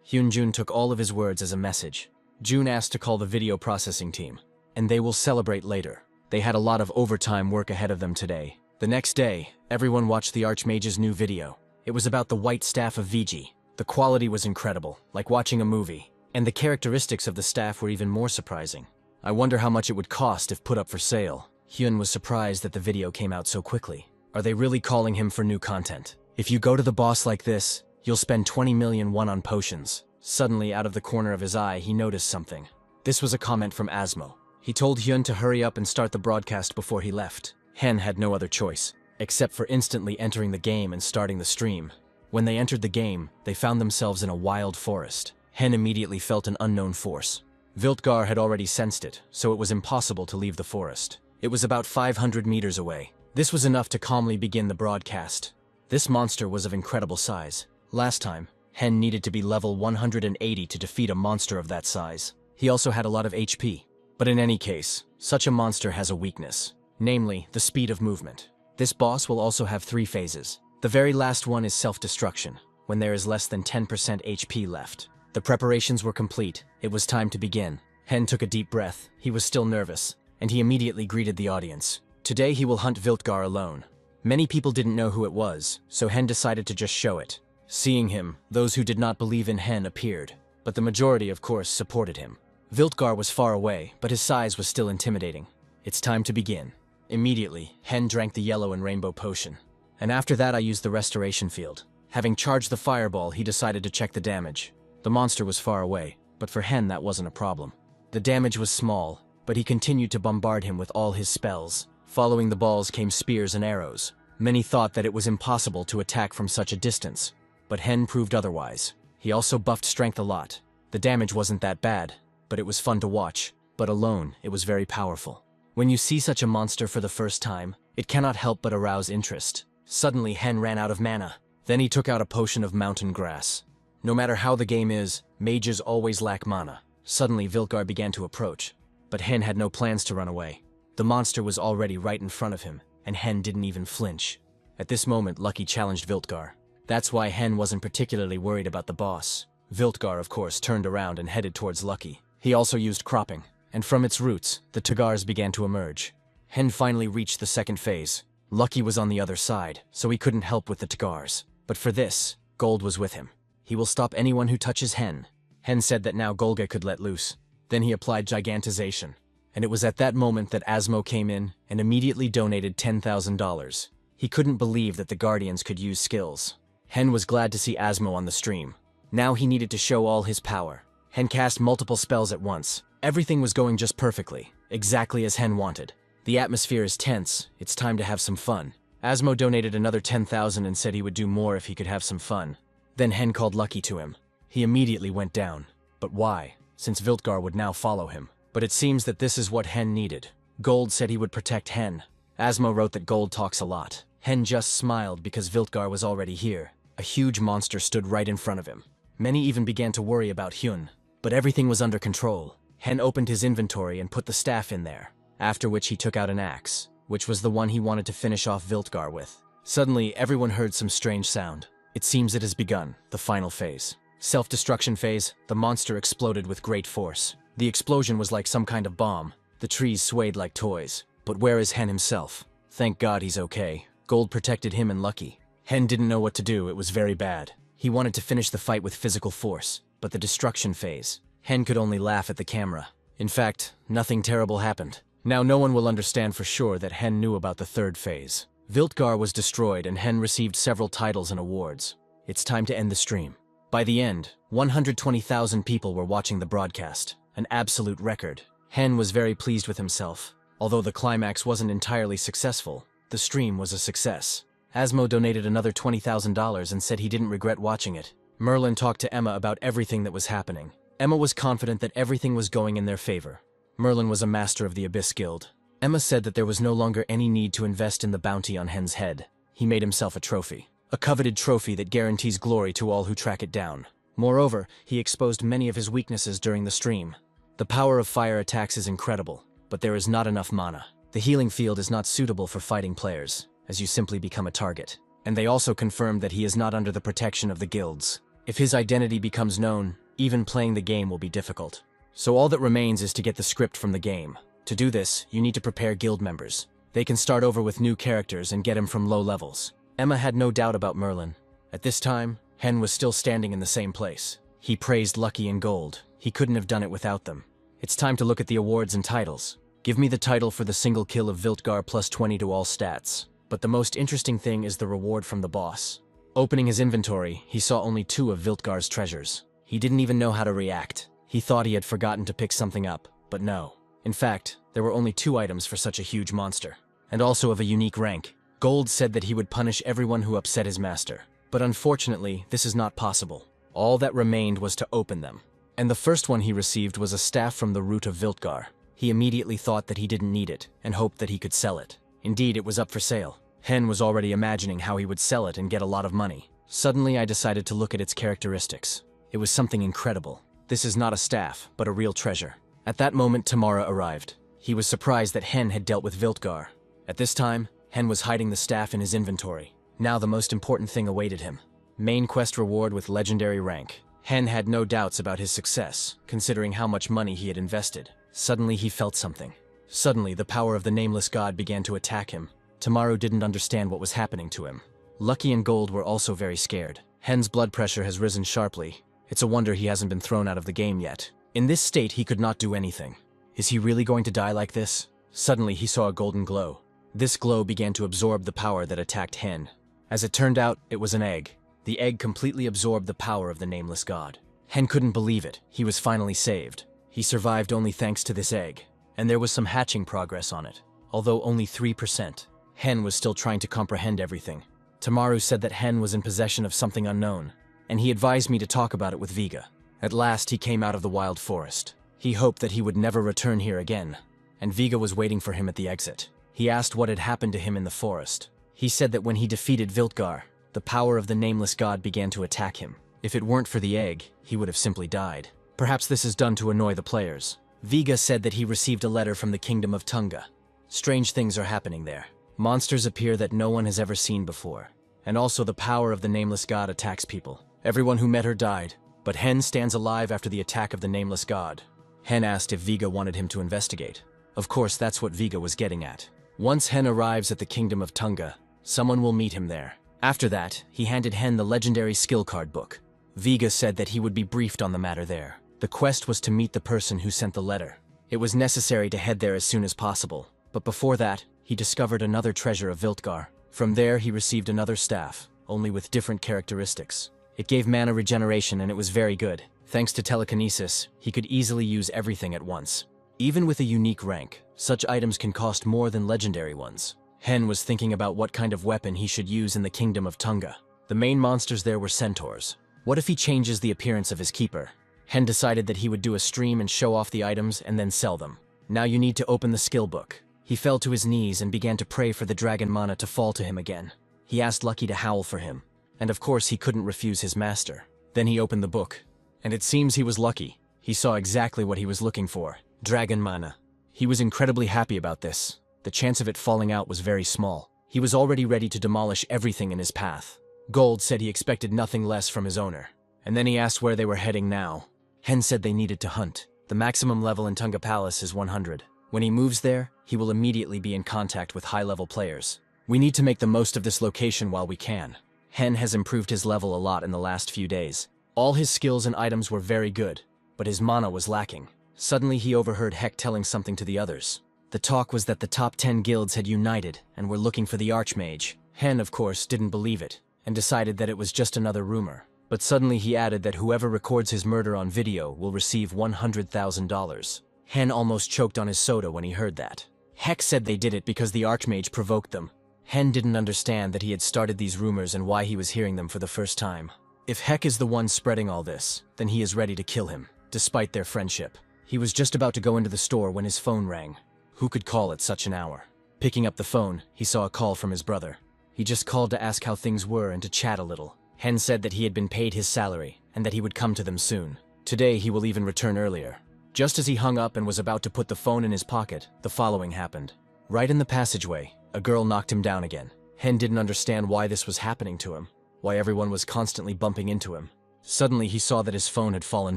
Hyun-jun took all of his words as a message. June asked to call the video processing team, and they will celebrate later. They had a lot of overtime work ahead of them today. The next day, everyone watched the Archmage's new video. It was about the white staff of Viji. The quality was incredible, like watching a movie. And the characteristics of the staff were even more surprising. I wonder how much it would cost if put up for sale. Hyun was surprised that the video came out so quickly. Are they really calling him for new content? If you go to the boss like this, you'll spend 20 million won on potions. Suddenly, out of the corner of his eye, he noticed something. This was a comment from Asmo. He told Hyun to hurry up and start the broadcast before he left. Hen had no other choice, except for instantly entering the game and starting the stream. When they entered the game, they found themselves in a wild forest. Hen immediately felt an unknown force. Viltgar had already sensed it, so it was impossible to leave the forest. It was about 500 meters away. This was enough to calmly begin the broadcast. This monster was of incredible size. Last time, Hen needed to be level 180 to defeat a monster of that size. He also had a lot of HP. But in any case, such a monster has a weakness, namely, the speed of movement. This boss will also have 3 phases. The very last one is self-destruction, when there is less than 10% HP left. The preparations were complete. It was time to begin. Hen took a deep breath. He was still nervous, and he immediately greeted the audience. Today he will hunt Viltgar alone. Many people didn't know who it was, so Hen decided to just show it. Seeing him, those who did not believe in Hen appeared, but the majority, of course, supported him. Viltgar was far away, but his size was still intimidating. It's time to begin. Immediately, Hen drank the yellow and rainbow potion. And after that I used the restoration field. Having charged the fireball, he decided to check the damage. The monster was far away, but for Hen that wasn't a problem. The damage was small, but he continued to bombard him with all his spells. Following the balls came spears and arrows. Many thought that it was impossible to attack from such a distance, but Hen proved otherwise. He also buffed strength a lot. The damage wasn't that bad, but it was fun to watch. But alone, it was very powerful. When you see such a monster for the first time, it cannot help but arouse interest. Suddenly, Hen ran out of mana. Then he took out a potion of mountain grass. No matter how the game is, mages always lack mana. Suddenly, Viltgar began to approach, but Hen had no plans to run away. The monster was already right in front of him, and Hen didn't even flinch. At this moment, Lucky challenged Viltgar. That's why Hen wasn't particularly worried about the boss. Viltgar, of course, turned around and headed towards Lucky. He also used cropping, and from its roots, the Tagars began to emerge. Hen finally reached the second phase. Lucky was on the other side, so he couldn't help with the Tagars. But for this, Gold was with him. He will stop anyone who touches Hen. Hen said that now Golga could let loose. Then he applied gigantization. And it was at that moment that Asmo came in and immediately donated $10,000. He couldn't believe that the Guardians could use skills. Hen was glad to see Asmo on the stream. Now he needed to show all his power. Hen cast multiple spells at once. Everything was going just perfectly, exactly as Hen wanted. The atmosphere is tense, it's time to have some fun. Asmo donated another 10,000 and said he would do more if he could have some fun. Then Hen called Lucky to him. He immediately went down. But why? Since Viltgar would now follow him. But it seems that this is what Hen needed. Gold said he would protect Hen. Asmo wrote that Gold talks a lot. Hen just smiled because Viltgar was already here. A huge monster stood right in front of him. Many even began to worry about Hyun. But everything was under control. Hen opened his inventory and put the staff in there, after which he took out an axe, which was the one he wanted to finish off Viltgar with. Suddenly, everyone heard some strange sound. It seems it has begun, the final phase. Self-destruction phase, the monster exploded with great force. The explosion was like some kind of bomb. The trees swayed like toys. But where is Hen himself? Thank God he's okay. Gold protected him and Lucky. Hen didn't know what to do, it was very bad. He wanted to finish the fight with physical force, but the destruction phase. Hen could only laugh at the camera. In fact, nothing terrible happened. Now no one will understand for sure that Hen knew about the third phase. Viltgar was destroyed and Hen received several titles and awards. It's time to end the stream. By the end, 120,000 people were watching the broadcast. An absolute record. Hen was very pleased with himself. Although the climax wasn't entirely successful, the stream was a success. Asmo donated another $20,000 and said he didn't regret watching it. Merlin talked to Emma about everything that was happening. Emma was confident that everything was going in their favor. Merlin was a master of the Abyss Guild. Emma said that there was no longer any need to invest in the bounty on Hen's head. He made himself a trophy. A coveted trophy that guarantees glory to all who track it down. Moreover, he exposed many of his weaknesses during the stream. The power of fire attacks is incredible, but there is not enough mana. The healing field is not suitable for fighting players, as you simply become a target. And they also confirmed that he is not under the protection of the guilds. If his identity becomes known, even playing the game will be difficult. So all that remains is to get the script from the game. To do this, you need to prepare guild members. They can start over with new characters and get him from low levels. Emma had no doubt about Merlin. At this time, Hen was still standing in the same place. He praised Lucky and Gold. He couldn't have done it without them. It's time to look at the awards and titles. Give me the title for the single kill of Viltgar plus 20 to all stats. But the most interesting thing is the reward from the boss. Opening his inventory, he saw only 2 of Viltgar's treasures. He didn't even know how to react. He thought he had forgotten to pick something up, but no. In fact, there were only 2 items for such a huge monster, and also of a unique rank. Gold said that he would punish everyone who upset his master. But unfortunately, this is not possible. All that remained was to open them. And the first one he received was a staff from the root of Viltgar. He immediately thought that he didn't need it, and hoped that he could sell it. Indeed, it was up for sale. Hen was already imagining how he would sell it and get a lot of money. Suddenly, I decided to look at its characteristics. It was something incredible. This is not a staff, but a real treasure. At that moment, Tamara arrived. He was surprised that Hen had dealt with Viltgar. At this time, Hen was hiding the staff in his inventory. Now the most important thing awaited him. Main quest reward with legendary rank. Hen had no doubts about his success, considering how much money he had invested. Suddenly he felt something. Suddenly the power of the nameless god began to attack him. Tamaru didn't understand what was happening to him. Lucky and Gold were also very scared. Hen's blood pressure has risen sharply. It's a wonder he hasn't been thrown out of the game yet. In this state he could not do anything. Is he really going to die like this? Suddenly he saw a golden glow. This glow began to absorb the power that attacked Hen. As it turned out, it was an egg. The egg completely absorbed the power of the nameless god. Hen couldn't believe it. He was finally saved. He survived only thanks to this egg. And there was some hatching progress on it, although only 3%. Hen was still trying to comprehend everything. Tamaru said that Hen was in possession of something unknown, and he advised me to talk about it with Viga. At last, he came out of the wild forest. He hoped that he would never return here again, and Viga was waiting for him at the exit. He asked what had happened to him in the forest. He said that when he defeated Viltgar, the power of the nameless god began to attack him. If it weren't for the egg, he would have simply died. Perhaps this is done to annoy the players. Viga said that he received a letter from the kingdom of Tunga. Strange things are happening there. Monsters appear that no one has ever seen before. And also the power of the nameless god attacks people. Everyone who met her died, but Hen stands alive after the attack of the nameless god. Hen asked if Viga wanted him to investigate. Of course, that's what Viga was getting at. Once Hen arrives at the kingdom of Tunga, someone will meet him there. After that, he handed Hen the legendary skill card book. Viga said that he would be briefed on the matter there. The quest was to meet the person who sent the letter. It was necessary to head there as soon as possible, but before that, he discovered another treasure of Viltgar. From there, he received another staff, only with different characteristics. It gave mana regeneration and it was very good. Thanks to telekinesis, he could easily use everything at once. Even with a unique rank, such items can cost more than legendary ones. Hen was thinking about what kind of weapon he should use in the kingdom of Tunga. The main monsters there were centaurs. What if he changes the appearance of his keeper? Hen decided that he would do a stream and show off the items and then sell them. Now you need to open the skill book. He fell to his knees and began to pray for the dragon mana to fall to him again. He asked Lucky to howl for him, and of course he couldn't refuse his master. Then he opened the book, and it seems he was lucky. He saw exactly what he was looking for, dragon mana. He was incredibly happy about this. The chance of it falling out was very small. He was already ready to demolish everything in his path. Gold said he expected nothing less from his owner, and then he asked where they were heading now. Hen said they needed to hunt. The maximum level in Tunga Palace is 100. When he moves there, he will immediately be in contact with high-level players. We need to make the most of this location while we can. Hen has improved his level a lot in the last few days. All his skills and items were very good, but his mana was lacking. Suddenly he overheard Heck telling something to the others. The talk was that the top 10 guilds had united and were looking for the Archmage. Hen, of course, didn't believe it, and decided that it was just another rumor. But suddenly he added that whoever records his murder on video will receive $100,000. Hen almost choked on his soda when he heard that. Heck said they did it because the Archmage provoked them. Hen didn't understand that he had started these rumors and why he was hearing them for the first time. If Heck is the one spreading all this, then he is ready to kill him, despite their friendship. He was just about to go into the store when his phone rang. Who could call at such an hour? Picking up the phone, he saw a call from his brother. He just called to ask how things were and to chat a little. Hen said that he had been paid his salary and that he would come to them soon. Today he will even return earlier. Just as he hung up and was about to put the phone in his pocket, the following happened. Right in the passageway, a girl knocked him down again. Hen didn't understand why this was happening to him, why everyone was constantly bumping into him. Suddenly he saw that his phone had fallen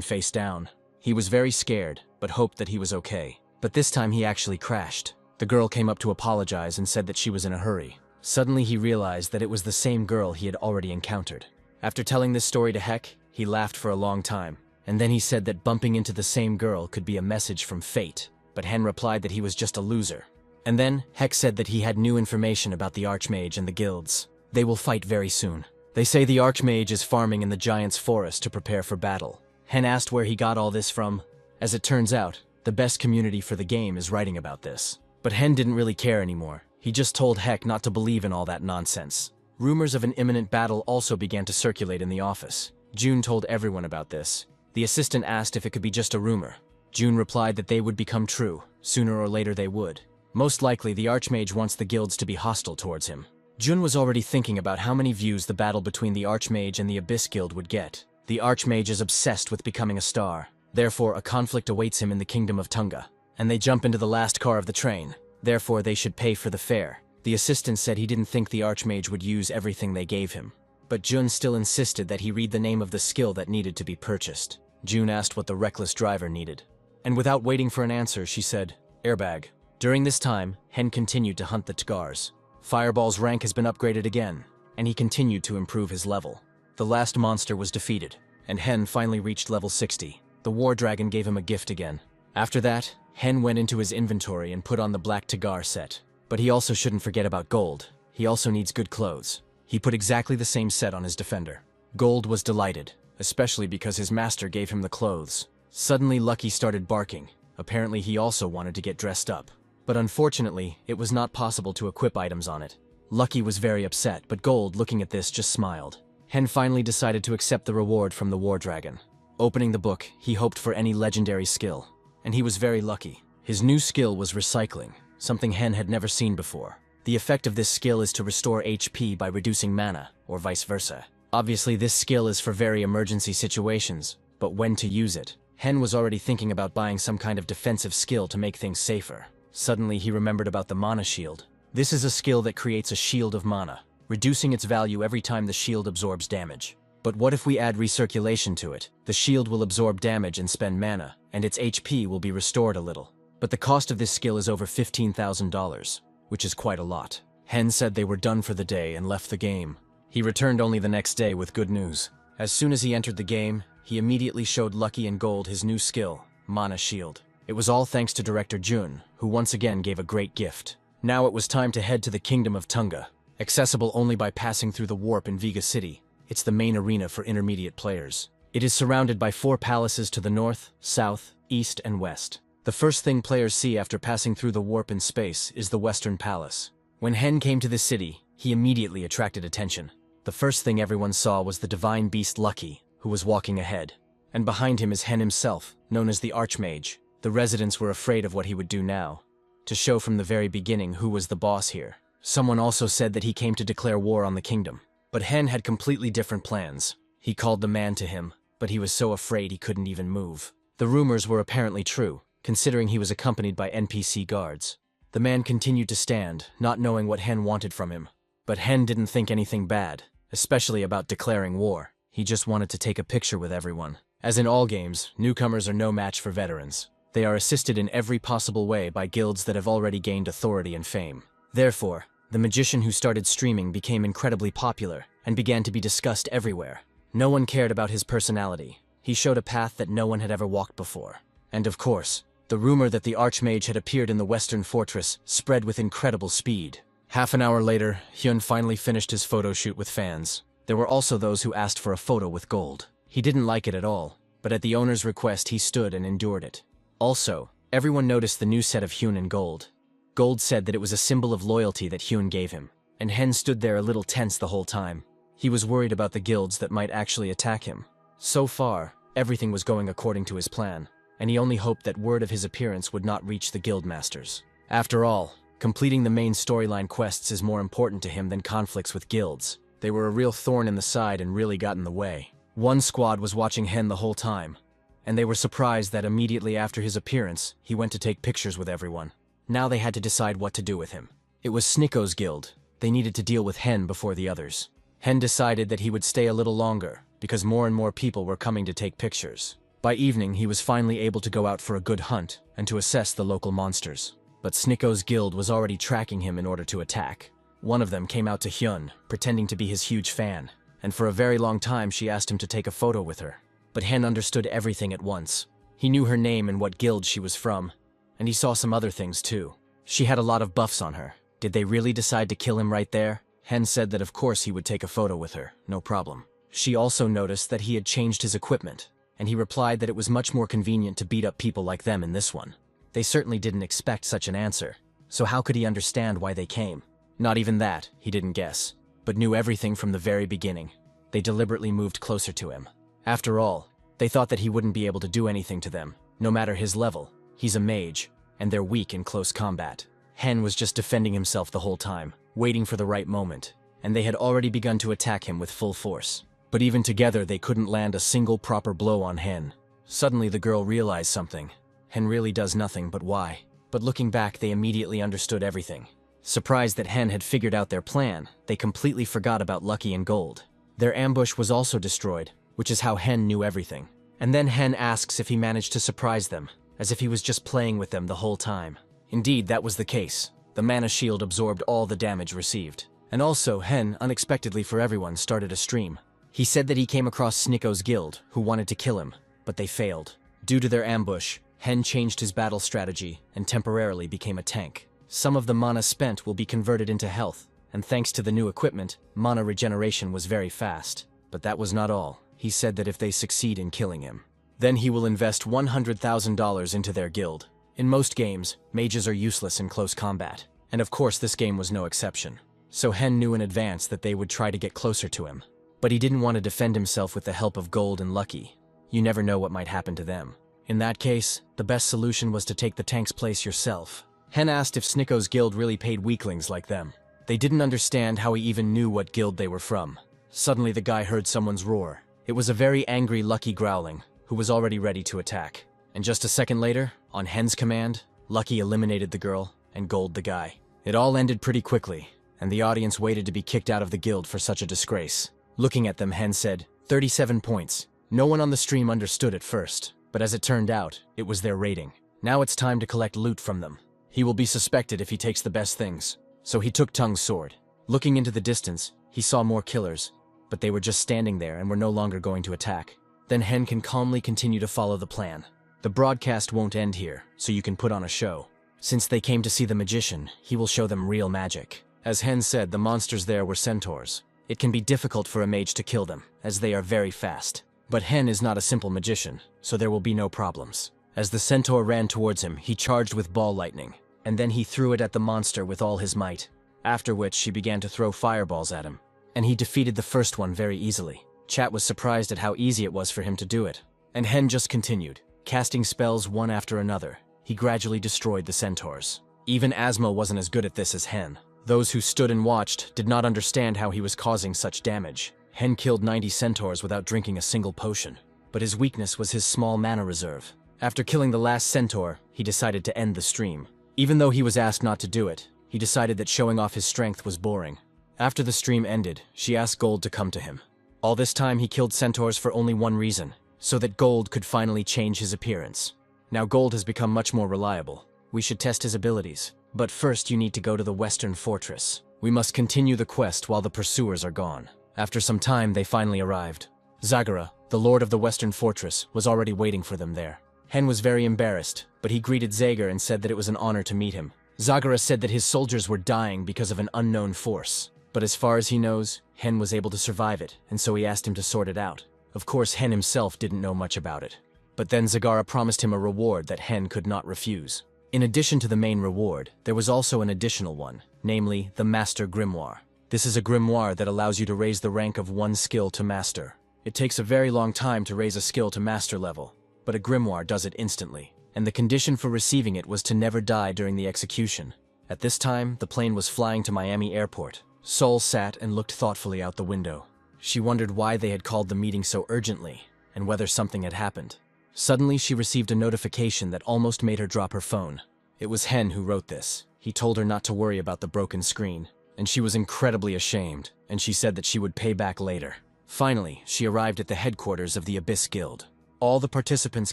face down. He was very scared, but hoped that he was okay. But this time he actually crashed. The girl came up to apologize and said that she was in a hurry. Suddenly he realized that it was the same girl he had already encountered. After telling this story to Heck, he laughed for a long time. And then he said that bumping into the same girl could be a message from fate, but Hen replied that he was just a loser. And then Heck said that he had new information about the Archmage and the guilds. They will fight very soon. They say the Archmage is farming in the Giant's Forest to prepare for battle. Hen asked where he got all this from. As it turns out, the best community for the game is writing about this. But Hen didn't really care anymore. He just told Heck not to believe in all that nonsense. Rumors of an imminent battle also began to circulate in the office. June told everyone about this. The assistant asked if it could be just a rumor. June replied that they would become true. Sooner or later they would. Most likely, the Archmage wants the guilds to be hostile towards him. June was already thinking about how many views the battle between the Archmage and the Abyss Guild would get. The Archmage is obsessed with becoming a star. Therefore, a conflict awaits him in the kingdom of Tunga. And they jump into the last car of the train. Therefore, they should pay for the fare. The assistant said he didn't think the Archmage would use everything they gave him. But Jun still insisted that he read the name of the skill that needed to be purchased. June asked what the reckless driver needed. And without waiting for an answer, she said, airbag. During this time, Hen continued to hunt the Tgars. Fireball's rank has been upgraded again, and he continued to improve his level. The last monster was defeated, and Hen finally reached level 60. The War Dragon gave him a gift again. After that, Hen went into his inventory and put on the Black Tgar set. But he also shouldn't forget about Gold. He also needs good clothes. He put exactly the same set on his defender. Gold was delighted, especially because his master gave him the clothes. Suddenly Lucky started barking. Apparently he also wanted to get dressed up. But unfortunately, it was not possible to equip items on it. Lucky was very upset, but Gold, looking at this, just smiled. Hen finally decided to accept the reward from the War Dragon. Opening the book, he hoped for any legendary skill. And he was very lucky. His new skill was recycling, something Hen had never seen before. The effect of this skill is to restore HP by reducing mana, or vice versa. Obviously, this skill is for very emergency situations, but when to use it? Hen was already thinking about buying some kind of defensive skill to make things safer. Suddenly, he remembered about the mana shield. This is a skill that creates a shield of mana, reducing its value every time the shield absorbs damage. But what if we add recirculation to it? The shield will absorb damage and spend mana, and its HP will be restored a little. But the cost of this skill is over $15,000, which is quite a lot. Hen said they were done for the day and left the game. He returned only the next day with good news. As soon as he entered the game, he immediately showed Lucky and Gold his new skill, Mana Shield. It was all thanks to Director Jun, who once again gave a great gift. Now it was time to head to the Kingdom of Tunga, accessible only by passing through the warp in Viga City. It's the main arena for intermediate players. It is surrounded by 4 palaces to the north, south, east, and west. The first thing players see after passing through the warp in space is the Western Palace. When Hen came to the city, he immediately attracted attention. The first thing everyone saw was the divine beast Lucky, who was walking ahead. And behind him is Hen himself, known as the Archmage. The residents were afraid of what he would do now, to show from the very beginning who was the boss here. Someone also said that he came to declare war on the kingdom. But Hen had completely different plans. He called the man to him, but he was so afraid he couldn't even move. The rumors were apparently true, considering he was accompanied by NPC guards. The man continued to stand, not knowing what Hen wanted from him. But Hen didn't think anything bad, especially about declaring war. He just wanted to take a picture with everyone. As in all games, newcomers are no match for veterans. They are assisted in every possible way by guilds that have already gained authority and fame. Therefore, the magician who started streaming became incredibly popular and began to be discussed everywhere. No one cared about his personality. He showed a path that no one had ever walked before. And of course, the rumor that the Archmage had appeared in the Western Fortress spread with incredible speed. Half an hour later, Hyun finally finished his photo shoot with fans. There were also those who asked for a photo with Gold. He didn't like it at all, but at the owner's request he stood and endured it. Also, everyone noticed the new set of Hyun and Gold. Gold said that it was a symbol of loyalty that Hyun gave him, and Hen stood there a little tense the whole time. He was worried about the guilds that might actually attack him. So far, everything was going according to his plan, and he only hoped that word of his appearance would not reach the guild masters. After all, completing the main storyline quests is more important to him than conflicts with guilds. They were a real thorn in the side and really got in the way. One squad was watching Hen the whole time, and they were surprised that immediately after his appearance, he went to take pictures with everyone. Now they had to decide what to do with him. It was Snicko's guild. They needed to deal with Hen before the others. Hen decided that he would stay a little longer, because more and more people were coming to take pictures. By evening, he was finally able to go out for a good hunt and to assess the local monsters. But Snicko's guild was already tracking him in order to attack. One of them came out to Hyun, pretending to be his huge fan, and for a very long time she asked him to take a photo with her. But Hen understood everything at once. He knew her name and what guild she was from, and he saw some other things too. She had a lot of buffs on her. Did they really decide to kill him right there? Hen said that of course he would take a photo with her, no problem. She also noticed that he had changed his equipment, and he replied that it was much more convenient to beat up people like them in this one. They certainly didn't expect such an answer, so how could he understand why they came? Not even that, he didn't guess, but knew everything from the very beginning. They deliberately moved closer to him. After all, they thought that he wouldn't be able to do anything to them, no matter his level. He's a mage, and they're weak in close combat. Hen was just defending himself the whole time, waiting for the right moment, and they had already begun to attack him with full force. But even together, they couldn't land a single proper blow on Hen. Suddenly, the girl realized something. Hen really does nothing, but why? But looking back, they immediately understood everything. Surprised that Hen had figured out their plan, they completely forgot about Lucky and Gold. Their ambush was also destroyed, which is how Hen knew everything. And then Hen asks if he managed to surprise them, as if he was just playing with them the whole time. Indeed, that was the case. The mana shield absorbed all the damage received. And also, Hen, unexpectedly for everyone, started a stream. He said that he came across Snicko's guild, who wanted to kill him, but they failed. Due to their ambush, Hen changed his battle strategy and temporarily became a tank. Some of the mana spent will be converted into health, and thanks to the new equipment, mana regeneration was very fast. But that was not all. He said that if they succeed in killing him, then he will invest $100,000 into their guild. In most games, mages are useless in close combat, and of course this game was no exception. So Hen knew in advance that they would try to get closer to him. But he didn't want to defend himself with the help of Gold and Lucky. You never know what might happen to them. In that case, the best solution was to take the tank's place yourself. Hen asked if Snicko's guild really paid weaklings like them. They didn't understand how he even knew what guild they were from. Suddenly the guy heard someone's roar. It was a very angry Lucky growling, who was already ready to attack. And just a second later, on Hen's command, Lucky eliminated the girl and Gold the guy. It all ended pretty quickly, and the audience waited to be kicked out of the guild for such a disgrace. Looking at them, Hen said, 37 points. No one on the stream understood at first, but as it turned out, it was their rating. Now it's time to collect loot from them. He will be suspected if he takes the best things. So he took Tung's sword. Looking into the distance, he saw more killers, but they were just standing there and were no longer going to attack. Then Hen can calmly continue to follow the plan. The broadcast won't end here, so you can put on a show. Since they came to see the magician, he will show them real magic. As Hen said, the monsters there were centaurs. It can be difficult for a mage to kill them, as they are very fast. But Hen is not a simple magician, so there will be no problems. As the centaur ran towards him, he charged with ball lightning, and then he threw it at the monster with all his might, after which she began to throw fireballs at him. And he defeated the first one very easily. Chat was surprised at how easy it was for him to do it. And Hen just continued, casting spells one after another. He gradually destroyed the centaurs. Even Asmo wasn't as good at this as Hen. Those who stood and watched did not understand how he was causing such damage. Hen killed 90 centaurs without drinking a single potion. But his weakness was his small mana reserve. After killing the last centaur, he decided to end the stream. Even though he was asked not to do it, he decided that showing off his strength was boring. After the stream ended, she asked Gold to come to him. All this time he killed centaurs for only one reason, so that Gold could finally change his appearance. Now Gold has become much more reliable. We should test his abilities. But first you need to go to the Western Fortress. We must continue the quest while the pursuers are gone. After some time they finally arrived. Zagara, the lord of the Western Fortress, was already waiting for them there. Hen was very embarrassed, but he greeted Zager and said that it was an honor to meet him. Zagara said that his soldiers were dying because of an unknown force. But as far as he knows, Hen was able to survive it, and so he asked him to sort it out. Of course, Hen himself didn't know much about it. But then Zagara promised him a reward that Hen could not refuse. In addition to the main reward, there was also an additional one, namely the Master Grimoire. This is a grimoire that allows you to raise the rank of one skill to Master. It takes a very long time to raise a skill to Master level, but a grimoire does it instantly. And the condition for receiving it was to never die during the execution. At this time, the plane was flying to Miami Airport. Sol sat and looked thoughtfully out the window. She wondered why they had called the meeting so urgently, and whether something had happened. Suddenly, she received a notification that almost made her drop her phone. It was Hen who wrote this. He told her not to worry about the broken screen, and she was incredibly ashamed, and she said that she would pay back later. Finally, she arrived at the headquarters of the Abyss Guild. All the participants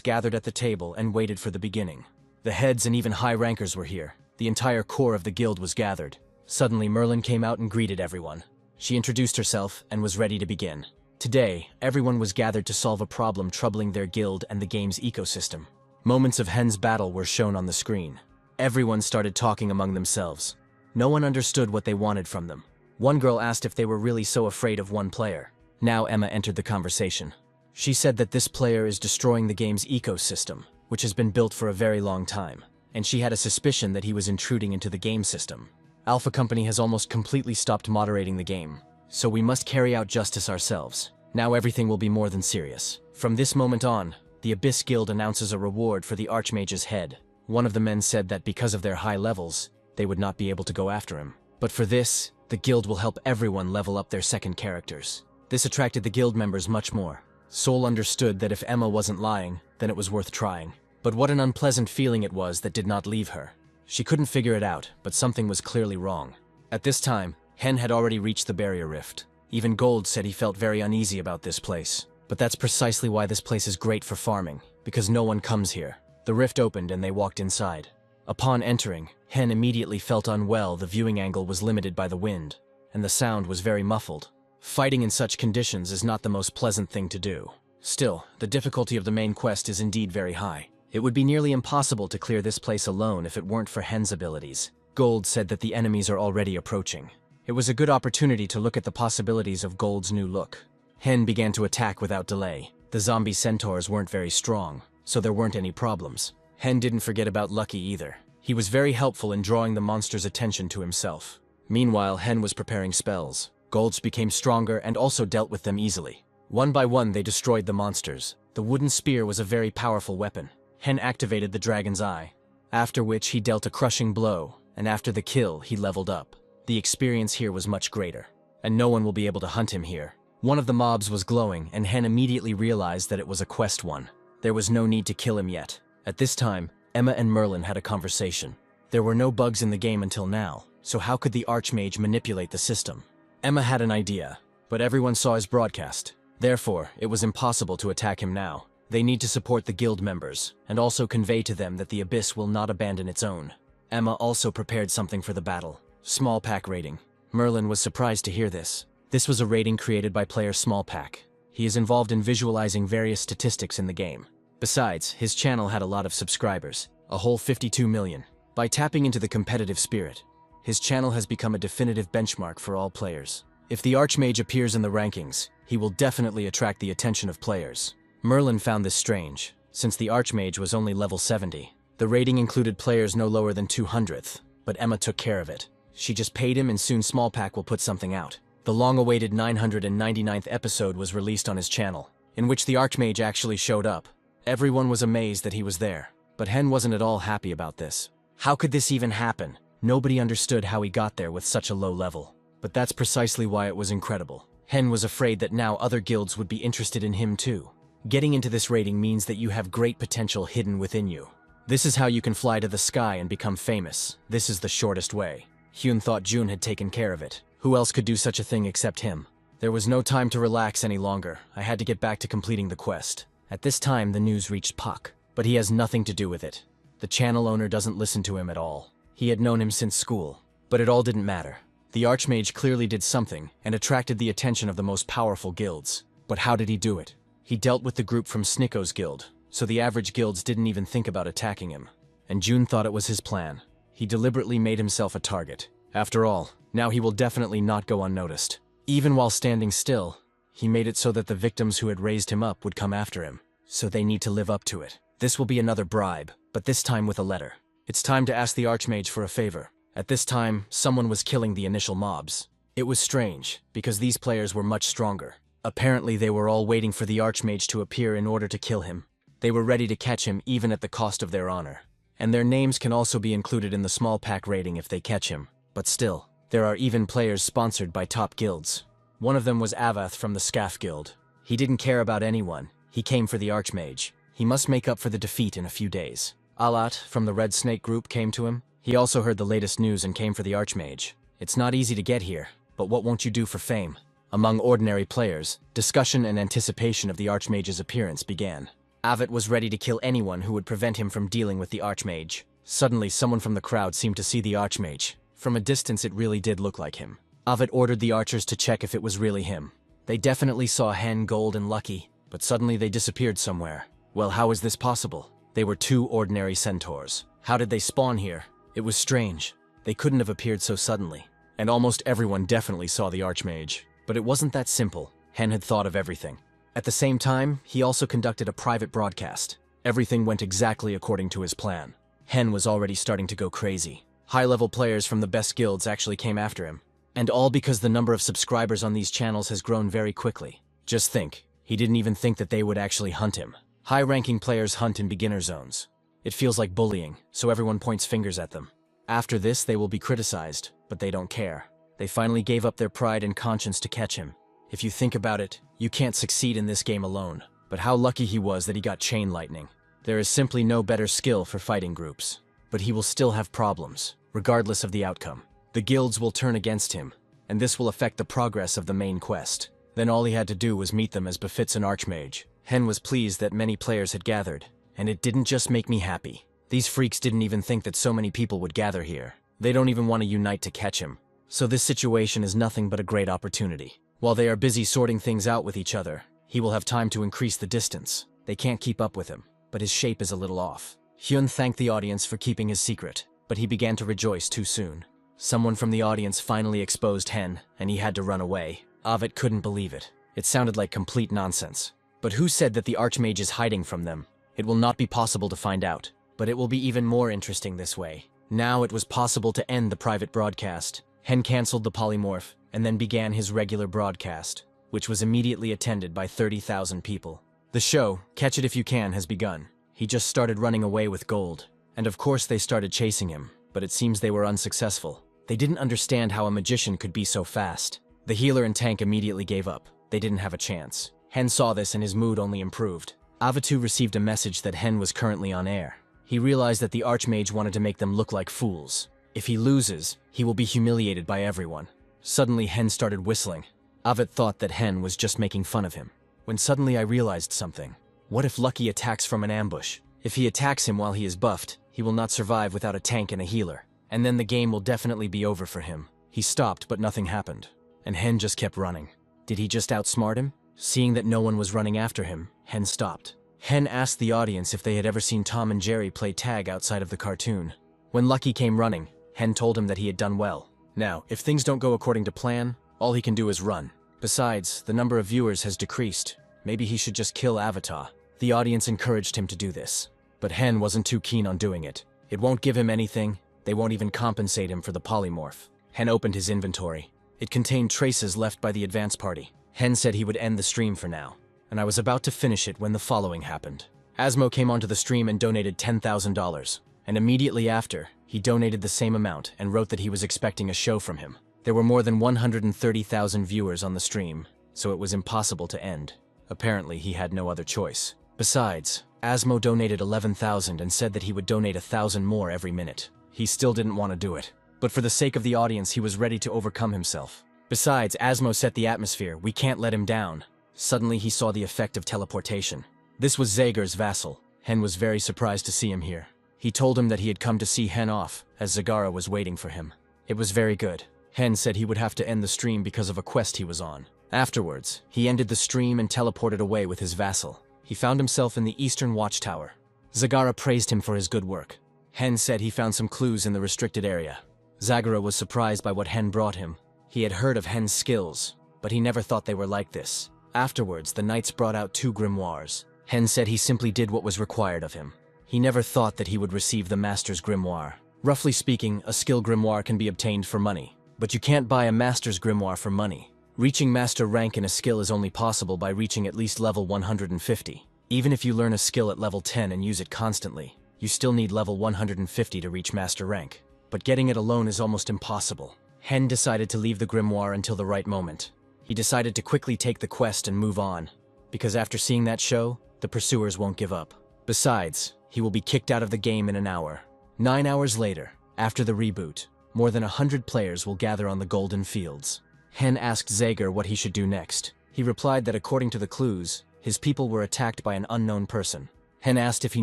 gathered at the table and waited for the beginning. The heads and even high rankers were here. The entire core of the guild was gathered. Suddenly, Merlin came out and greeted everyone. She introduced herself and was ready to begin. Today, everyone was gathered to solve a problem troubling their guild and the game's ecosystem. Moments of Hen's battle were shown on the screen. Everyone started talking among themselves. No one understood what they wanted from them. One girl asked if they were really so afraid of one player. Now Emma entered the conversation. She said that this player is destroying the game's ecosystem, which has been built for a very long time, and she had a suspicion that he was intruding into the game system. Alpha Company has almost completely stopped moderating the game, so we must carry out justice ourselves. Now everything will be more than serious. From this moment on, the Abyss Guild announces a reward for the Archmage's head. One of the men said that because of their high levels, they would not be able to go after him. But for this, the guild will help everyone level up their second characters. This attracted the guild members much more. Sol understood that if Emma wasn't lying, then it was worth trying. But what an unpleasant feeling it was that did not leave her. She couldn't figure it out, but something was clearly wrong. At this time, Hen had already reached the barrier rift. Even Gold said he felt very uneasy about this place. But that's precisely why this place is great for farming, because no one comes here. The rift opened and they walked inside. Upon entering, Hen immediately felt unwell. The viewing angle was limited by the wind, and the sound was very muffled. Fighting in such conditions is not the most pleasant thing to do. Still, the difficulty of the main quest is indeed very high. It would be nearly impossible to clear this place alone if it weren't for Hen's abilities. Gold said that the enemies are already approaching. It was a good opportunity to look at the possibilities of Gold's new look. Hen began to attack without delay. The zombie centaurs weren't very strong, so there weren't any problems. Hen didn't forget about Lucky either. He was very helpful in drawing the monster's attention to himself. Meanwhile, Hen was preparing spells. Golds became stronger and also dealt with them easily. One by one, they destroyed the monsters. The wooden spear was a very powerful weapon. Hen activated the dragon's eye, after which he dealt a crushing blow, and after the kill, he leveled up. The experience here was much greater, and no one will be able to hunt him here. One of the mobs was glowing, and Hen immediately realized that it was a quest one. There was no need to kill him yet. At this time, Emma and Merlin had a conversation. There were no bugs in the game until now, so how could the Archmage manipulate the system? Emma had an idea, but everyone saw his broadcast. Therefore, it was impossible to attack him now. They need to support the guild members, and also convey to them that the Abyss will not abandon its own. Emma also prepared something for the battle. Small Pack rating. Merlin was surprised to hear this. This was a rating created by player Small Pack. He is involved in visualizing various statistics in the game. Besides, his channel had a lot of subscribers, a whole 52 million. By tapping into the competitive spirit, his channel has become a definitive benchmark for all players. If the Archmage appears in the rankings, he will definitely attract the attention of players. Merlin found this strange, since the Archmage was only level 70. The rating included players no lower than 200th, but Emma took care of it. She just paid him and soon Small Pack will put something out. The long-awaited 999th episode was released on his channel, in which the Archmage actually showed up. Everyone was amazed that he was there, but Hen wasn't at all happy about this. How could this even happen? Nobody understood how he got there with such a low level. But that's precisely why it was incredible. Hen was afraid that now other guilds would be interested in him too. Getting into this rating means that you have great potential hidden within you. This is how you can fly to the sky and become famous. This is the shortest way. Hyun thought June had taken care of it. Who else could do such a thing except him? There was no time to relax any longer. I had to get back to completing the quest. At this time, the news reached Puck, but he has nothing to do with it. The channel owner doesn't listen to him at all. He had known him since school, but it all didn't matter. The Archmage clearly did something and attracted the attention of the most powerful guilds. But how did he do it? He dealt with the group from Snicko's guild, so the average guilds didn't even think about attacking him. And June thought it was his plan. He deliberately made himself a target. After all, now he will definitely not go unnoticed. Even while standing still, he made it so that the victims who had raised him up would come after him. So they need to live up to it. This will be another bribe, but this time with a letter. It's time to ask the Archmage for a favor. At this time, someone was killing the initial mobs. It was strange, because these players were much stronger. Apparently they were all waiting for the Archmage to appear in order to kill him. They were ready to catch him even at the cost of their honor. And their names can also be included in the Small Pack rating if they catch him. But still, there are even players sponsored by top guilds. One of them was Avath from the Scaff Guild. He didn't care about anyone. He came for the Archmage. He must make up for the defeat in a few days. Alat from the Red Snake group came to him. He also heard the latest news and came for the Archmage. It's not easy to get here, but what won't you do for fame? Among ordinary players, discussion and anticipation of the Archmage's appearance began. Avat was ready to kill anyone who would prevent him from dealing with the Archmage. Suddenly, someone from the crowd seemed to see the Archmage. From a distance, it really did look like him. Avat ordered the archers to check if it was really him. They definitely saw Hen, Gold, and Lucky, but suddenly they disappeared somewhere. Well, how is this possible? They were two ordinary centaurs. How did they spawn here? It was strange. They couldn't have appeared so suddenly. And almost everyone definitely saw the Archmage. But it wasn't that simple. Hen had thought of everything. At the same time, he also conducted a private broadcast. Everything went exactly according to his plan. Hen was already starting to go crazy. High-level players from the best guilds actually came after him. And all because the number of subscribers on these channels has grown very quickly. Just think, he didn't even think that they would actually hunt him. High-ranking players hunt in beginner zones. It feels like bullying, so everyone points fingers at them. After this, they will be criticized, but they don't care. They finally gave up their pride and conscience to catch him. If you think about it, you can't succeed in this game alone. But how lucky he was that he got chain lightning. There is simply no better skill for fighting groups. But he will still have problems, regardless of the outcome. The guilds will turn against him, and this will affect the progress of the main quest. Then all he had to do was meet them as befits an Archmage. Hen was pleased that many players had gathered, and it didn't just make me happy. These freaks didn't even think that so many people would gather here. They don't even want to unite to catch him. So this situation is nothing but a great opportunity. While they are busy sorting things out with each other, he will have time to increase the distance. They can't keep up with him, but his shape is a little off. Hyun thanked the audience for keeping his secret. but he began to rejoice too soon. Someone from the audience finally exposed Hen, and he had to run away. Avit couldn't believe it. It sounded like complete nonsense. But who said that the Archmage is hiding from them? It will not be possible to find out, but it will be even more interesting this way. Now it was possible to end the private broadcast. Hen cancelled the polymorph, and then began his regular broadcast, which was immediately attended by 30,000 people. The show, Catch It If You Can, has begun. He just started running away with gold. And of course they started chasing him, but it seems they were unsuccessful. They didn't understand how a magician could be so fast. The healer and tank immediately gave up. They didn't have a chance. Hen saw this and his mood only improved. Avitu received a message that Hen was currently on air. He realized that the Archmage wanted to make them look like fools. If he loses, he will be humiliated by everyone. Suddenly Hen started whistling. Avit thought that Hen was just making fun of him. When suddenly I realized something. What if Lucky attacks from an ambush? If he attacks him while he is buffed, he will not survive without a tank and a healer. And then the game will definitely be over for him. He stopped, but nothing happened. And Hen just kept running. Did he just outsmart him? Seeing that no one was running after him, Hen stopped. Hen asked the audience if they had ever seen Tom and Jerry play tag outside of the cartoon. When Lucky came running, Hen told him that he had done well. Now, if things don't go according to plan, all he can do is run. Besides, the number of viewers has decreased. Maybe he should just kill Avatar. The audience encouraged him to do this. But Hen wasn't too keen on doing it. It won't give him anything. They won't even compensate him for the polymorph. Hen opened his inventory. It contained traces left by the advance party. Hen said he would end the stream for now, and I was about to finish it when the following happened. Asmo came onto the stream and donated $10,000, and immediately after, he donated the same amount and wrote that he was expecting a show from him. There were more than 130,000 viewers on the stream, so it was impossible to end. Apparently, he had no other choice. Besides, Asmo donated 11,000 and said that he would donate 1,000 more every minute. He still didn't want to do it, but for the sake of the audience, he was ready to overcome himself. Besides, Asmo set the atmosphere. We can't let him down. Suddenly, he saw the effect of teleportation. This was Zagar's vassal. Hen was very surprised to see him here. He told him that he had come to see Hen off, as Zagara was waiting for him. It was very good. Hen said he would have to end the stream because of a quest he was on. Afterwards, he ended the stream and teleported away with his vassal. He found himself in the Eastern Watchtower. Zagara praised him for his good work. Hen said he found some clues in the restricted area. Zagara was surprised by what Hen brought him. He had heard of Hen's skills, but he never thought they were like this. Afterwards, the knights brought out 2 grimoires. Hen said he simply did what was required of him. He never thought that he would receive the master's grimoire. Roughly speaking, a skill grimoire can be obtained for money, but you can't buy a master's grimoire for money. Reaching master rank in a skill is only possible by reaching at least level 150. Even if you learn a skill at level 10 and use it constantly, you still need level 150 to reach master rank. But getting it alone is almost impossible. Hen decided to leave the grimoire until the right moment. He decided to quickly take the quest and move on, because after seeing that show, the pursuers won't give up. Besides, he will be kicked out of the game in an hour. 9 hours later, after the reboot, more than 100 players will gather on the Golden Fields. Hen asked Zagar what he should do next. He replied that according to the clues, his people were attacked by an unknown person. Hen asked if he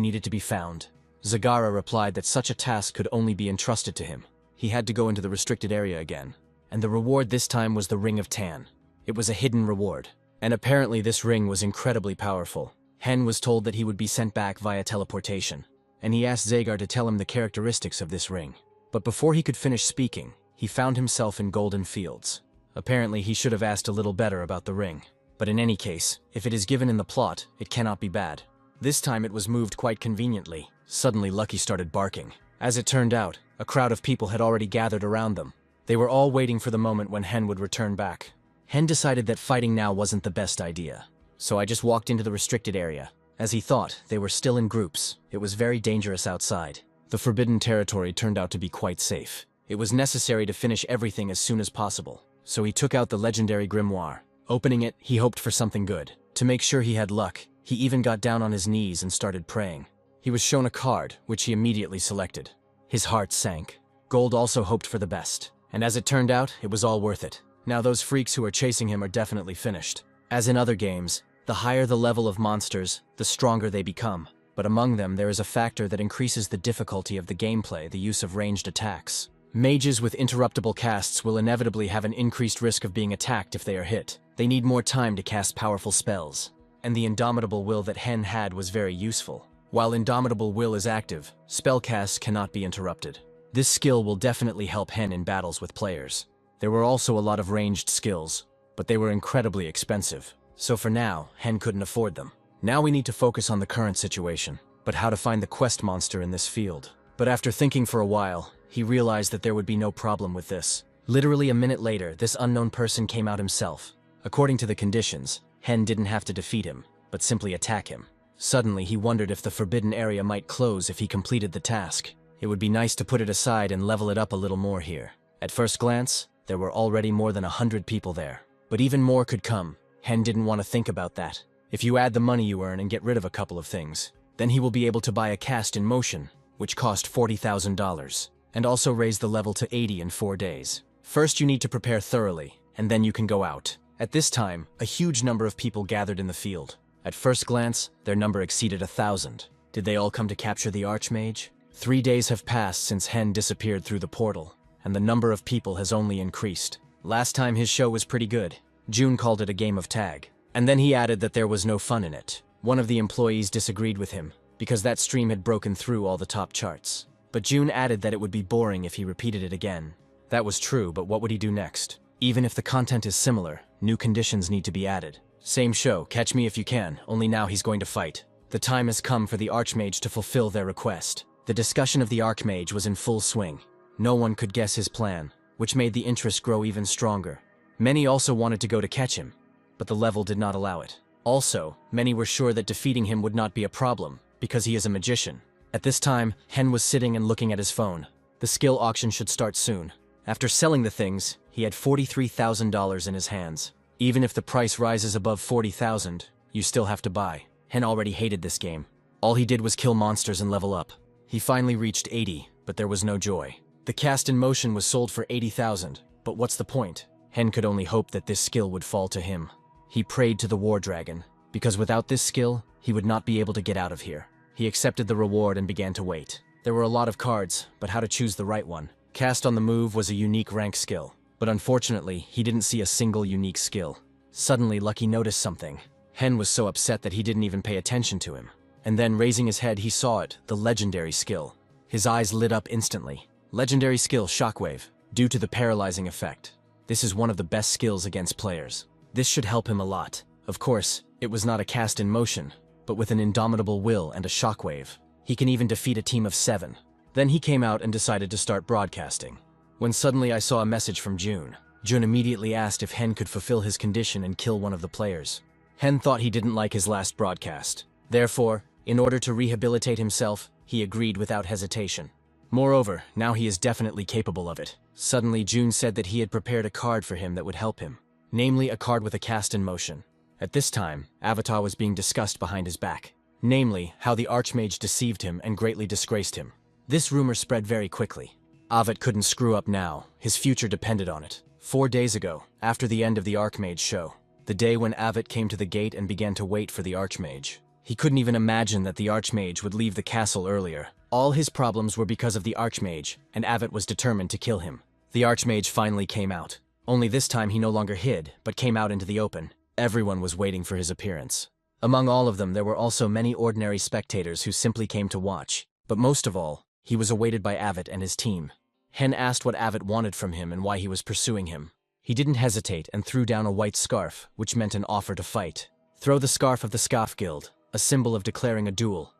needed to be found. Zagara replied that such a task could only be entrusted to him. He had to go into the restricted area again, and the reward this time was the Ring of Tan. It was a hidden reward, and apparently this ring was incredibly powerful. Hen was told that he would be sent back via teleportation, and he asked Zagar to tell him the characteristics of this ring. But before he could finish speaking, he found himself in Golden Fields. Apparently he should have asked a little better about the ring. But in any case, if it is given in the plot, it cannot be bad. This time it was moved quite conveniently. Suddenly Lucky started barking. As it turned out, a crowd of people had already gathered around them. They were all waiting for the moment when Hen would return back. Hen decided that fighting now wasn't the best idea. So I just walked into the restricted area. As he thought, they were still in groups. It was very dangerous outside. The forbidden territory turned out to be quite safe. It was necessary to finish everything as soon as possible. So he took out the legendary grimoire. Opening it, he hoped for something good. To make sure he had luck, he even got down on his knees and started praying. He was shown a card, which he immediately selected. His heart sank. Gold also hoped for the best. And as it turned out, it was all worth it. Now those freaks who are chasing him are definitely finished. As in other games, the higher the level of monsters, the stronger they become. But among them, there is a factor that increases the difficulty of the gameplay, the use of ranged attacks. Mages with interruptible casts will inevitably have an increased risk of being attacked if they are hit. They need more time to cast powerful spells. And the indomitable will that Hen had was very useful. While indomitable will is active, spell casts cannot be interrupted. This skill will definitely help Hen in battles with players. There were also a lot of ranged skills, but they were incredibly expensive. So for now, Hen couldn't afford them. Now we need to focus on the current situation, but how to find the quest monster in this field. But after thinking for a while, he realized that there would be no problem with this. Literally a minute later, this unknown person came out himself. According to the conditions, Hen didn't have to defeat him, but simply attack him. Suddenly, he wondered if the forbidden area might close if he completed the task. It would be nice to put it aside and level it up a little more here. At first glance, there were already more than 100 people there. But even more could come. Hen didn't want to think about that. If you add the money you earn and get rid of a couple of things, then he will be able to buy a cast in motion, which cost $40,000, and also raise the level to 80 in 4 days. First, you need to prepare thoroughly, and then you can go out. At this time, a huge number of people gathered in the field. At first glance, their number exceeded 1,000. Did they all come to capture the Archmage? 3 days have passed since Hen disappeared through the portal, and the number of people has only increased. Last time his show was pretty good. June called it a game of tag. And then he added that there was no fun in it. One of the employees disagreed with him, because that stream had broken through all the top charts. But June added that it would be boring if he repeated it again. That was true, but what would he do next? Even if the content is similar, new conditions need to be added. Same show, catch me if you can, only now he's going to fight. The time has come for the Archmage to fulfill their request. The discussion of the Archmage was in full swing. No one could guess his plan, which made the interest grow even stronger. Many also wanted to go to catch him, but the level did not allow it. Also, many were sure that defeating him would not be a problem, because he is a magician. At this time, Hen was sitting and looking at his phone. The skill auction should start soon. After selling the things, he had $43,000 in his hands. Even if the price rises above $40,000, you still have to buy. Hen already hated this game. All he did was kill monsters and level up. He finally reached 80, but there was no joy. The cast in motion was sold for $80,000, but what's the point? Hen could only hope that this skill would fall to him. He prayed to the War Dragon, because without this skill, he would not be able to get out of here. He accepted the reward and began to wait. There were a lot of cards, but how to choose the right one? Cast on the move was a unique rank skill, but unfortunately, he didn't see a single unique skill. Suddenly, Lucky noticed something. Hen was so upset that he didn't even pay attention to him. And then, raising his head, he saw it, the legendary skill. His eyes lit up instantly. Legendary skill, Shockwave, due to the paralyzing effect. This is one of the best skills against players. This should help him a lot. Of course, it was not a cast in motion, but with an indomitable will and a shockwave, he can even defeat a team of 7. Then he came out and decided to start broadcasting. When suddenly I saw a message from June. June immediately asked if Hen could fulfill his condition and kill one of the players. Hen thought he didn't like his last broadcast. Therefore, in order to rehabilitate himself, he agreed without hesitation. Moreover, now he is definitely capable of it. Suddenly, June said that he had prepared a card for him that would help him. Namely, a card with a cast in motion. At this time, Avatar was being discussed behind his back. Namely, how the Archmage deceived him and greatly disgraced him. This rumor spread very quickly. Avat couldn't screw up now. His future depended on it. 4 days ago, after the end of the Archmage show, the day when Avat came to the gate and began to wait for the Archmage. He couldn't even imagine that the Archmage would leave the castle earlier. All his problems were because of the Archmage, and Avat was determined to kill him. The Archmage finally came out. Only this time he no longer hid, but came out into the open. Everyone was waiting for his appearance. Among all of them, there were also many ordinary spectators who simply came to watch. But most of all, he was awaited by Avat and his team. Hen asked what Avat wanted from him and why he was pursuing him. He didn't hesitate and threw down a white scarf, which meant an offer to fight. Throw the scarf of the Scoff Guild, a symbol of declaring a duel.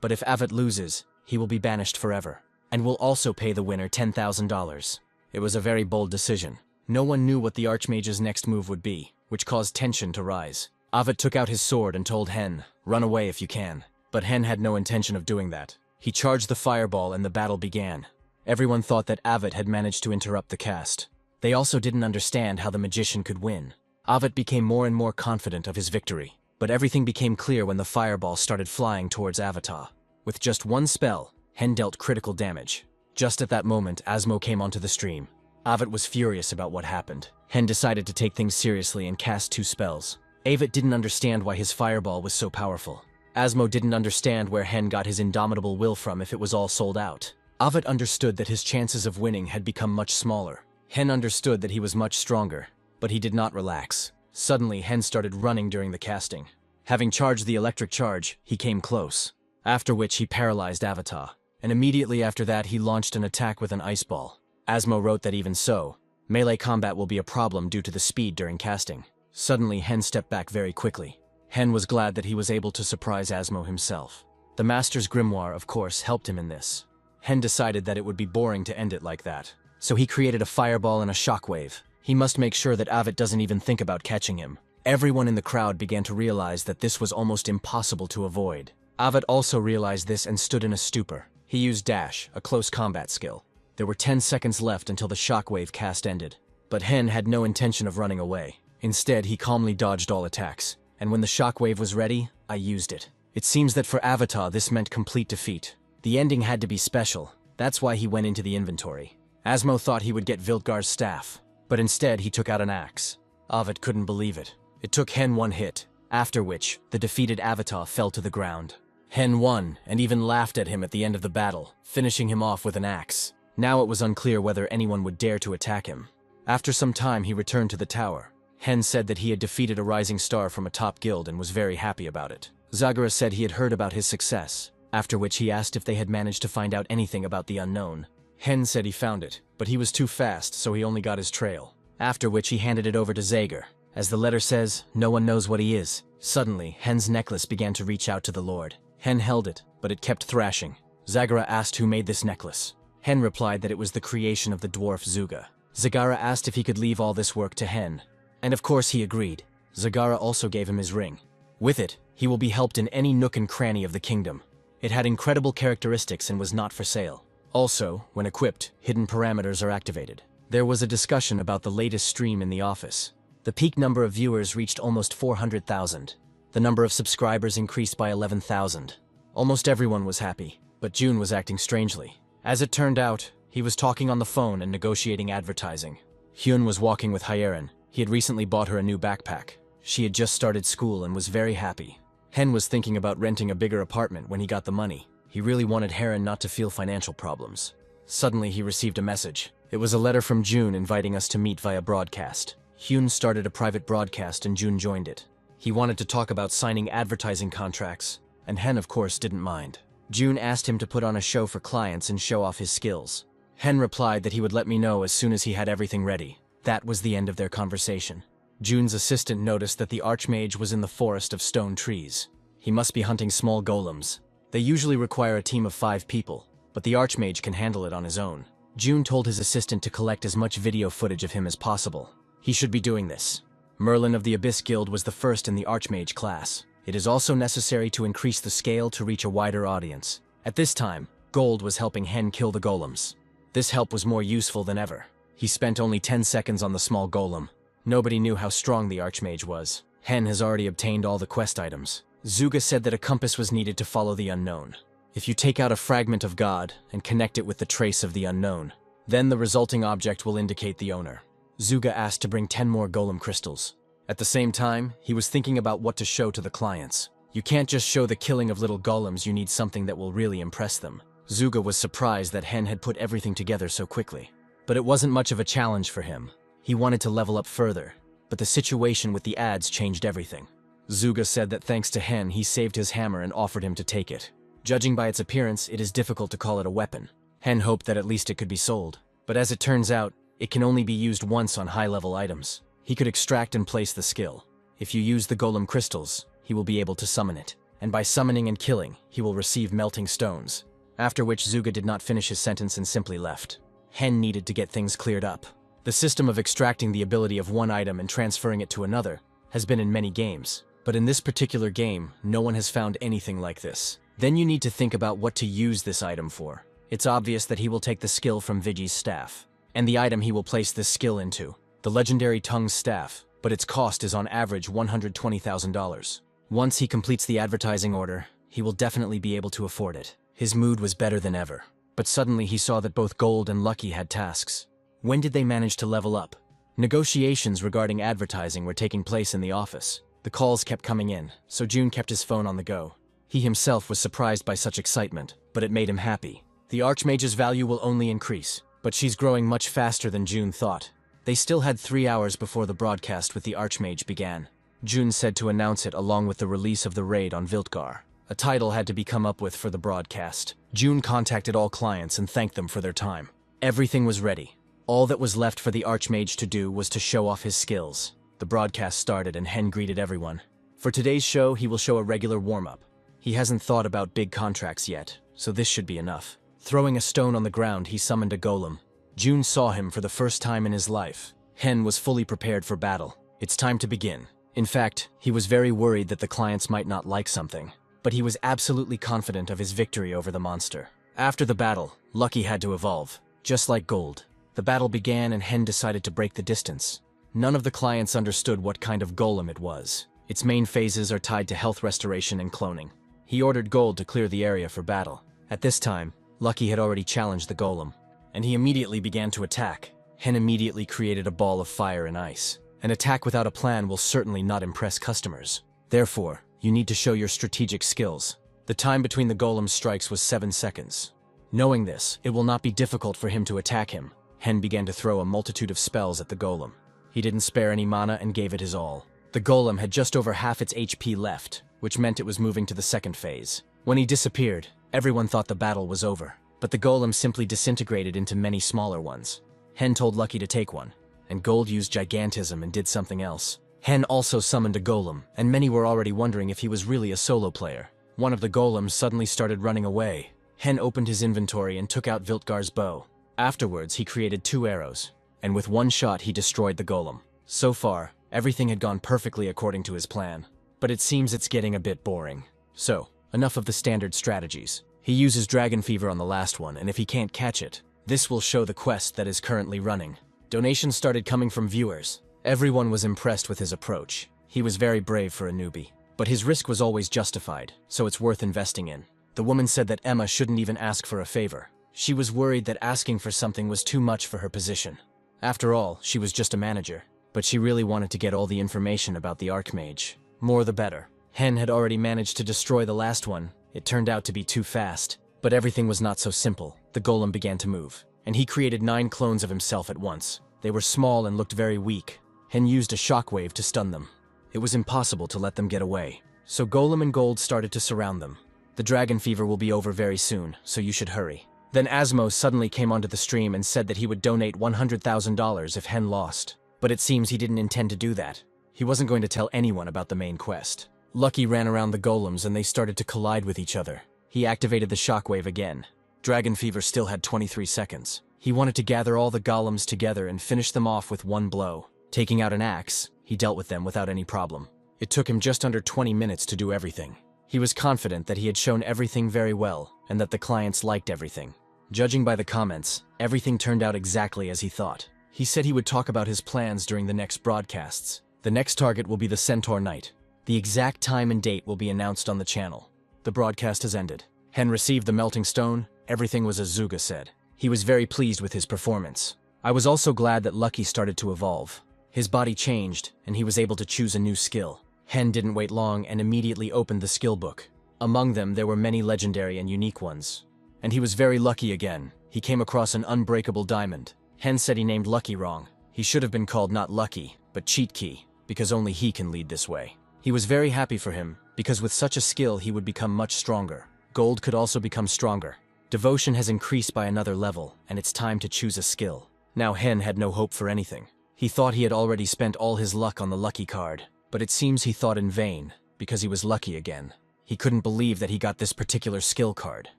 But if Avat loses, he will be banished forever, and will also pay the winner $10,000. It was a very bold decision. No one knew what the Archmage's next move would be, which caused tension to rise. Avat took out his sword and told Hen, "Run away if you can." But Hen had no intention of doing that. He charged the fireball and the battle began. Everyone thought that Avat had managed to interrupt the cast. They also didn't understand how the magician could win. Avat became more and more confident of his victory, but everything became clear when the fireball started flying towards Avatar. With just one spell, Hen dealt critical damage. Just at that moment, Asmo came onto the stream. Avat was furious about what happened. Hen decided to take things seriously and cast 2 spells. Avat didn't understand why his fireball was so powerful. Asmo didn't understand where Hen got his indomitable will from if it was all sold out. Avat understood that his chances of winning had become much smaller. Hen understood that he was much stronger, but he did not relax. Suddenly, Hen started running during the casting. Having charged the electric charge, he came close. After which he paralyzed Avatar. and immediately after that he launched an attack with an ice ball. Asmo wrote that even so, melee combat will be a problem due to the speed during casting. Suddenly, Hen stepped back very quickly. Hen was glad that he was able to surprise Asmo himself. The Master's grimoire, of course, helped him in this. Hen decided that it would be boring to end it like that, so he created a fireball and a shockwave. He must make sure that Avit doesn't even think about catching him. Everyone in the crowd began to realize that this was almost impossible to avoid. Avit also realized this and stood in a stupor. He used Dash, a close combat skill. There were 10 seconds left until the shockwave cast ended. But Hen had no intention of running away. Instead, he calmly dodged all attacks. And when the shockwave was ready, I used it. It seems that for Avatar this meant complete defeat. The ending had to be special. That's why he went into the inventory. Asmo thought he would get Viltgar's staff, but instead he took out an axe. Avit couldn't believe it. It took Hen one hit, after which the defeated Avatar fell to the ground. Hen won, and even laughed at him at the end of the battle, finishing him off with an axe. Now it was unclear whether anyone would dare to attack him. After some time he returned to the tower. Hen said that he had defeated a rising star from a top guild and was very happy about it. Zagara said he had heard about his success, after which he asked if they had managed to find out anything about the unknown. Hen said he found it, but he was too fast, so he only got his trail. After which he handed it over to Zager. As the letter says, no one knows what he is. Suddenly, Hen's necklace began to reach out to the Lord. Hen held it, but it kept thrashing. Zagara asked who made this necklace. Hen replied that it was the creation of the dwarf Zuga. Zagara asked if he could leave all this work to Hen. And of course he agreed. Zagara also gave him his ring. With it, he will be helped in any nook and cranny of the kingdom. It had incredible characteristics and was not for sale. Also, when equipped, hidden parameters are activated. There was a discussion about the latest stream in the office. The peak number of viewers reached almost 400,000. The number of subscribers increased by 11,000. Almost everyone was happy, but June was acting strangely. As it turned out, he was talking on the phone and negotiating advertising. Hyun was walking with Hyerin. He had recently bought her a new backpack. She had just started school and was very happy. Hen was thinking about renting a bigger apartment when he got the money. He really wanted Heron not to feel financial problems. Suddenly he received a message. It was a letter from June inviting us to meet via broadcast. Hyun started a private broadcast and June joined it. He wanted to talk about signing advertising contracts, and Hen of course didn't mind. June asked him to put on a show for clients and show off his skills. Hen replied that he would let me know as soon as he had everything ready. That was the end of their conversation. June's assistant noticed that the Archmage was in the forest of stone trees. He must be hunting small golems. They usually require a team of 5 people, but the Archmage can handle it on his own. June told his assistant to collect as much video footage of him as possible. He should be doing this. Merlin of the Abyss Guild was the first in the Archmage class. It is also necessary to increase the scale to reach a wider audience. At this time, Gold was helping Hen kill the golems. This help was more useful than ever. He spent only 10 seconds on the small golem. Nobody knew how strong the Archmage was. Hen has already obtained all the quest items. Zuga said that a compass was needed to follow the unknown. If you take out a fragment of God and connect it with the trace of the unknown, then the resulting object will indicate the owner. Zuga asked to bring 10 more golem crystals. At the same time, he was thinking about what to show to the clients. You can't just show the killing of little golems, you need something that will really impress them. Zuga was surprised that Hen had put everything together so quickly. But it wasn't much of a challenge for him. He wanted to level up further, but the situation with the ads changed everything. Zuga said that thanks to Hen, he saved his hammer and offered him to take it. Judging by its appearance, it is difficult to call it a weapon. Hen hoped that at least it could be sold, but as it turns out, it can only be used once on high-level items. He could extract and place the skill. If you use the golem crystals, he will be able to summon it, and by summoning and killing, he will receive melting stones. After which Zuga did not finish his sentence and simply left. Hen needed to get things cleared up. The system of extracting the ability of one item and transferring it to another has been in many games, but in this particular game, no one has found anything like this. Then you need to think about what to use this item for. It's obvious that he will take the skill from Vigi's staff, and the item he will place this skill into, the legendary Tongue's staff, but its cost is on average $120,000. Once he completes the advertising order, he will definitely be able to afford it. His mood was better than ever, but suddenly he saw that both Gold and Lucky had tasks. When did they manage to level up? Negotiations regarding advertising were taking place in the office. The calls kept coming in, so June kept his phone on the go. He himself was surprised by such excitement, but it made him happy. The Archmage's value will only increase, but she's growing much faster than June thought. They still had 3 hours before the broadcast with the Archmage began. June said to announce it along with the release of the raid on Viltgar. A title had to be come up with for the broadcast. June contacted all clients and thanked them for their time. Everything was ready. All that was left for the Archmage to do was to show off his skills. The broadcast started and Hen greeted everyone. For today's show, he will show a regular warm-up. He hasn't thought about big contracts yet, so this should be enough. Throwing a stone on the ground, he summoned a golem. June saw him for the first time in his life. Hen was fully prepared for battle. It's time to begin. In fact, he was very worried that the clients might not like something, but he was absolutely confident of his victory over the monster. After the battle, Lucky had to evolve, just like Gold. The battle began and Hen decided to break the distance. None of the clients understood what kind of golem it was. Its main phases are tied to health restoration and cloning. He ordered Gold to clear the area for battle. At this time, Lucky had already challenged the golem, and he immediately began to attack. Hen immediately created a ball of fire and ice. An attack without a plan will certainly not impress customers. Therefore, you need to show your strategic skills. The time between the golem's strikes was 7 seconds. Knowing this, it will not be difficult for him to attack him. Hen began to throw a multitude of spells at the golem. He didn't spare any mana and gave it his all. The golem had just over half its HP left, which meant it was moving to the second phase. When he disappeared, everyone thought the battle was over, but the golem simply disintegrated into many smaller ones. Hen told Lucky to take one, and Gold used gigantism and did something else. Hen also summoned a golem, and many were already wondering if he was really a solo player. One of the golems suddenly started running away. Hen opened his inventory and took out Viltgar's bow. Afterwards, he created 2 arrows, and with one shot he destroyed the golem. So far, everything had gone perfectly according to his plan, but it seems it's getting a bit boring. So, enough of the standard strategies. He uses Dragon Fever on the last one, and if he can't catch it, this will show the quest that is currently running. Donations started coming from viewers. Everyone was impressed with his approach. He was very brave for a newbie, but his risk was always justified, so it's worth investing in. The woman said that Emma shouldn't even ask for a favor. She was worried that asking for something was too much for her position. After all, she was just a manager, but she really wanted to get all the information about the Archmage. More the better. Hen had already managed to destroy the last one. It turned out to be too fast, but everything was not so simple. The golem began to move, and he created 9 clones of himself at once. They were small and looked very weak. Hen used a shockwave to stun them. It was impossible to let them get away, so Golem and Gold started to surround them. The Dragon Fever will be over very soon, so you should hurry. Then Asmo suddenly came onto the stream and said that he would donate $100,000 if Hen lost. But it seems he didn't intend to do that. He wasn't going to tell anyone about the main quest. Lucky ran around the golems and they started to collide with each other. He activated the shockwave again. Dragon Fever still had 23 seconds. He wanted to gather all the golems together and finish them off with one blow. Taking out an axe, he dealt with them without any problem. It took him just under 20 minutes to do everything. He was confident that he had shown everything very well and that the clients liked everything. Judging by the comments, everything turned out exactly as he thought. He said he would talk about his plans during the next broadcasts. The next target will be the Centaur Knight. The exact time and date will be announced on the channel. The broadcast has ended. Hen received the melting stone. Everything was as Zuga said. He was very pleased with his performance. I was also glad that Lucky started to evolve. His body changed, and he was able to choose a new skill. Hen didn't wait long and immediately opened the skill book. Among them, there were many legendary and unique ones. And he was very lucky again. He came across an unbreakable diamond. Hen said he named Lucky wrong. He should have been called not Lucky, but Cheat Key, because only he can lead this way. He was very happy for him, because with such a skill he would become much stronger. Gold could also become stronger. Devotion has increased by another level, and it's time to choose a skill. Now Hen had no hope for anything. He thought he had already spent all his luck on the lucky card, but it seems he thought in vain, because he was lucky again. He couldn't believe that he got this particular skill card.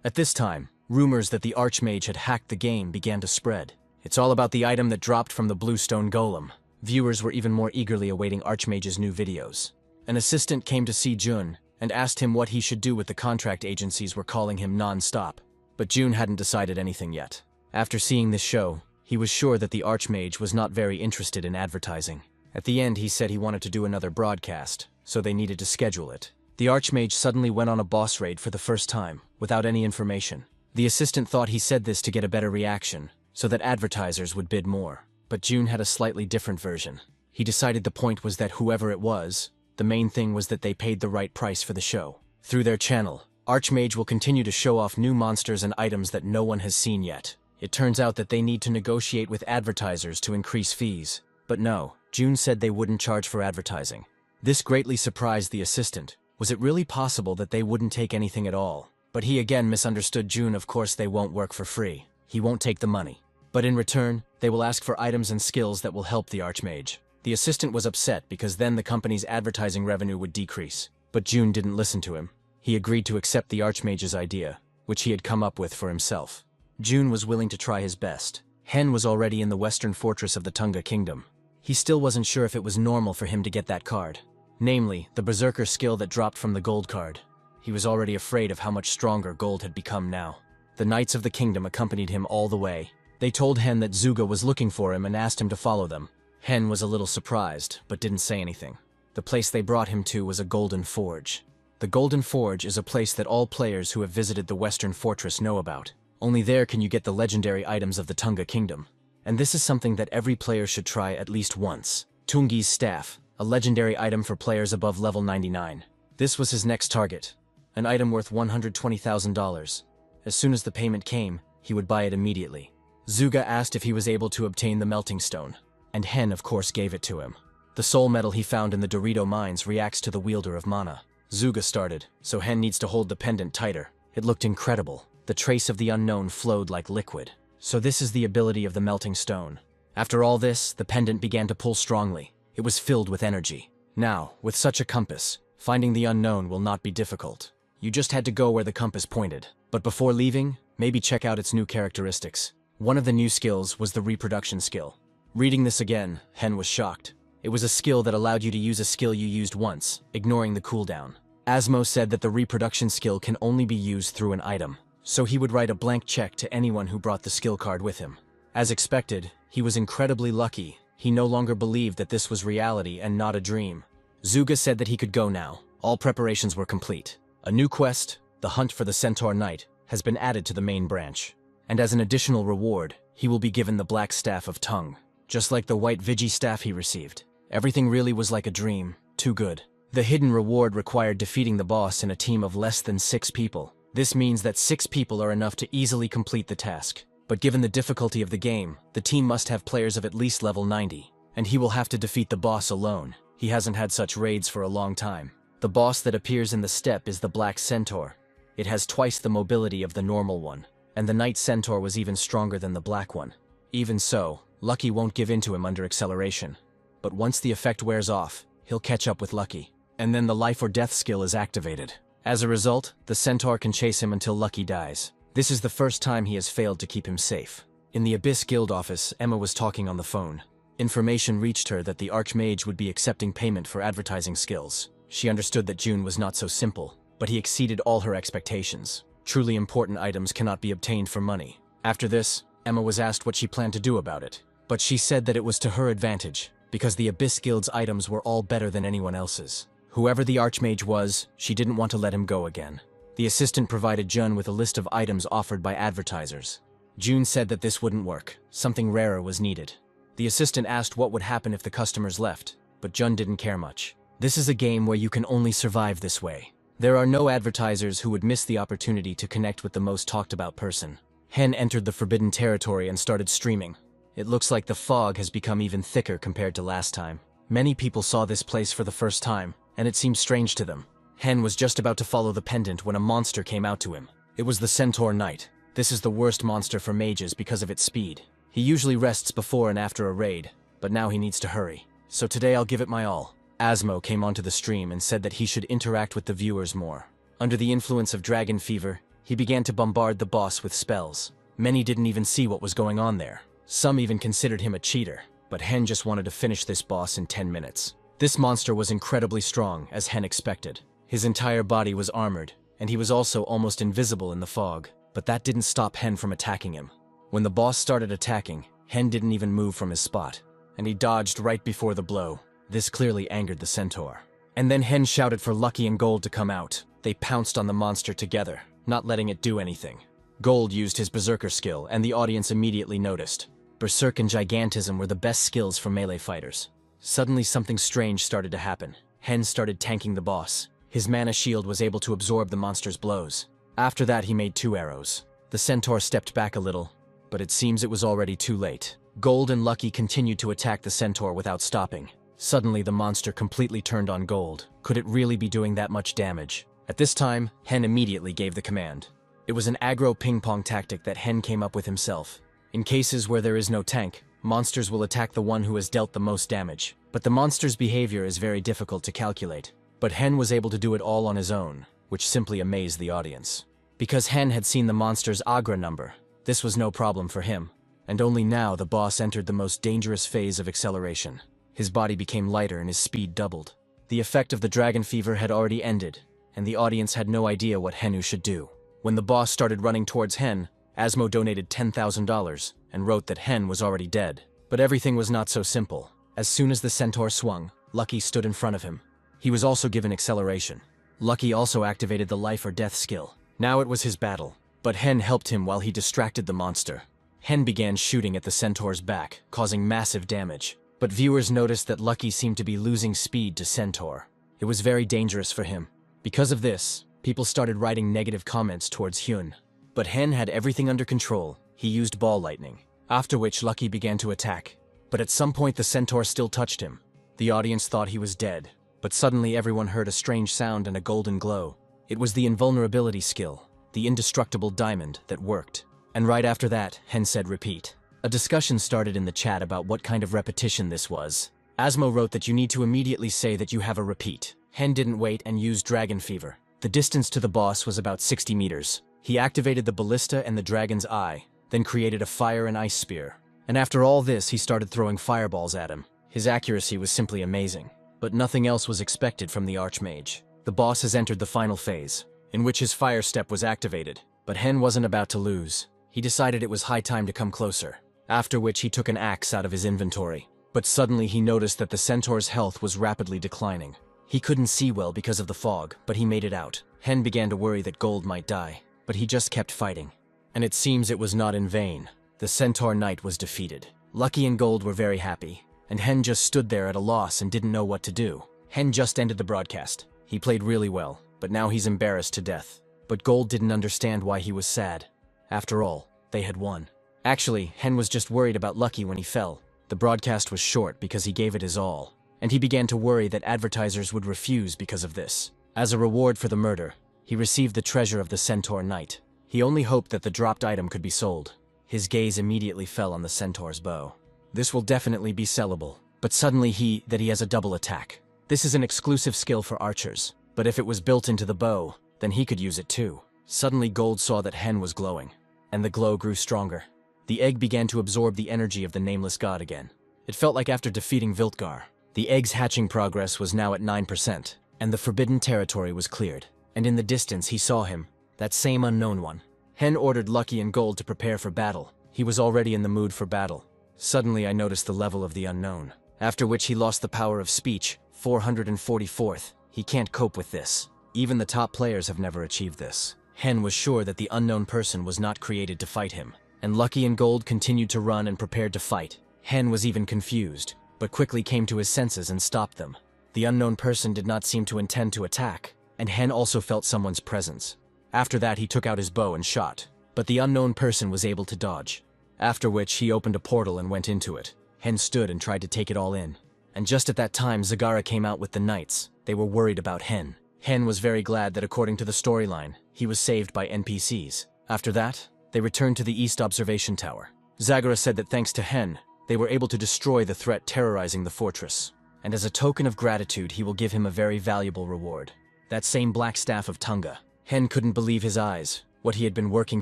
At this time, rumors that the Archmage had hacked the game began to spread. It's all about the item that dropped from the Bluestone Golem. Viewers were even more eagerly awaiting Archmage's new videos. An assistant came to see Jun and asked him what he should do with the contract agencies were calling him non-stop. But Jun hadn't decided anything yet. After seeing this show, he was sure that the Archmage was not very interested in advertising. At the end, he said he wanted to do another broadcast, so they needed to schedule it. The Archmage suddenly went on a boss raid for the first time, without any information. The assistant thought he said this to get a better reaction, so that advertisers would bid more. But Jun had a slightly different version. He decided the point was that whoever it was, the main thing was that they paid the right price for the show. Through their channel, Archmage will continue to show off new monsters and items that no one has seen yet. It turns out that they need to negotiate with advertisers to increase fees. But no, Jun said they wouldn't charge for advertising. This greatly surprised the assistant. Was it really possible that they wouldn't take anything at all? But he again misunderstood June. Of course they won't work for free. He won't take the money. But in return, they will ask for items and skills that will help the Archmage. The assistant was upset because then the company's advertising revenue would decrease. But June didn't listen to him. He agreed to accept the Archmage's idea, which he had come up with for himself. June was willing to try his best. Hen was already in the western fortress of the Tunga Kingdom. He still wasn't sure if it was normal for him to get that card. Namely, the Berserker skill that dropped from the gold card. He was already afraid of how much stronger gold had become now. The Knights of the Kingdom accompanied him all the way. They told Hen that Zuga was looking for him and asked him to follow them. Hen was a little surprised, but didn't say anything. The place they brought him to was a golden forge. The Golden Forge is a place that all players who have visited the Western Fortress know about. Only there can you get the legendary items of the Tunga Kingdom. And this is something that every player should try at least once. Tungi's Staff, a legendary item for players above level 99. This was his next target, an item worth $120,000. As soon as the payment came, he would buy it immediately. Zuga asked if he was able to obtain the melting stone, and Hen of course gave it to him. The soul metal he found in the Dorito mines reacts to the wielder of mana. Zuga started, so Hen needs to hold the pendant tighter. It looked incredible. The trace of the unknown flowed like liquid. So this is the ability of the melting stone. After all this, the pendant began to pull strongly. It was filled with energy. Now, with such a compass, finding the unknown will not be difficult. You just had to go where the compass pointed. But before leaving, maybe check out its new characteristics. One of the new skills was the reproduction skill. Reading this again, Hen was shocked. It was a skill that allowed you to use a skill you used once, ignoring the cooldown. Asmo said that the reproduction skill can only be used through an item, so he would write a blank check to anyone who brought the skill card with him. As expected, he was incredibly lucky. He no longer believed that this was reality and not a dream. Zuga said that he could go now. All preparations were complete. A new quest, the hunt for the Centaur Knight, has been added to the main branch. And as an additional reward, he will be given the Black Staff of Tongue, just like the white Vigi staff he received. Everything really was like a dream, too good. The hidden reward required defeating the boss in a team of less than 6 people. This means that 6 people are enough to easily complete the task. But given the difficulty of the game, the team must have players of at least level 90, and he will have to defeat the boss alone. He hasn't had such raids for a long time. The boss that appears in the steppe is the Black Centaur. It has twice the mobility of the normal one, and the Night Centaur was even stronger than the black one. Even so, Lucky won't give in to him under acceleration. But once the effect wears off, he'll catch up with Lucky, and then the life or death skill is activated. As a result, the Centaur can chase him until Lucky dies. This is the first time he has failed to keep him safe. In the Abyss Guild office, Emma was talking on the phone. Information reached her that the Archmage would be accepting payment for advertising skills. She understood that June was not so simple, but he exceeded all her expectations. Truly important items cannot be obtained for money. After this, Emma was asked what she planned to do about it. But she said that it was to her advantage, because the Abyss Guild's items were all better than anyone else's. Whoever the Archmage was, she didn't want to let him go again. The assistant provided Jun with a list of items offered by advertisers. June said that this wouldn't work. Something rarer was needed. The assistant asked what would happen if the customers left, but Jun didn't care much. This is a game where you can only survive this way. There are no advertisers who would miss the opportunity to connect with the most talked about person. Hen entered the forbidden territory and started streaming. It looks like the fog has become even thicker compared to last time. Many people saw this place for the first time, and it seemed strange to them. Hen was just about to follow the pendant when a monster came out to him. It was the Centaur Knight. This is the worst monster for mages because of its speed. He usually rests before and after a raid, but now he needs to hurry. So today I'll give it my all. Asmo came onto the stream and said that he should interact with the viewers more. Under the influence of dragon fever, he began to bombard the boss with spells. Many didn't even see what was going on there. Some even considered him a cheater, but Hen just wanted to finish this boss in 10 minutes. This monster was incredibly strong, as Hen expected. His entire body was armored, and he was also almost invisible in the fog. But that didn't stop Hen from attacking him. When the boss started attacking, Hen didn't even move from his spot, and he dodged right before the blow. This clearly angered the Centaur. And then Hen shouted for Lucky and Gold to come out. They pounced on the monster together, not letting it do anything. Gold used his Berserker skill, and the audience immediately noticed. Berserk and Gigantism were the best skills for melee fighters. Suddenly something strange started to happen. Hen started tanking the boss. His mana shield was able to absorb the monster's blows. After that he made 2 arrows. The Centaur stepped back a little, but it seems it was already too late. Gold and Lucky continued to attack the Centaur without stopping. Suddenly, the monster completely turned on Gold. Could it really be doing that much damage? At this time, Hen immediately gave the command. It was an aggro ping-pong tactic that Hen came up with himself. In cases where there is no tank, monsters will attack the one who has dealt the most damage. But the monster's behavior is very difficult to calculate. But Hen was able to do it all on his own, which simply amazed the audience. Because Hen had seen the monster's Agra number, this was no problem for him. And only now the boss entered the most dangerous phase of acceleration. His body became lighter and his speed doubled. The effect of the dragon fever had already ended, and the audience had no idea what Henu should do. When the boss started running towards Hen, Asmo donated $10,000 and wrote that Hen was already dead. But everything was not so simple. As soon as the centaur swung, Lucky stood in front of him. He was also given acceleration. Lucky also activated the life or death skill. Now it was his battle, but Hen helped him while he distracted the monster. Hen began shooting at the centaur's back, causing massive damage. But viewers noticed that Lucky seemed to be losing speed to Centaur. It was very dangerous for him. Because of this, people started writing negative comments towards Hyun. But Hen had everything under control. He used ball lightning, after which Lucky began to attack. But at some point the centaur still touched him. The audience thought he was dead, but suddenly everyone heard a strange sound and a golden glow. It was the invulnerability skill, the indestructible diamond, that worked. And right after that, Hen said repeat. A discussion started in the chat about what kind of repetition this was. Asmo wrote that you need to immediately say that you have a repeat. Hen didn't wait and used Dragon Fever. The distance to the boss was about 60 meters. He activated the ballista and the dragon's eye, then created a fire and ice spear. And after all this, he started throwing fireballs at him. His accuracy was simply amazing. But nothing else was expected from the Archmage. The boss has entered the final phase, in which his fire step was activated. But Hen wasn't about to lose. He decided it was high time to come closer. After which he took an axe out of his inventory. But suddenly he noticed that the centaur's health was rapidly declining. He couldn't see well because of the fog, but he made it out. Hen began to worry that Gold might die, but he just kept fighting. And it seems it was not in vain. The centaur knight was defeated. Lucky and Gold were very happy, and Hen just stood there at a loss and didn't know what to do. Hen just ended the broadcast. He played really well, but now he's embarrassed to death. But Gold didn't understand why he was sad. After all, they had won. Actually, Hen was just worried about Lucky when he fell. The broadcast was short because he gave it his all, and he began to worry that advertisers would refuse because of this. As a reward for the murder, he received the treasure of the Centaur Knight. He only hoped that the dropped item could be sold. His gaze immediately fell on the centaur's bow. This will definitely be sellable, but suddenly he has a double attack. This is an exclusive skill for archers, but if it was built into the bow, then he could use it too. Suddenly Gold saw that Hen was glowing, and the glow grew stronger. The egg began to absorb the energy of the nameless god again. It felt like after defeating Viltgar. The egg's hatching progress was now at 9%, and the forbidden territory was cleared. And in the distance he saw him, that same unknown one. Hen ordered Lucky and Gold to prepare for battle. He was already in the mood for battle. Suddenly I noticed the level of the unknown, after which he lost the power of speech, 444th. He can't cope with this. Even the top players have never achieved this. Hen was sure that the unknown person was not created to fight him. And Lucky and Gold continued to run and prepared to fight. Hen was even confused, but quickly came to his senses and stopped them. The unknown person did not seem to intend to attack, and Hen also felt someone's presence. After that he took out his bow and shot, but the unknown person was able to dodge. After which he opened a portal and went into it. Hen stood and tried to take it all in. And just at that time Zagara came out with the knights. They were worried about Hen. Hen was very glad that according to the storyline, he was saved by NPCs. After that, they returned to the East Observation Tower. Zagara said that thanks to Hen, they were able to destroy the threat terrorizing the fortress. And as a token of gratitude, he will give him a very valuable reward. That same black staff of Tunga. Hen couldn't believe his eyes. What he had been working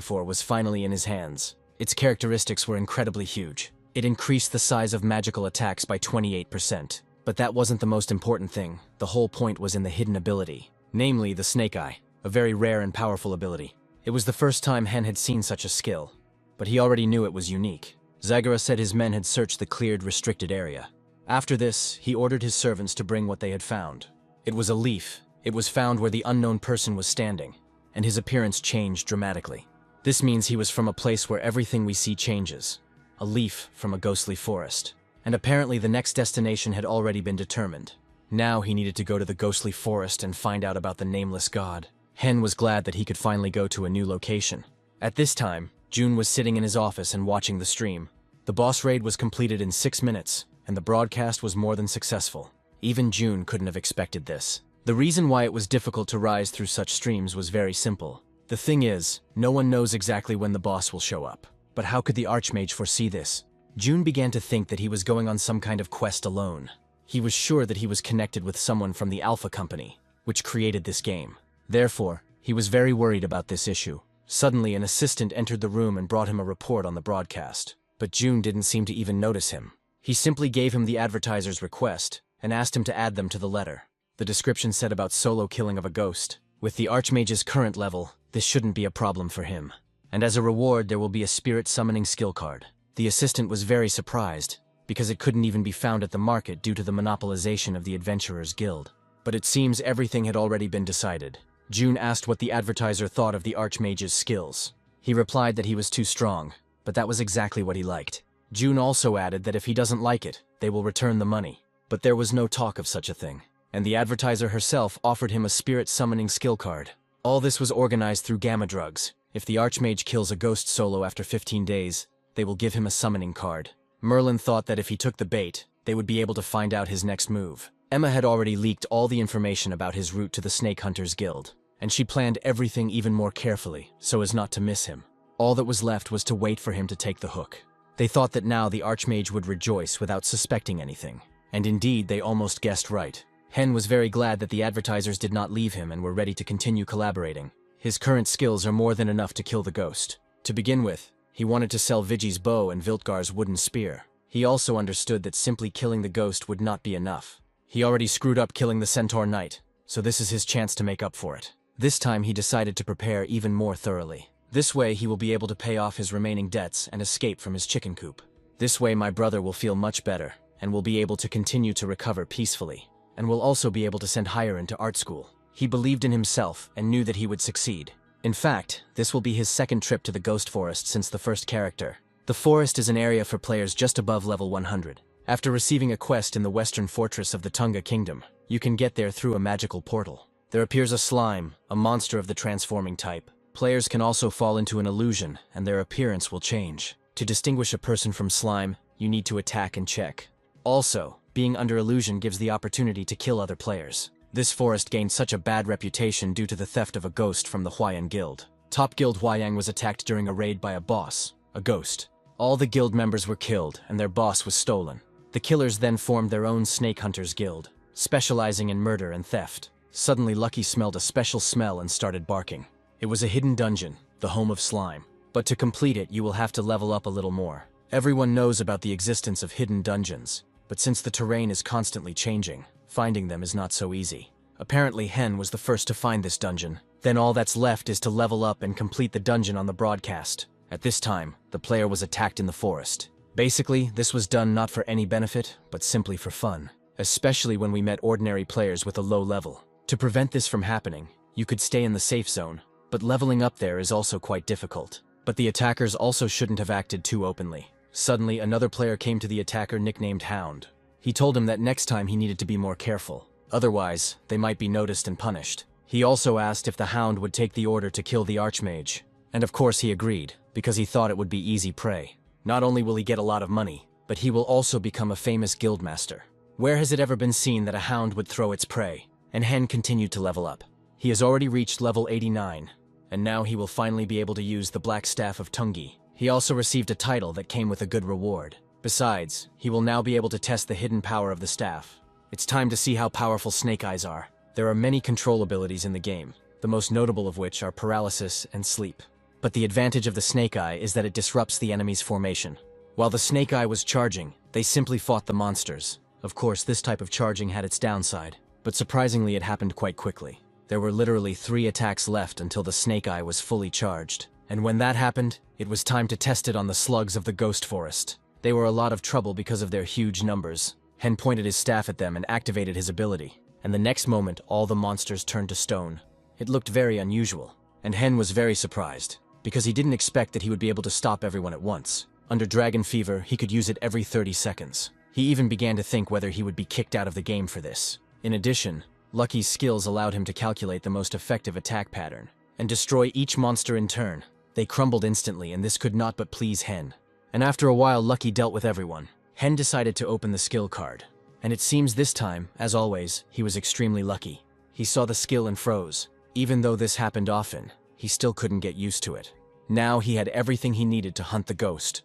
for was finally in his hands. Its characteristics were incredibly huge. It increased the size of magical attacks by 28%. But that wasn't the most important thing. The whole point was in the hidden ability. Namely, the Snake Eye. A very rare and powerful ability. It was the first time Hen had seen such a skill, but he already knew it was unique. Zagara said his men had searched the cleared, restricted area. After this, he ordered his servants to bring what they had found. It was a leaf. It was found where the unknown person was standing, and his appearance changed dramatically. This means he was from a place where everything we see changes. A leaf from a ghostly forest. And apparently the next destination had already been determined. Now he needed to go to the ghostly forest and find out about the nameless god. Hen was glad that he could finally go to a new location. At this time, June was sitting in his office and watching the stream. The boss raid was completed in 6 minutes, and the broadcast was more than successful. Even June couldn't have expected this. The reason why it was difficult to rise through such streams was very simple. The thing is, no one knows exactly when the boss will show up. But how could the Archmage foresee this? June began to think that he was going on some kind of quest alone. He was sure that he was connected with someone from the Alpha Company, which created this game. Therefore, he was very worried about this issue. Suddenly, an assistant entered the room and brought him a report on the broadcast. But June didn't seem to even notice him. He simply gave him the advertiser's request and asked him to add them to the letter. The description said about solo killing of a ghost. With the Archmage's current level, this shouldn't be a problem for him. And as a reward, there will be a spirit summoning skill card. The assistant was very surprised, because it couldn't even be found at the market due to the monopolization of the Adventurers Guild. But it seems everything had already been decided. June asked what the advertiser thought of the Archmage's skills. He replied that he was too strong, but that was exactly what he liked. June also added that if he doesn't like it, they will return the money. But there was no talk of such a thing, and the advertiser herself offered him a spirit summoning skill card. All this was organized through Gamma Drugs. If the Archmage kills a ghost solo after 15 days, they will give him a summoning card. Merlin thought that if he took the bait, they would be able to find out his next move. Emma had already leaked all the information about his route to the Snake Hunters Guild, and she planned everything even more carefully so as not to miss him. All that was left was to wait for him to take the hook. They thought that now the Archmage would rejoice without suspecting anything. And indeed, they almost guessed right. Hen was very glad that the advertisers did not leave him and were ready to continue collaborating. His current skills are more than enough to kill the ghost. To begin with, he wanted to sell Vigi's bow and Viltgar's wooden spear. He also understood that simply killing the ghost would not be enough. He already screwed up killing the Centaur Knight, so this is his chance to make up for it. This time he decided to prepare even more thoroughly. This way he will be able to pay off his remaining debts and escape from his chicken coop. This way my brother will feel much better, and will be able to continue to recover peacefully, and will also be able to send higher into art school. He believed in himself and knew that he would succeed. In fact, this will be his second trip to the Ghost Forest since the first character. The forest is an area for players just above level 100. After receiving a quest in the western fortress of the Tunga Kingdom, you can get there through a magical portal. There appears a slime, a monster of the transforming type. Players can also fall into an illusion, and their appearance will change. To distinguish a person from slime, you need to attack and check. Also, being under illusion gives the opportunity to kill other players. This forest gained such a bad reputation due to the theft of a ghost from the Huayan Guild. Top Guild Huayang was attacked during a raid by a boss, a ghost. All the guild members were killed, and their boss was stolen. The killers then formed their own Snake Hunters Guild, specializing in murder and theft. Suddenly Lucky smelled a special smell and started barking. It was a hidden dungeon, the home of slime. But to complete it, you will have to level up a little more. Everyone knows about the existence of hidden dungeons, but since the terrain is constantly changing, finding them is not so easy. Apparently Hen was the first to find this dungeon. Then all that's left is to level up and complete the dungeon on the broadcast. At this time, the player was attacked in the forest. Basically, this was done not for any benefit, but simply for fun, especially when we met ordinary players with a low level. To prevent this from happening, you could stay in the safe zone, but leveling up there is also quite difficult. But the attackers also shouldn't have acted too openly. Suddenly, another player came to the attacker nicknamed Hound. He told him that next time he needed to be more careful. Otherwise, they might be noticed and punished. He also asked if the Hound would take the order to kill the Archmage. And of course he agreed, because he thought it would be easy prey. Not only will he get a lot of money, but he will also become a famous guildmaster. Where has it ever been seen that a hound would throw its prey? And Hen continued to level up. He has already reached level 89, and now he will finally be able to use the Black Staff of Tungi. He also received a title that came with a good reward. Besides, he will now be able to test the hidden power of the staff. It's time to see how powerful Snake Eyes are. There are many control abilities in the game, the most notable of which are paralysis and sleep. But the advantage of the Snake Eye is that it disrupts the enemy's formation. While the Snake Eye was charging, they simply fought the monsters. Of course, this type of charging had its downside, but surprisingly it happened quite quickly. There were literally 3 attacks left until the Snake Eye was fully charged. And when that happened, it was time to test it on the slugs of the Ghost Forest. They were a lot of trouble because of their huge numbers. Hen pointed his staff at them and activated his ability, and the next moment all the monsters turned to stone. It looked very unusual, and Hen was very surprised, because he didn't expect that he would be able to stop everyone at once. Under Dragon Fever, he could use it every 30 seconds. He even began to think whether he would be kicked out of the game for this. In addition, Lucky's skills allowed him to calculate the most effective attack pattern, and destroy each monster in turn. They crumbled instantly, and this could not but please Hen. And after a while, Lucky dealt with everyone. Hen decided to open the skill card. And it seems this time, as always, he was extremely lucky. He saw the skill and froze. Even though this happened often, he still couldn't get used to it. Now he had everything he needed to hunt the ghost.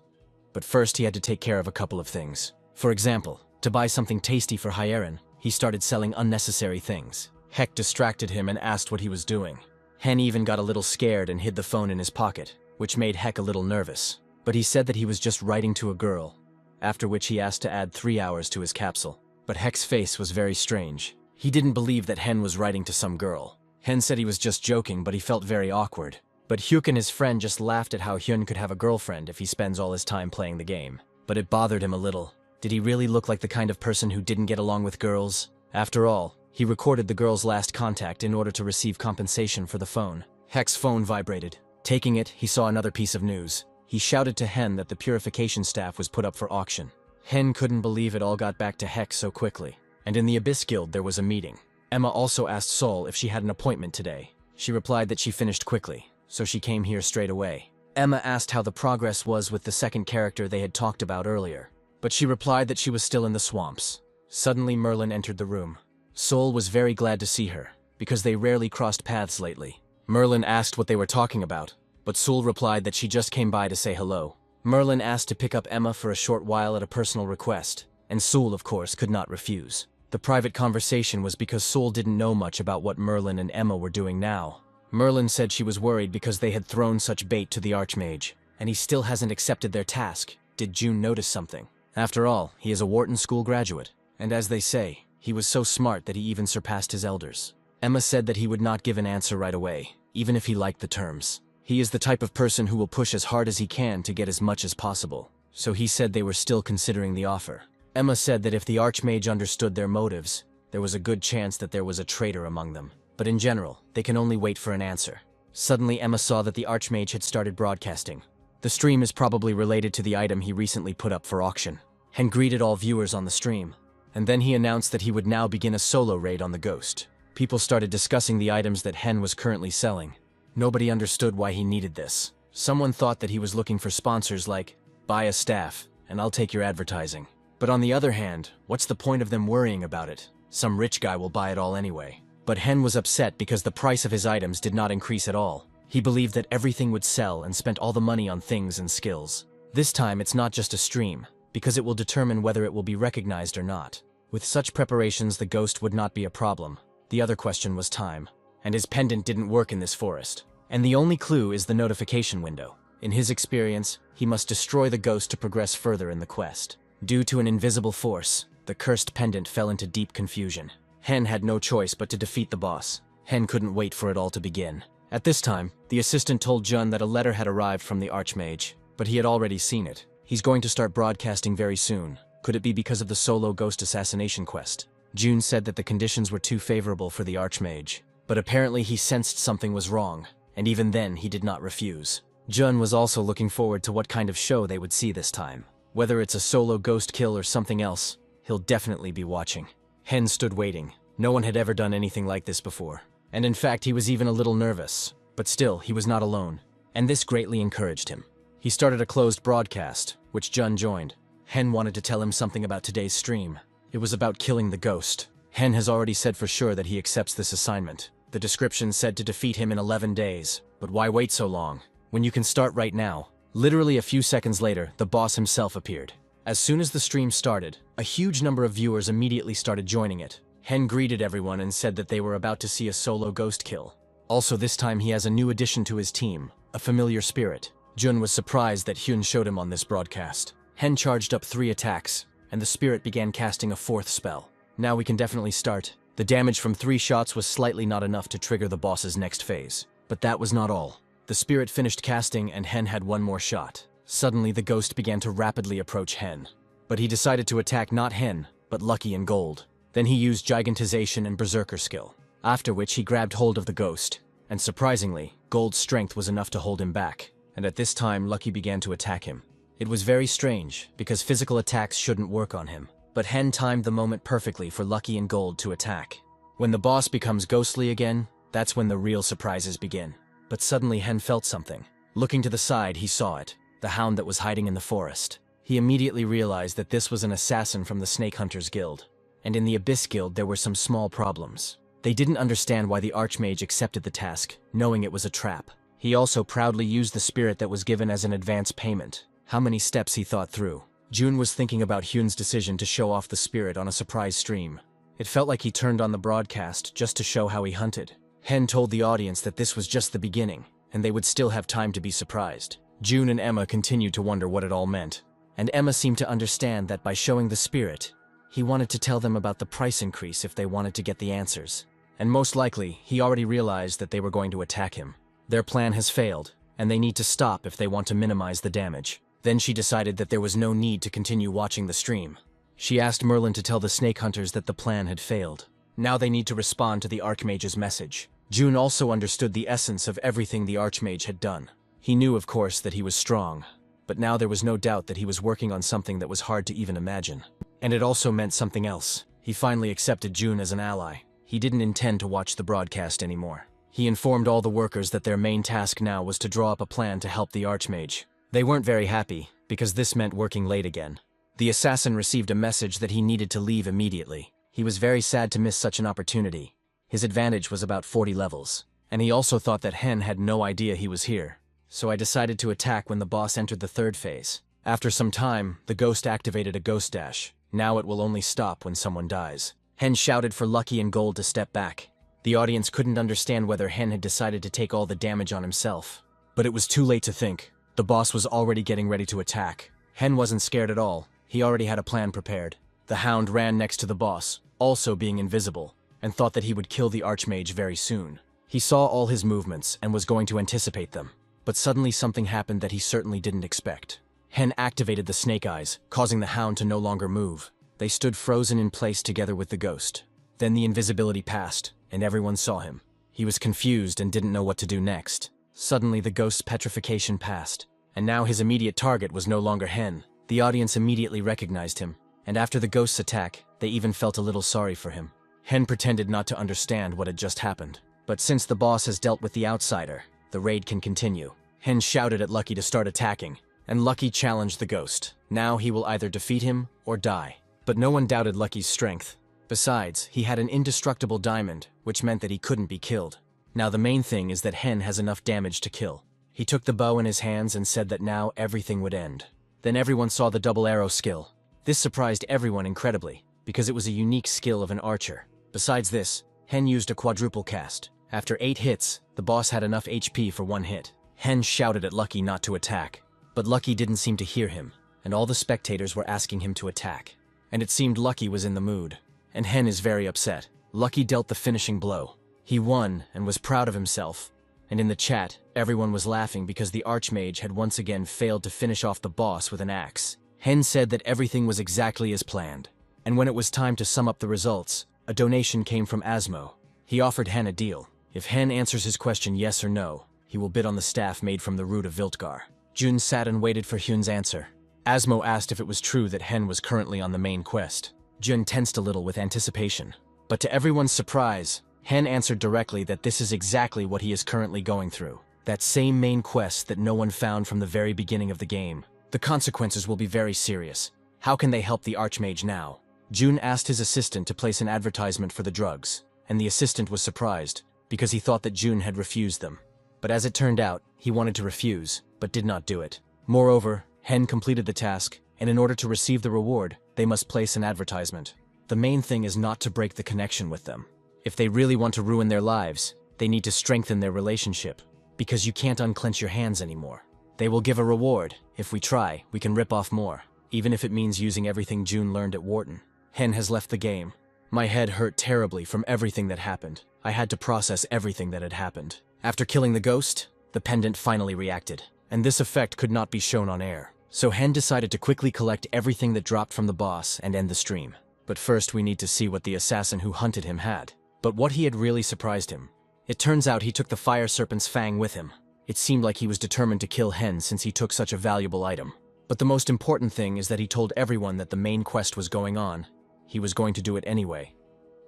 But first he had to take care of a couple of things. For example, to buy something tasty for Hyeren, he started selling unnecessary things. Heck distracted him and asked what he was doing. Hen even got a little scared and hid the phone in his pocket, which made Heck a little nervous. But he said that he was just writing to a girl, after which he asked to add 3 hours to his capsule. But Heck's face was very strange. He didn't believe that Hen was writing to some girl. Hen said he was just joking, but he felt very awkward. But Hyuk and his friend just laughed at how Hyun could have a girlfriend if he spends all his time playing the game. But it bothered him a little. Did he really look like the kind of person who didn't get along with girls? After all, he recorded the girl's last contact in order to receive compensation for the phone. Heck's phone vibrated. Taking it, he saw another piece of news. He shouted to Hen that the purification staff was put up for auction. Hen couldn't believe it all got back to Heck so quickly. And in the Abyss Guild there was a meeting. Emma also asked Sol if she had an appointment today. She replied that she finished quickly, so she came here straight away. Emma asked how the progress was with the second character they had talked about earlier, but she replied that she was still in the swamps. Suddenly Merlin entered the room. Sol was very glad to see her, because they rarely crossed paths lately. Merlin asked what they were talking about, but Sol replied that she just came by to say hello. Merlin asked to pick up Emma for a short while at a personal request, and Sol, of course, could not refuse. The private conversation was because Sol didn't know much about what Merlin and Emma were doing now. Merlin said she was worried because they had thrown such bait to the Archmage, and he still hasn't accepted their task. Did June notice something? After all, he is a Wharton School graduate, and as they say, he was so smart that he even surpassed his elders. Emma said that he would not give an answer right away, even if he liked the terms. He is the type of person who will push as hard as he can to get as much as possible, so he said they were still considering the offer. Emma said that if the Archmage understood their motives, there was a good chance that there was a traitor among them. But in general, they can only wait for an answer. Suddenly Emma saw that the Archmage had started broadcasting. The stream is probably related to the item he recently put up for auction. Hen greeted all viewers on the stream, and then he announced that he would now begin a solo raid on the ghost. People started discussing the items that Hen was currently selling. Nobody understood why he needed this. Someone thought that he was looking for sponsors like, buy a staff, and I'll take your advertising. But on the other hand, what's the point of them worrying about it? Some rich guy will buy it all anyway. But Hen was upset because the price of his items did not increase at all. He believed that everything would sell and spent all the money on things and skills. This time it's not just a stream, because it will determine whether it will be recognized or not. With such preparations, the ghost would not be a problem. The other question was time. And his pendant didn't work in this forest. And the only clue is the notification window. In his experience, he must destroy the ghost to progress further in the quest. Due to an invisible force, the cursed pendant fell into deep confusion. Hen had no choice but to defeat the boss. Hen couldn't wait for it all to begin. At this time, the assistant told Jun that a letter had arrived from the Archmage, but he had already seen it. He's going to start broadcasting very soon. Could it be because of the solo ghost assassination quest? June said that the conditions were too favorable for the Archmage, but apparently he sensed something was wrong, and even then he did not refuse. Jun was also looking forward to what kind of show they would see this time. Whether it's a solo ghost kill or something else, he'll definitely be watching. Hen stood waiting. No one had ever done anything like this before. And in fact, he was even a little nervous. But still, he was not alone. And this greatly encouraged him. He started a closed broadcast, which Jun joined. Hen wanted to tell him something about today's stream. It was about killing the ghost. Hen has already said for sure that he accepts this assignment. The description said to defeat him in 11 days. But why wait so long, when you can start right now? Literally a few seconds later, the boss himself appeared. As soon as the stream started, a huge number of viewers immediately started joining it. Hen greeted everyone and said that they were about to see a solo ghost kill. Also this time he has a new addition to his team, a familiar spirit. Jun was surprised that Hyun showed him on this broadcast. Hen charged up 3 attacks, and the spirit began casting a 4th spell. Now we can definitely start. The damage from 3 shots was slightly not enough to trigger the boss's next phase. But that was not all. The spirit finished casting and Hen had 1 more shot. Suddenly the ghost began to rapidly approach Hen. But he decided to attack not Hen, but Lucky and Gold. Then he used Gigantization and Berserker skill, after which he grabbed hold of the ghost. And surprisingly, Gold's strength was enough to hold him back. And at this time, Lucky began to attack him. It was very strange, because physical attacks shouldn't work on him. But Hen timed the moment perfectly for Lucky and Gold to attack. When the boss becomes ghostly again, that's when the real surprises begin. But suddenly Hen felt something. Looking to the side, he saw it. The hound that was hiding in the forest. He immediately realized that this was an assassin from the Snake Hunters Guild. And in the Abyss Guild there were some small problems. They didn't understand why the Archmage accepted the task, knowing it was a trap. He also proudly used the spirit that was given as an advance payment. How many steps he thought through. Jun was thinking about Hyun's decision to show off the spirit on a surprise stream. It felt like he turned on the broadcast just to show how he hunted. Hen told the audience that this was just the beginning, and they would still have time to be surprised. Jun and Emma continued to wonder what it all meant. And Emma seemed to understand that by showing the spirit, he wanted to tell them about the price increase if they wanted to get the answers. And most likely, he already realized that they were going to attack him. Their plan has failed, and they need to stop if they want to minimize the damage. Then she decided that there was no need to continue watching the stream. She asked Merlin to tell the Snake Hunters that the plan had failed. Now they need to respond to the Archmage's message. Jun also understood the essence of everything the Archmage had done. He knew, of course, that he was strong, but now there was no doubt that he was working on something that was hard to even imagine. And it also meant something else. He finally accepted Jun as an ally. He didn't intend to watch the broadcast anymore. He informed all the workers that their main task now was to draw up a plan to help the Archmage. They weren't very happy, because this meant working late again. The assassin received a message that he needed to leave immediately. He was very sad to miss such an opportunity. His advantage was about 40 levels, and he also thought that Hen had no idea he was here. So I decided to attack when the boss entered the third phase. After some time, the ghost activated a ghost dash. Now it will only stop when someone dies. Hen shouted for Lucky and Gold to step back. The audience couldn't understand whether Hen had decided to take all the damage on himself. But it was too late to think. The boss was already getting ready to attack. Hen wasn't scared at all. He already had a plan prepared. The Hound ran next to the boss, also being invisible, and thought that he would kill the Archmage very soon. He saw all his movements and was going to anticipate them. But suddenly something happened that he certainly didn't expect. Hen activated the snake eyes, causing the Hound to no longer move. They stood frozen in place together with the ghost. Then the invisibility passed, and everyone saw him. He was confused and didn't know what to do next. Suddenly the ghost's petrification passed, and now his immediate target was no longer Hen. The audience immediately recognized him, and after the ghost's attack, they even felt a little sorry for him. Hen pretended not to understand what had just happened. But since the boss has dealt with the outsider, the raid can continue. Hen shouted at Lucky to start attacking, and Lucky challenged the ghost. Now he will either defeat him or die. But no one doubted Lucky's strength. Besides, he had an indestructible diamond, which meant that he couldn't be killed. Now the main thing is that Hen has enough damage to kill. He took the bow in his hands and said that now everything would end. Then everyone saw the double arrow skill. This surprised everyone incredibly, because it was a unique skill of an archer. Besides this, Hen used a quadruple cast. After 8 hits, the boss had enough HP for 1 hit. Hen shouted at Lucky not to attack, but Lucky didn't seem to hear him, and all the spectators were asking him to attack. And it seemed Lucky was in the mood, and Hen is very upset. Lucky dealt the finishing blow. He won and was proud of himself. And in the chat, everyone was laughing because the Archmage had once again failed to finish off the boss with an axe. Hen said that everything was exactly as planned. And when it was time to sum up the results, a donation came from Asmo. He offered Hen a deal. If Hen answers his question yes or no, he will bid on the staff made from the root of Viltgar. Jun sat and waited for Hyun's answer. Asmo asked if it was true that Hen was currently on the main quest. Jun tensed a little with anticipation. But to everyone's surprise, Hen answered directly that this is exactly what he is currently going through. That same main quest that no one found from the very beginning of the game. The consequences will be very serious. How can they help the Archmage now? Jun asked his assistant to place an advertisement for the drugs, and the assistant was surprised, because he thought that Jun had refused them. But as it turned out, he wanted to refuse, but did not do it. Moreover, Hen completed the task, and in order to receive the reward, they must place an advertisement. The main thing is not to break the connection with them. If they really want to ruin their lives, they need to strengthen their relationship, because you can't unclench your hands anymore. They will give a reward. If we try, we can rip off more, even if it means using everything Jun learned at Wharton. Hen has left the game. My head hurt terribly from everything that happened. I had to process everything that had happened. After killing the ghost, the pendant finally reacted, and this effect could not be shown on air. So Hen decided to quickly collect everything that dropped from the boss and end the stream. But first we need to see what the assassin who hunted him had. But what he had really surprised him. It turns out he took the fire serpent's fang with him. It seemed like he was determined to kill Hen since he took such a valuable item. But the most important thing is that he told everyone that the main quest was going on. He was going to do it anyway.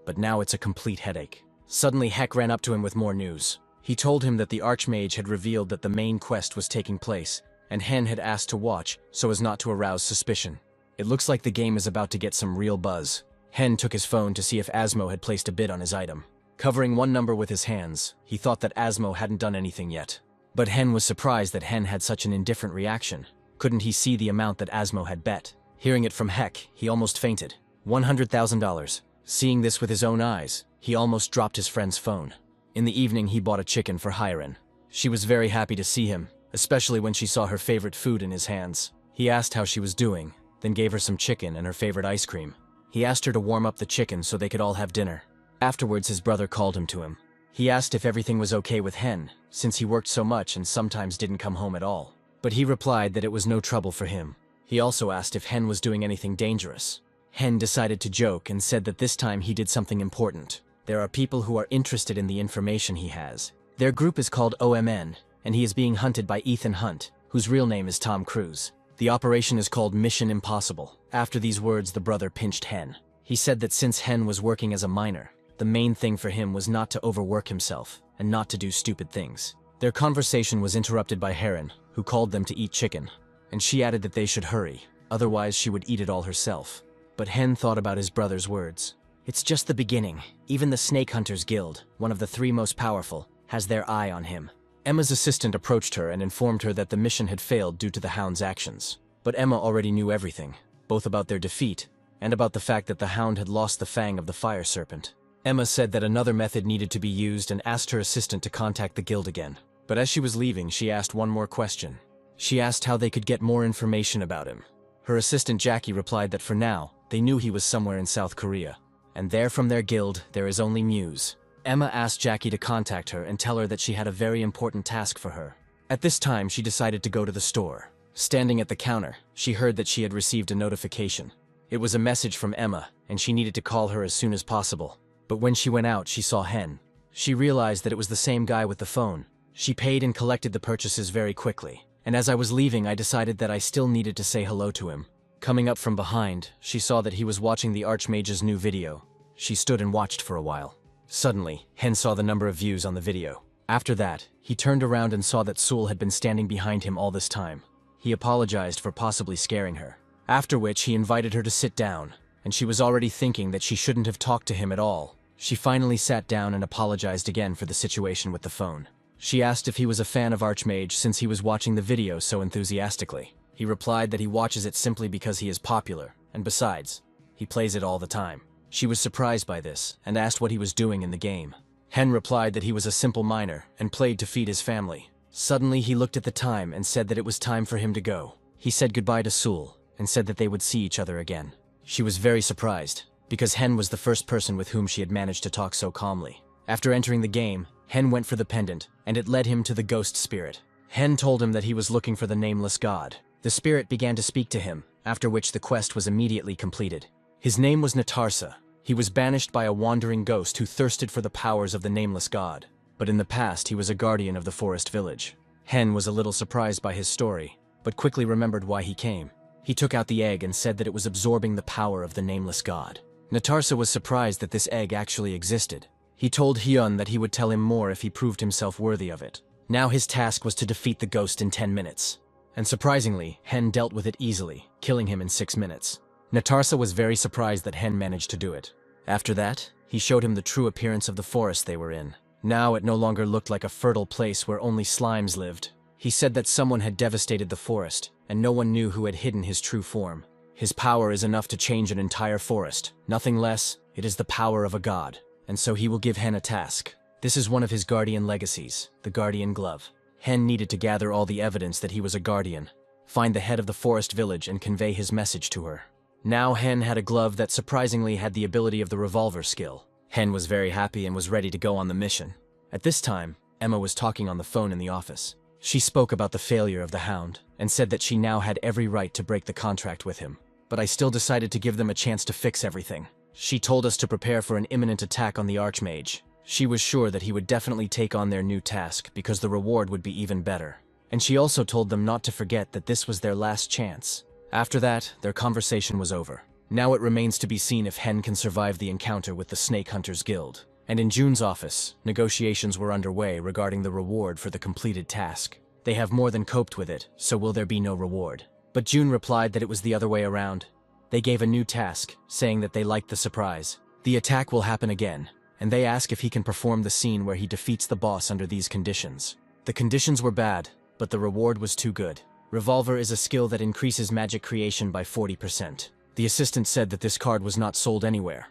But now it's a complete headache. Suddenly Heck ran up to him with more news. He told him that the Archmage had revealed that the main quest was taking place, and Hen had asked to watch so as not to arouse suspicion. It looks like the game is about to get some real buzz. Hen took his phone to see if Asmo had placed a bid on his item. Covering one number with his hands, he thought that Asmo hadn't done anything yet. But Hen was surprised that Hen had such an indifferent reaction. Couldn't he see the amount that Asmo had bet? Hearing it from Heck, he almost fainted. $100,000. Seeing this with his own eyes, he almost dropped his friend's phone. In the evening, he bought a chicken for Hyren. She was very happy to see him, especially when she saw her favorite food in his hands. He asked how she was doing, then gave her some chicken and her favorite ice cream. He asked her to warm up the chicken so they could all have dinner. Afterwards, his brother called him to him. He asked if everything was okay with Hen, since he worked so much and sometimes didn't come home at all. But he replied that it was no trouble for him. He also asked if Hen was doing anything dangerous. Hen decided to joke and said that this time he did something important. There are people who are interested in the information he has. Their group is called OMN, and he is being hunted by Ethan Hunt, whose real name is Tom Cruise. The operation is called Mission Impossible. After these words, the brother pinched Hen. He said that since Hen was working as a miner, the main thing for him was not to overwork himself and not to do stupid things. Their conversation was interrupted by Heron, who called them to eat chicken, and she added that they should hurry, otherwise she would eat it all herself. But Hen thought about his brother's words. It's just the beginning. Even the Snake Hunters Guild, one of the 3 most powerful, has their eye on him. Emma's assistant approached her and informed her that the mission had failed due to the Hound's actions. But Emma already knew everything, both about their defeat and about the fact that the Hound had lost the fang of the fire serpent. Emma said that another method needed to be used and asked her assistant to contact the guild again. But as she was leaving, she asked one more question. She asked how they could get more information about him. Her assistant Jackie replied that for now, they knew he was somewhere in South Korea. And there from their guild, there is only Muse. Emma asked Jackie to contact her and tell her that she had a very important task for her. At this time, she decided to go to the store. Standing at the counter, she heard that she had received a notification. It was a message from Emma, and she needed to call her as soon as possible. But when she went out, she saw Hen. She realized that it was the same guy with the phone. She paid and collected the purchases very quickly. And as I was leaving, I decided that I still needed to say hello to him. Coming up from behind, she saw that he was watching the Archmage's new video. She stood and watched for a while. Suddenly, Hen saw the number of views on the video. After that, he turned around and saw that Sul had been standing behind him all this time. He apologized for possibly scaring her. After which, he invited her to sit down, and she was already thinking that she shouldn't have talked to him at all. She finally sat down and apologized again for the situation with the phone. She asked if he was a fan of Archmage since he was watching the video so enthusiastically. He replied that he watches it simply because he is popular, and besides, he plays it all the time. She was surprised by this, and asked what he was doing in the game. Hen replied that he was a simple miner, and played to feed his family. Suddenly he looked at the time and said that it was time for him to go. He said goodbye to Sul, and said that they would see each other again. She was very surprised, because Hen was the first person with whom she had managed to talk so calmly. After entering the game, Hen went for the pendant, and it led him to the ghost spirit. Hen told him that he was looking for the nameless god. The spirit began to speak to him, after which the quest was immediately completed. His name was Natarsa. He was banished by a wandering ghost who thirsted for the powers of the nameless god. But in the past, he was a guardian of the forest village. Hen was a little surprised by his story, but quickly remembered why he came. He took out the egg and said that it was absorbing the power of the nameless god. Natarsa was surprised that this egg actually existed. He told Hyun that he would tell him more if he proved himself worthy of it. Now his task was to defeat the ghost in 10 minutes. And surprisingly, Hen dealt with it easily, killing him in 6 minutes. Natarsa was very surprised that Hen managed to do it. After that, he showed him the true appearance of the forest they were in. Now it no longer looked like a fertile place where only slimes lived. He said that someone had devastated the forest, and no one knew who had hidden his true form. His power is enough to change an entire forest. Nothing less, it is the power of a god. And so he will give Hen a task. This is one of his guardian legacies, the guardian glove. Hen needed to gather all the evidence that he was a guardian, find the head of the forest village and convey his message to her. Now Hen had a glove that surprisingly had the ability of the revolver skill. Hen was very happy and was ready to go on the mission. At this time, Emma was talking on the phone in the office. She spoke about the failure of the Hound, and said that she now had every right to break the contract with him. But I still decided to give them a chance to fix everything. She told us to prepare for an imminent attack on the Archmage. She was sure that he would definitely take on their new task because the reward would be even better. And she also told them not to forget that this was their last chance. After that, their conversation was over. Now it remains to be seen if Hen can survive the encounter with the Snake Hunters Guild. And in June's office, negotiations were underway regarding the reward for the completed task. They have more than coped with it, so will there be no reward? But June replied that it was the other way around. They gave a new task, saying that they liked the surprise. The attack will happen again, and they ask if he can perform the scene where he defeats the boss under these conditions. The conditions were bad, but the reward was too good. Revolver is a skill that increases magic creation by 40%. The assistant said that this card was not sold anywhere.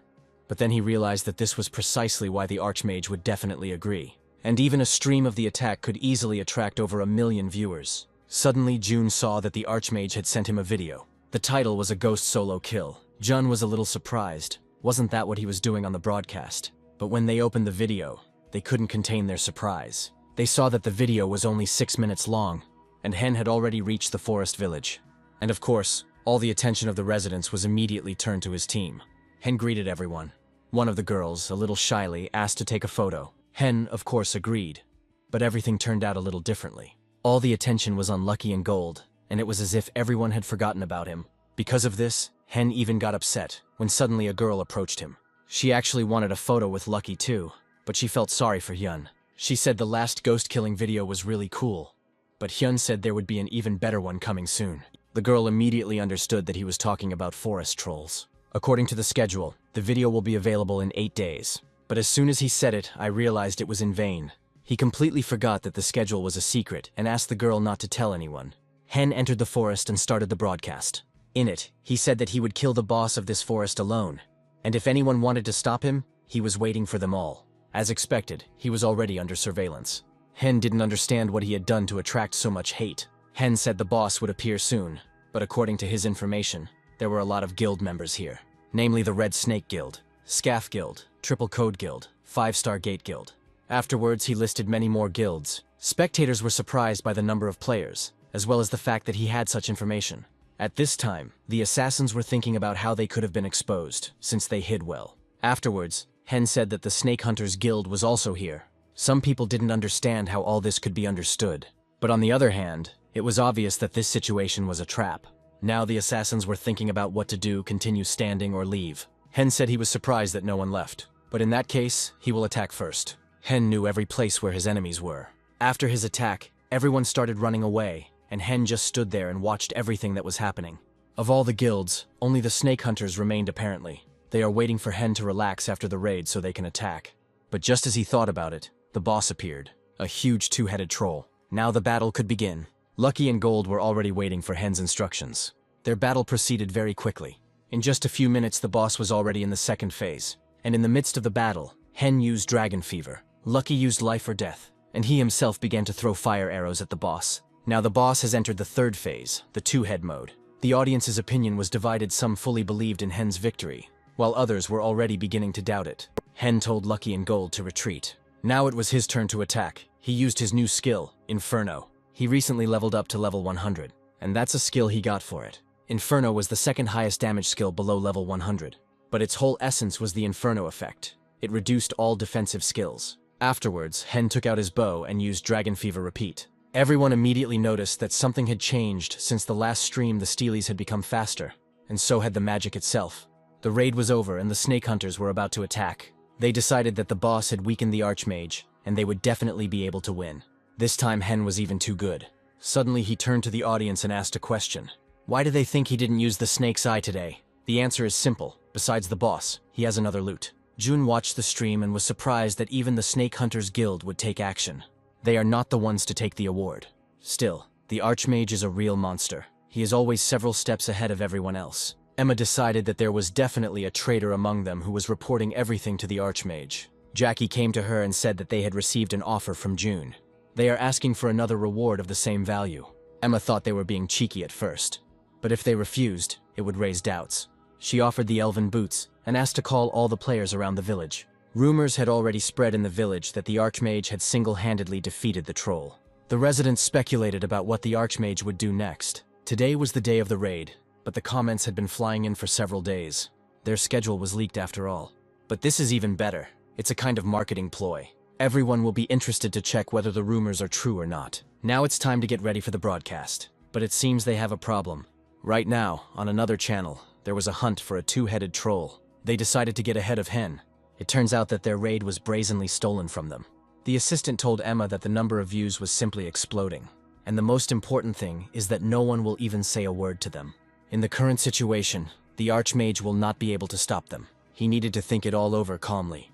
But then he realized that this was precisely why the Archmage would definitely agree. And even a stream of the attack could easily attract over 1 million viewers. Suddenly, June saw that the Archmage had sent him a video. The title was a ghost solo kill. Jun was a little surprised. Wasn't that what he was doing on the broadcast? But when they opened the video, they couldn't contain their surprise. They saw that the video was only 6 minutes long, and Hen had already reached the forest village. And of course, all the attention of the residents was immediately turned to his team. Hen greeted everyone. One of the girls, a little shyly, asked to take a photo. Hen, of course, agreed. But everything turned out a little differently. All the attention was on Lucky and Gold, and it was as if everyone had forgotten about him. Because of this, Hen even got upset when suddenly a girl approached him. She actually wanted a photo with Lucky too, but she felt sorry for Hyun. She said the last ghost-killing video was really cool, but Hyun said there would be an even better one coming soon. The girl immediately understood that he was talking about forest trolls. According to the schedule, the video will be available in 8 days. But as soon as he said it, I realized it was in vain. He completely forgot that the schedule was a secret and asked the girl not to tell anyone. Hen entered the forest and started the broadcast. In it, he said that he would kill the boss of this forest alone, and if anyone wanted to stop him, he was waiting for them all. As expected, he was already under surveillance. Hen didn't understand what he had done to attract so much hate. Hen said the boss would appear soon, but according to his information, there were a lot of guild members here, namely the Red Snake Guild, Scaff Guild, Triple Code Guild, 5-Star Gate Guild. Afterwards, he listed many more guilds. Spectators were surprised by the number of players, as well as the fact that he had such information. At this time, the assassins were thinking about how they could have been exposed, since they hid well. Afterwards, Hen said that the Snake Hunters Guild was also here. Some people didn't understand how all this could be understood. But on the other hand, it was obvious that this situation was a trap. Now the assassins were thinking about what to do, continue standing or leave. Hen said he was surprised that no one left. But in that case, he will attack first. Hen knew every place where his enemies were. After his attack, everyone started running away, and Hen just stood there and watched everything that was happening. Of all the guilds, only the Snake Hunters remained apparently. They are waiting for Hen to relax after the raid so they can attack. But just as he thought about it, the boss appeared. A huge two-headed troll. Now the battle could begin. Lucky and Gold were already waiting for Hen's instructions. Their battle proceeded very quickly. In just a few minutes, the boss was already in the second phase. And in the midst of the battle, Hen used Dragon Fever. Lucky used Life or Death, and he himself began to throw fire arrows at the boss. Now the boss has entered the third phase, the two-head mode. The audience's opinion was divided. Some fully believed in Hen's victory, while others were already beginning to doubt it. Hen told Lucky and Gold to retreat. Now it was his turn to attack. He used his new skill, Inferno. He recently leveled up to level 100, and that's a skill he got for it. Inferno was the second highest damage skill below level 100, but its whole essence was the Inferno effect. It reduced all defensive skills. Afterwards, Hen took out his bow and used Dragon Fever Repeat. Everyone immediately noticed that something had changed since the last stream. The Steelies had become faster, and so had the magic itself. The raid was over and the Snake Hunters were about to attack. They decided that the boss had weakened the Archmage, and they would definitely be able to win. This time Hen was even too good. Suddenly he turned to the audience and asked a question. Why do they think he didn't use the Snake's Eye today? The answer is simple. Besides the boss, he has another loot. June watched the stream and was surprised that even the Snake Hunters Guild would take action. They are not the ones to take the award. Still, the Archmage is a real monster. He is always several steps ahead of everyone else. Emma decided that there was definitely a traitor among them who was reporting everything to the Archmage. Jackie came to her and said that they had received an offer from June. They are asking for another reward of the same value. Emma thought they were being cheeky at first, but if they refused, it would raise doubts. She offered the elven boots and asked to call all the players around the village. Rumors had already spread in the village that the Archmage had single-handedly defeated the troll. The residents speculated about what the Archmage would do next. Today was the day of the raid, but the comments had been flying in for several days. Their schedule was leaked after all. But this is even better. It's a kind of marketing ploy. Everyone will be interested to check whether the rumors are true or not. Now it's time to get ready for the broadcast. But it seems they have a problem. Right now, on another channel, there was a hunt for a two-headed troll. They decided to get ahead of Hen. It turns out that their raid was brazenly stolen from them. The assistant told Emma that the number of views was simply exploding, And the most important thing is that no one will even say a word to them. In the current situation, the Archmage will not be able to stop them. He needed to think it all over calmly.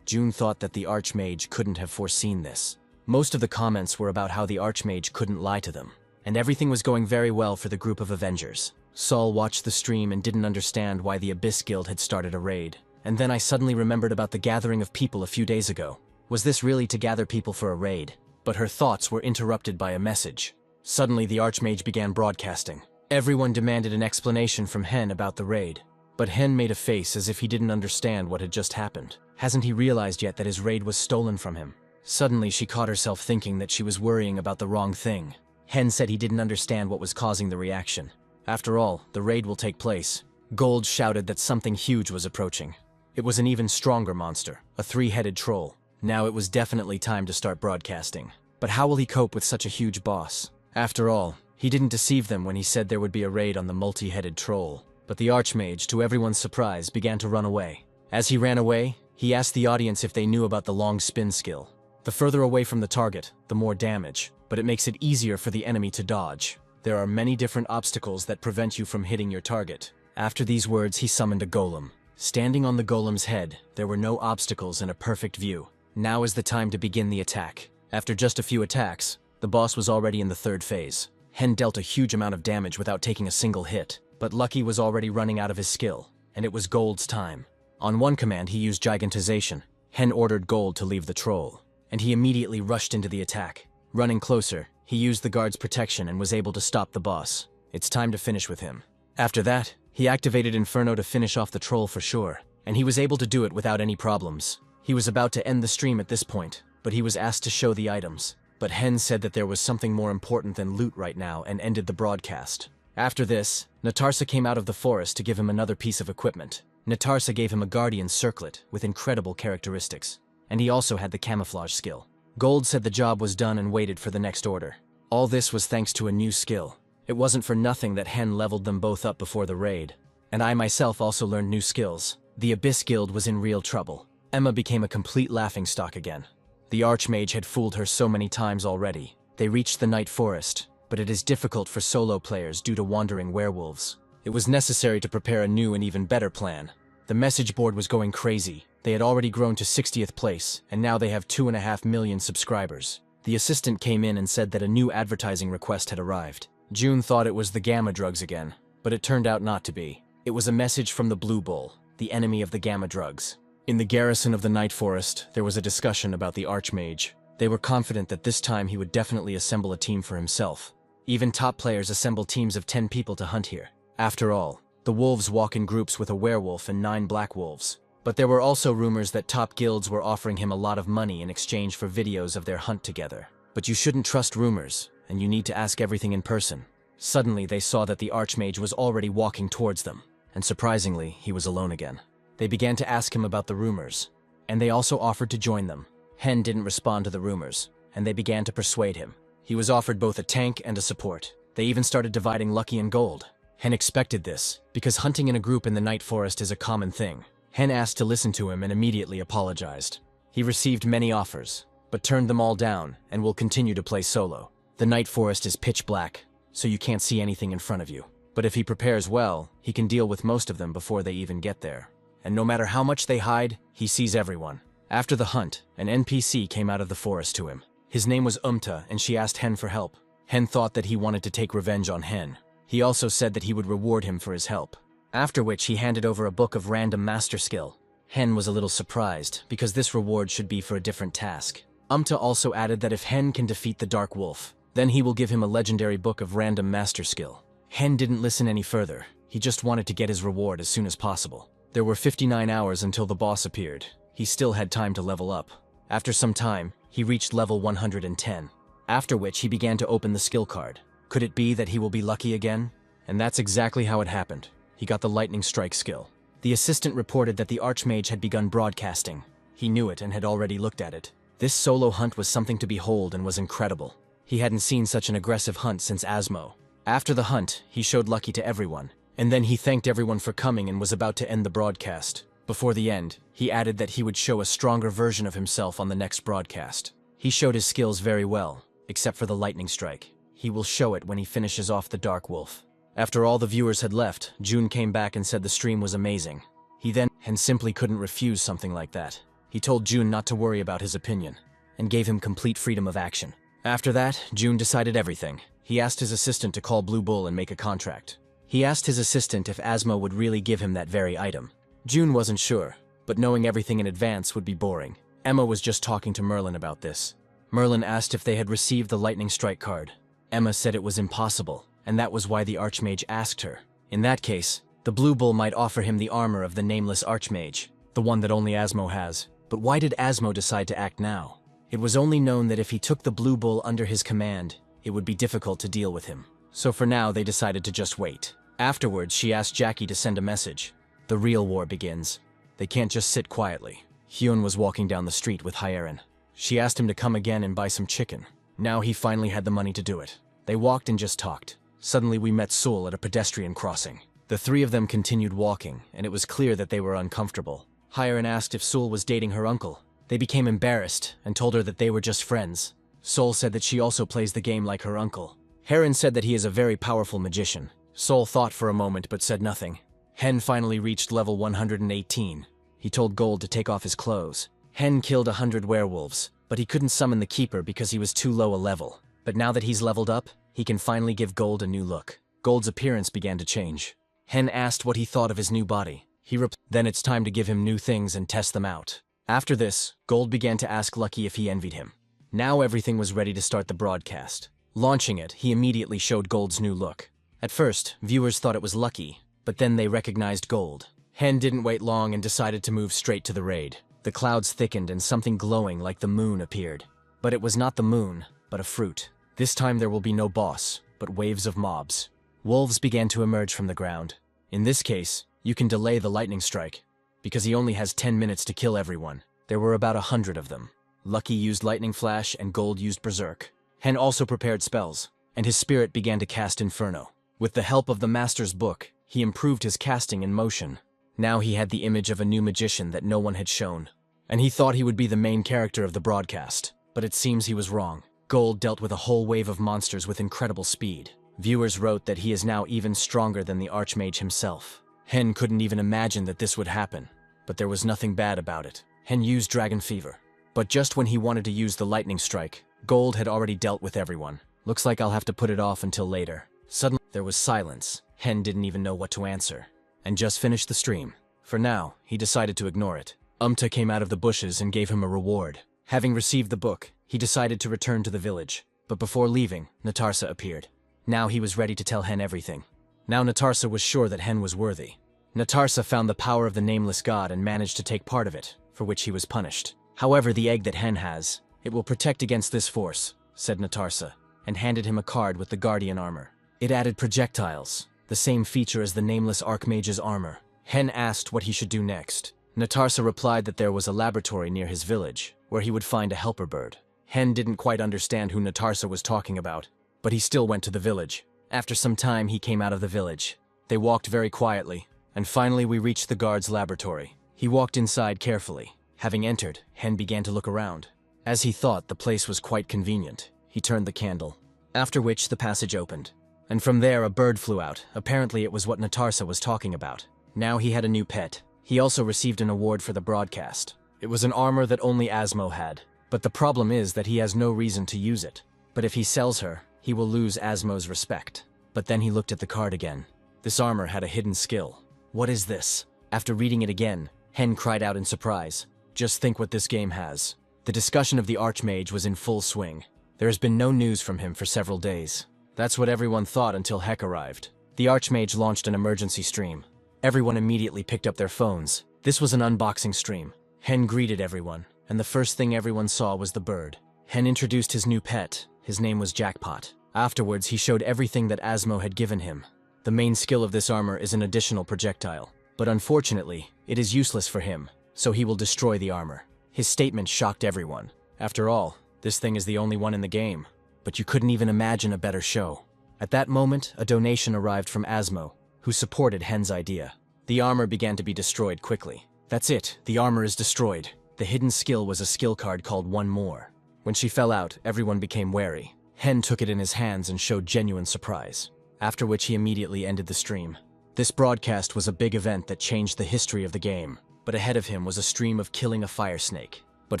June thought that the Archmage couldn't have foreseen this. Most of the comments were about how the Archmage couldn't lie to them, and everything was going very well for the group of Avengers. Saul watched the stream and didn't understand why the Abyss Guild had started a raid. And then I suddenly remembered about the gathering of people a few days ago. Was this really to gather people for a raid? But her thoughts were interrupted by a message. Suddenly the Archmage began broadcasting. Everyone demanded an explanation from Hen about the raid. But Hen made a face as if he didn't understand what had just happened. Hasn't he realized yet that his raid was stolen from him? Suddenly she caught herself thinking that she was worrying about the wrong thing. Hen said he didn't understand what was causing the reaction. After all, the raid will take place. Gold shouted that something huge was approaching. It was an even stronger monster, a three-headed troll. Now it was definitely time to start broadcasting. But how will he cope with such a huge boss? After all, he didn't deceive them when he said there would be a raid on the multi-headed troll. But the Archmage, to everyone's surprise, began to run away. As he ran away, he asked the audience if they knew about the long spin skill. The further away from the target, the more damage, but it makes it easier for the enemy to dodge. There are many different obstacles that prevent you from hitting your target. After these words, he summoned a golem. Standing on the golem's head, there were no obstacles and a perfect view. Now is the time to begin the attack. After just a few attacks, the boss was already in the third phase. Hen dealt a huge amount of damage without taking a single hit, but Lucky was already running out of his skill, and it was Gold's time. On one command, he used Gigantization. Hen ordered Gold to leave the troll, and he immediately rushed into the attack. Running closer, he used the guard's protection and was able to stop the boss. It's time to finish with him. After that, he activated Inferno to finish off the troll for sure, and he was able to do it without any problems. He was about to end the stream at this point, but he was asked to show the items. But Hen said that there was something more important than loot right now and ended the broadcast. After this, Natarsa came out of the forest to give him another piece of equipment. Natarsa gave him a guardian circlet with incredible characteristics, and he also had the camouflage skill. Gold said the job was done and waited for the next order. All this was thanks to a new skill. It wasn't for nothing that Hen leveled them both up before the raid. And I myself also learned new skills. The Abyss Guild was in real trouble. Emma became a complete laughingstock again. The Archmage had fooled her so many times already. They reached the Night Forest, but it is difficult for solo players due to wandering werewolves. It was necessary to prepare a new and even better plan. The message board was going crazy. They had already grown to 60th place, and now they have 2.5 million subscribers. The assistant came in and said that a new advertising request had arrived. June thought it was the Gamma drugs again, but it turned out not to be. It was a message from the Blue Bull, the enemy of the Gamma drugs. In the garrison of the Night Forest, there was a discussion about the Archmage. They were confident that this time he would definitely assemble a team for himself. Even top players assemble teams of 10 people to hunt here. After all, the wolves walk in groups with a werewolf and 9 black wolves. But there were also rumors that top guilds were offering him a lot of money in exchange for videos of their hunt together. But you shouldn't trust rumors, and you need to ask everything in person. Suddenly, they saw that the Archmage was already walking towards them, and surprisingly, he was alone again. They began to ask him about the rumors, and they also offered to join them. Hen didn't respond to the rumors, and they began to persuade him. He was offered both a tank and a support. They even started dividing Lucky and Gold. Hen expected this, because hunting in a group in the Night Forest is a common thing. Hen asked to listen to him and immediately apologized. He received many offers, but turned them all down and will continue to play solo. The Night Forest is pitch black, so you can't see anything in front of you. But if he prepares well, he can deal with most of them before they even get there. And no matter how much they hide, he sees everyone. After the hunt, an NPC came out of the forest to him. His name was Umta, and she asked Hen for help. Hen thought that he wanted to take revenge on Hen. He also said that he would reward him for his help. After which he handed over a book of random master skill. Hen was a little surprised, because this reward should be for a different task. Umta also added that if Hen can defeat the Dark Wolf, then he will give him a legendary book of random master skill. Hen didn't listen any further. He just wanted to get his reward as soon as possible. There were 59 hours until the boss appeared. He still had time to level up. After some time, he reached level 110. After which he began to open the skill card. Could it be that he will be lucky again? And that's exactly how it happened. He got the lightning strike skill. The assistant reported that the Archmage had begun broadcasting. He knew it and had already looked at it. This solo hunt was something to behold and was incredible. He hadn't seen such an aggressive hunt since Asmo. After the hunt, he showed Lucky to everyone, and then he thanked everyone for coming and was about to end the broadcast. Before the end, he added that he would show a stronger version of himself on the next broadcast. He showed his skills very well, except for the lightning strike. he will show it when he finishes off the Dark Wolf. After all the viewers had left, June came back and said the stream was amazing. He then and simply couldn't refuse something like that. He told June not to worry about his opinion, and gave him complete freedom of action. After that, June decided everything. He asked his assistant to call Blue Bull and make a contract. He asked his assistant if Asmo would really give him that very item. June wasn't sure, but knowing everything in advance would be boring. Emma was just talking to Merlin about this. Merlin asked if they had received the lightning strike card. Emma said it was impossible, and that was why the Archmage asked her. In that case, the Blue Bull might offer him the armor of the nameless Archmage, the one that only Asmo has. But why did Asmo decide to act now? It was only known that if he took the Blue Bull under his command, it would be difficult to deal with him. So for now, they decided to just wait. Afterwards, she asked Jackie to send a message. The real war begins. They can't just sit quietly. Hyun was walking down the street with Hyerin. She asked him to come again and buy some chicken. Now he finally had the money to do it. They walked and just talked. Suddenly we met Sul at a pedestrian crossing. The three of them continued walking, and it was clear that they were uncomfortable. Hyerin asked if Sul was dating her uncle. They became embarrassed and told her that they were just friends. Sul said that she also plays the game like her uncle. Heron said that he is a very powerful magician. Sul thought for a moment but said nothing. Hen finally reached level 118. He told Gold to take off his clothes. Hen killed 100 werewolves, but he couldn't summon the Keeper because he was too low a level. But now that he's leveled up, he can finally give Gold a new look. Gold's appearance began to change. Hen asked what he thought of his new body. He replied, then it's time to give him new things and test them out. After this, Gold began to ask Lucky if he envied him. Now everything was ready to start the broadcast. Launching it, he immediately showed Gold's new look. At first, viewers thought it was Lucky, but then they recognized Gold. Hen didn't wait long and decided to move straight to the raid. The clouds thickened and something glowing like the moon appeared. But it was not the moon, but a fruit. This time there will be no boss, but waves of mobs. Wolves began to emerge from the ground. In this case, you can delay the lightning strike, because he only has 10 minutes to kill everyone. There were about 100 of them. Lucky used Lightning Flash and Gold used Berserk. Hen also prepared spells, and his spirit began to cast Inferno. With the help of the Master's Book, he improved his casting and motion. Now he had the image of a new magician that no one had shown, and he thought he would be the main character of the broadcast, but it seems he was wrong. Gold dealt with a whole wave of monsters with incredible speed. Viewers wrote that he is now even stronger than the Archmage himself. Hen couldn't even imagine that this would happen, but there was nothing bad about it. Hen used Dragon Fever. But just when he wanted to use the lightning strike, Gold had already dealt with everyone. Looks like I'll have to put it off until later. Suddenly, there was silence. Hen didn't even know what to answer, and just finished the stream. For now, he decided to ignore it. Umta came out of the bushes and gave him a reward. Having received the book, he decided to return to the village. But before leaving, Natarsa appeared. Now he was ready to tell Hen everything. Now Natarsa was sure that Hen was worthy. Natarsa found the power of the nameless god and managed to take part of it, for which he was punished. However, the egg that Hen has, it will protect against this force, said Natarsa, and handed him a card with the guardian armor. It added projectiles, the same feature as the nameless Archmage's armor. Hen asked what he should do next. Natarsa replied that there was a laboratory near his village, where he would find a helper bird. Hen didn't quite understand who Natarsa was talking about, but he still went to the village. After some time, he came out of the village. They walked very quietly, and finally we reached the guard's laboratory. He walked inside carefully. Having entered, Hen began to look around. As he thought, the place was quite convenient. He turned the candle, after which the passage opened. And from there a bird flew out. Apparently it was what Natarsa was talking about. Now he had a new pet. He also received an award for the broadcast. It was an armor that only Asmo had. But the problem is that he has no reason to use it. But if he sells her, he will lose Asmo's respect. But then he looked at the card again. This armor had a hidden skill. What is this? After reading it again, Hen cried out in surprise. Just think what this game has. The discussion of the Archmage was in full swing. There has been no news from him for several days. That's what everyone thought until Heck arrived. The Archmage launched an emergency stream. Everyone immediately picked up their phones. This was an unboxing stream. Hen greeted everyone, and the first thing everyone saw was the bird. Hen introduced his new pet. His name was Jackpot. Afterwards, he showed everything that Asmo had given him. The main skill of this armor is an additional projectile, but unfortunately, it is useless for him, so he will destroy the armor. His statement shocked everyone. After all, this thing is the only one in the game, but you couldn't even imagine a better show. At that moment, a donation arrived from Asmo, who supported Hen's idea. The armor began to be destroyed quickly. That's it, the armor is destroyed. The hidden skill was a skill card called One More. When she fell out, everyone became wary. Hen took it in his hands and showed genuine surprise, after which he immediately ended the stream. This broadcast was a big event that changed the history of the game, but ahead of him was a stream of killing a fire snake. But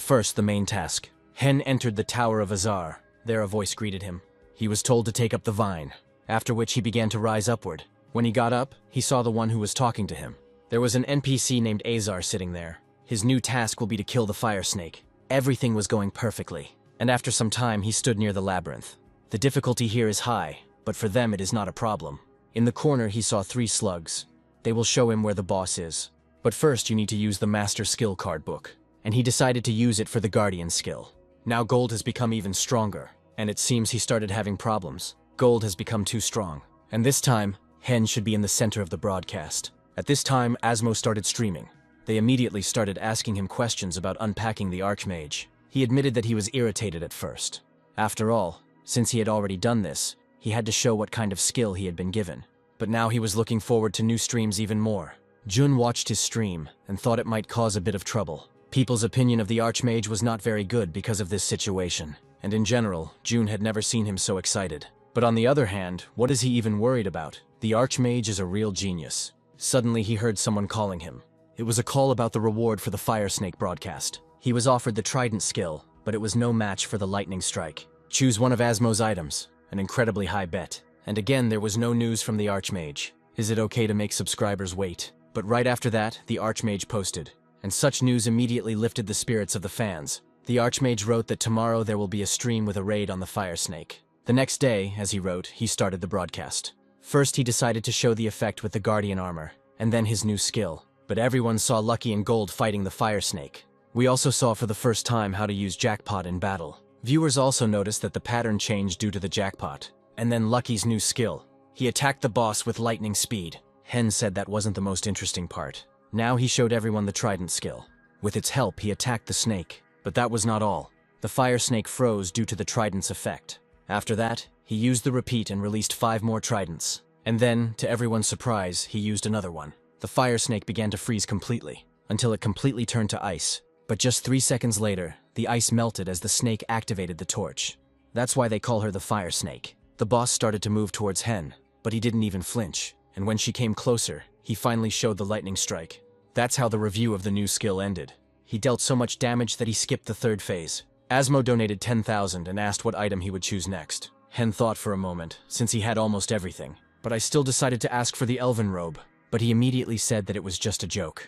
first, the main task. Hen entered the Tower of Azar. There a voice greeted him. He was told to take up the vine, after which he began to rise upward. When he got up, he saw the one who was talking to him. There was an NPC named Azar sitting there. His new task will be to kill the fire snake. Everything was going perfectly, and after some time he stood near the labyrinth. The difficulty here is high, but for them it is not a problem. In the corner he saw 3 slugs. They will show him where the boss is. But first you need to use the Master Skill card book, and he decided to use it for the Guardian skill. Now Gold has become even stronger, and it seems he started having problems. Gold has become too strong, and this time, Hen should be in the center of the broadcast. At this time, Asmo started streaming. They immediately started asking him questions about unpacking the Archmage. He admitted that he was irritated at first. After all, since he had already done this, he had to show what kind of skill he had been given. But now he was looking forward to new streams even more. Jun watched his stream and thought it might cause a bit of trouble. People's opinion of the Archmage was not very good because of this situation, and in general, Jun had never seen him so excited. But on the other hand, what is he even worried about? The Archmage is a real genius. Suddenly he heard someone calling him. It was a call about the reward for the Fire Snake broadcast. He was offered the Trident skill, but it was no match for the Lightning Strike. Choose one of Asmo's items, an incredibly high bet. And again, there was no news from the Archmage. Is it okay to make subscribers wait? But right after that, the Archmage posted, and such news immediately lifted the spirits of the fans. The Archmage wrote that tomorrow there will be a stream with a raid on the Fire Snake. The next day, as he wrote, he started the broadcast. First, he decided to show the effect with the Guardian armor, and then his new skill. But everyone saw Lucky and Gold fighting the Fire Snake. We also saw for the first time how to use Jackpot in battle. Viewers also noticed that the pattern changed due to the Jackpot. And then Lucky's new skill. He attacked the boss with lightning speed. Hen said that wasn't the most interesting part. Now he showed everyone the Trident skill. With its help, he attacked the snake. But that was not all. The Fire Snake froze due to the Trident's effect. After that, he used the repeat and released 5 more Tridents. And then, to everyone's surprise, he used another one. The Fire Snake began to freeze completely, until it completely turned to ice. But just 3 seconds later, the ice melted as the snake activated the torch. That's why they call her the Fire Snake. The boss started to move towards Hen, but he didn't even flinch. And when she came closer, he finally showed the Lightning Strike. That's how the review of the new skill ended. He dealt so much damage that he skipped the 3rd phase. Asmo donated 10,000 and asked what item he would choose next. Hen thought for a moment, since he had almost everything. But I still decided to ask for the Elven robe. But he immediately said that it was just a joke.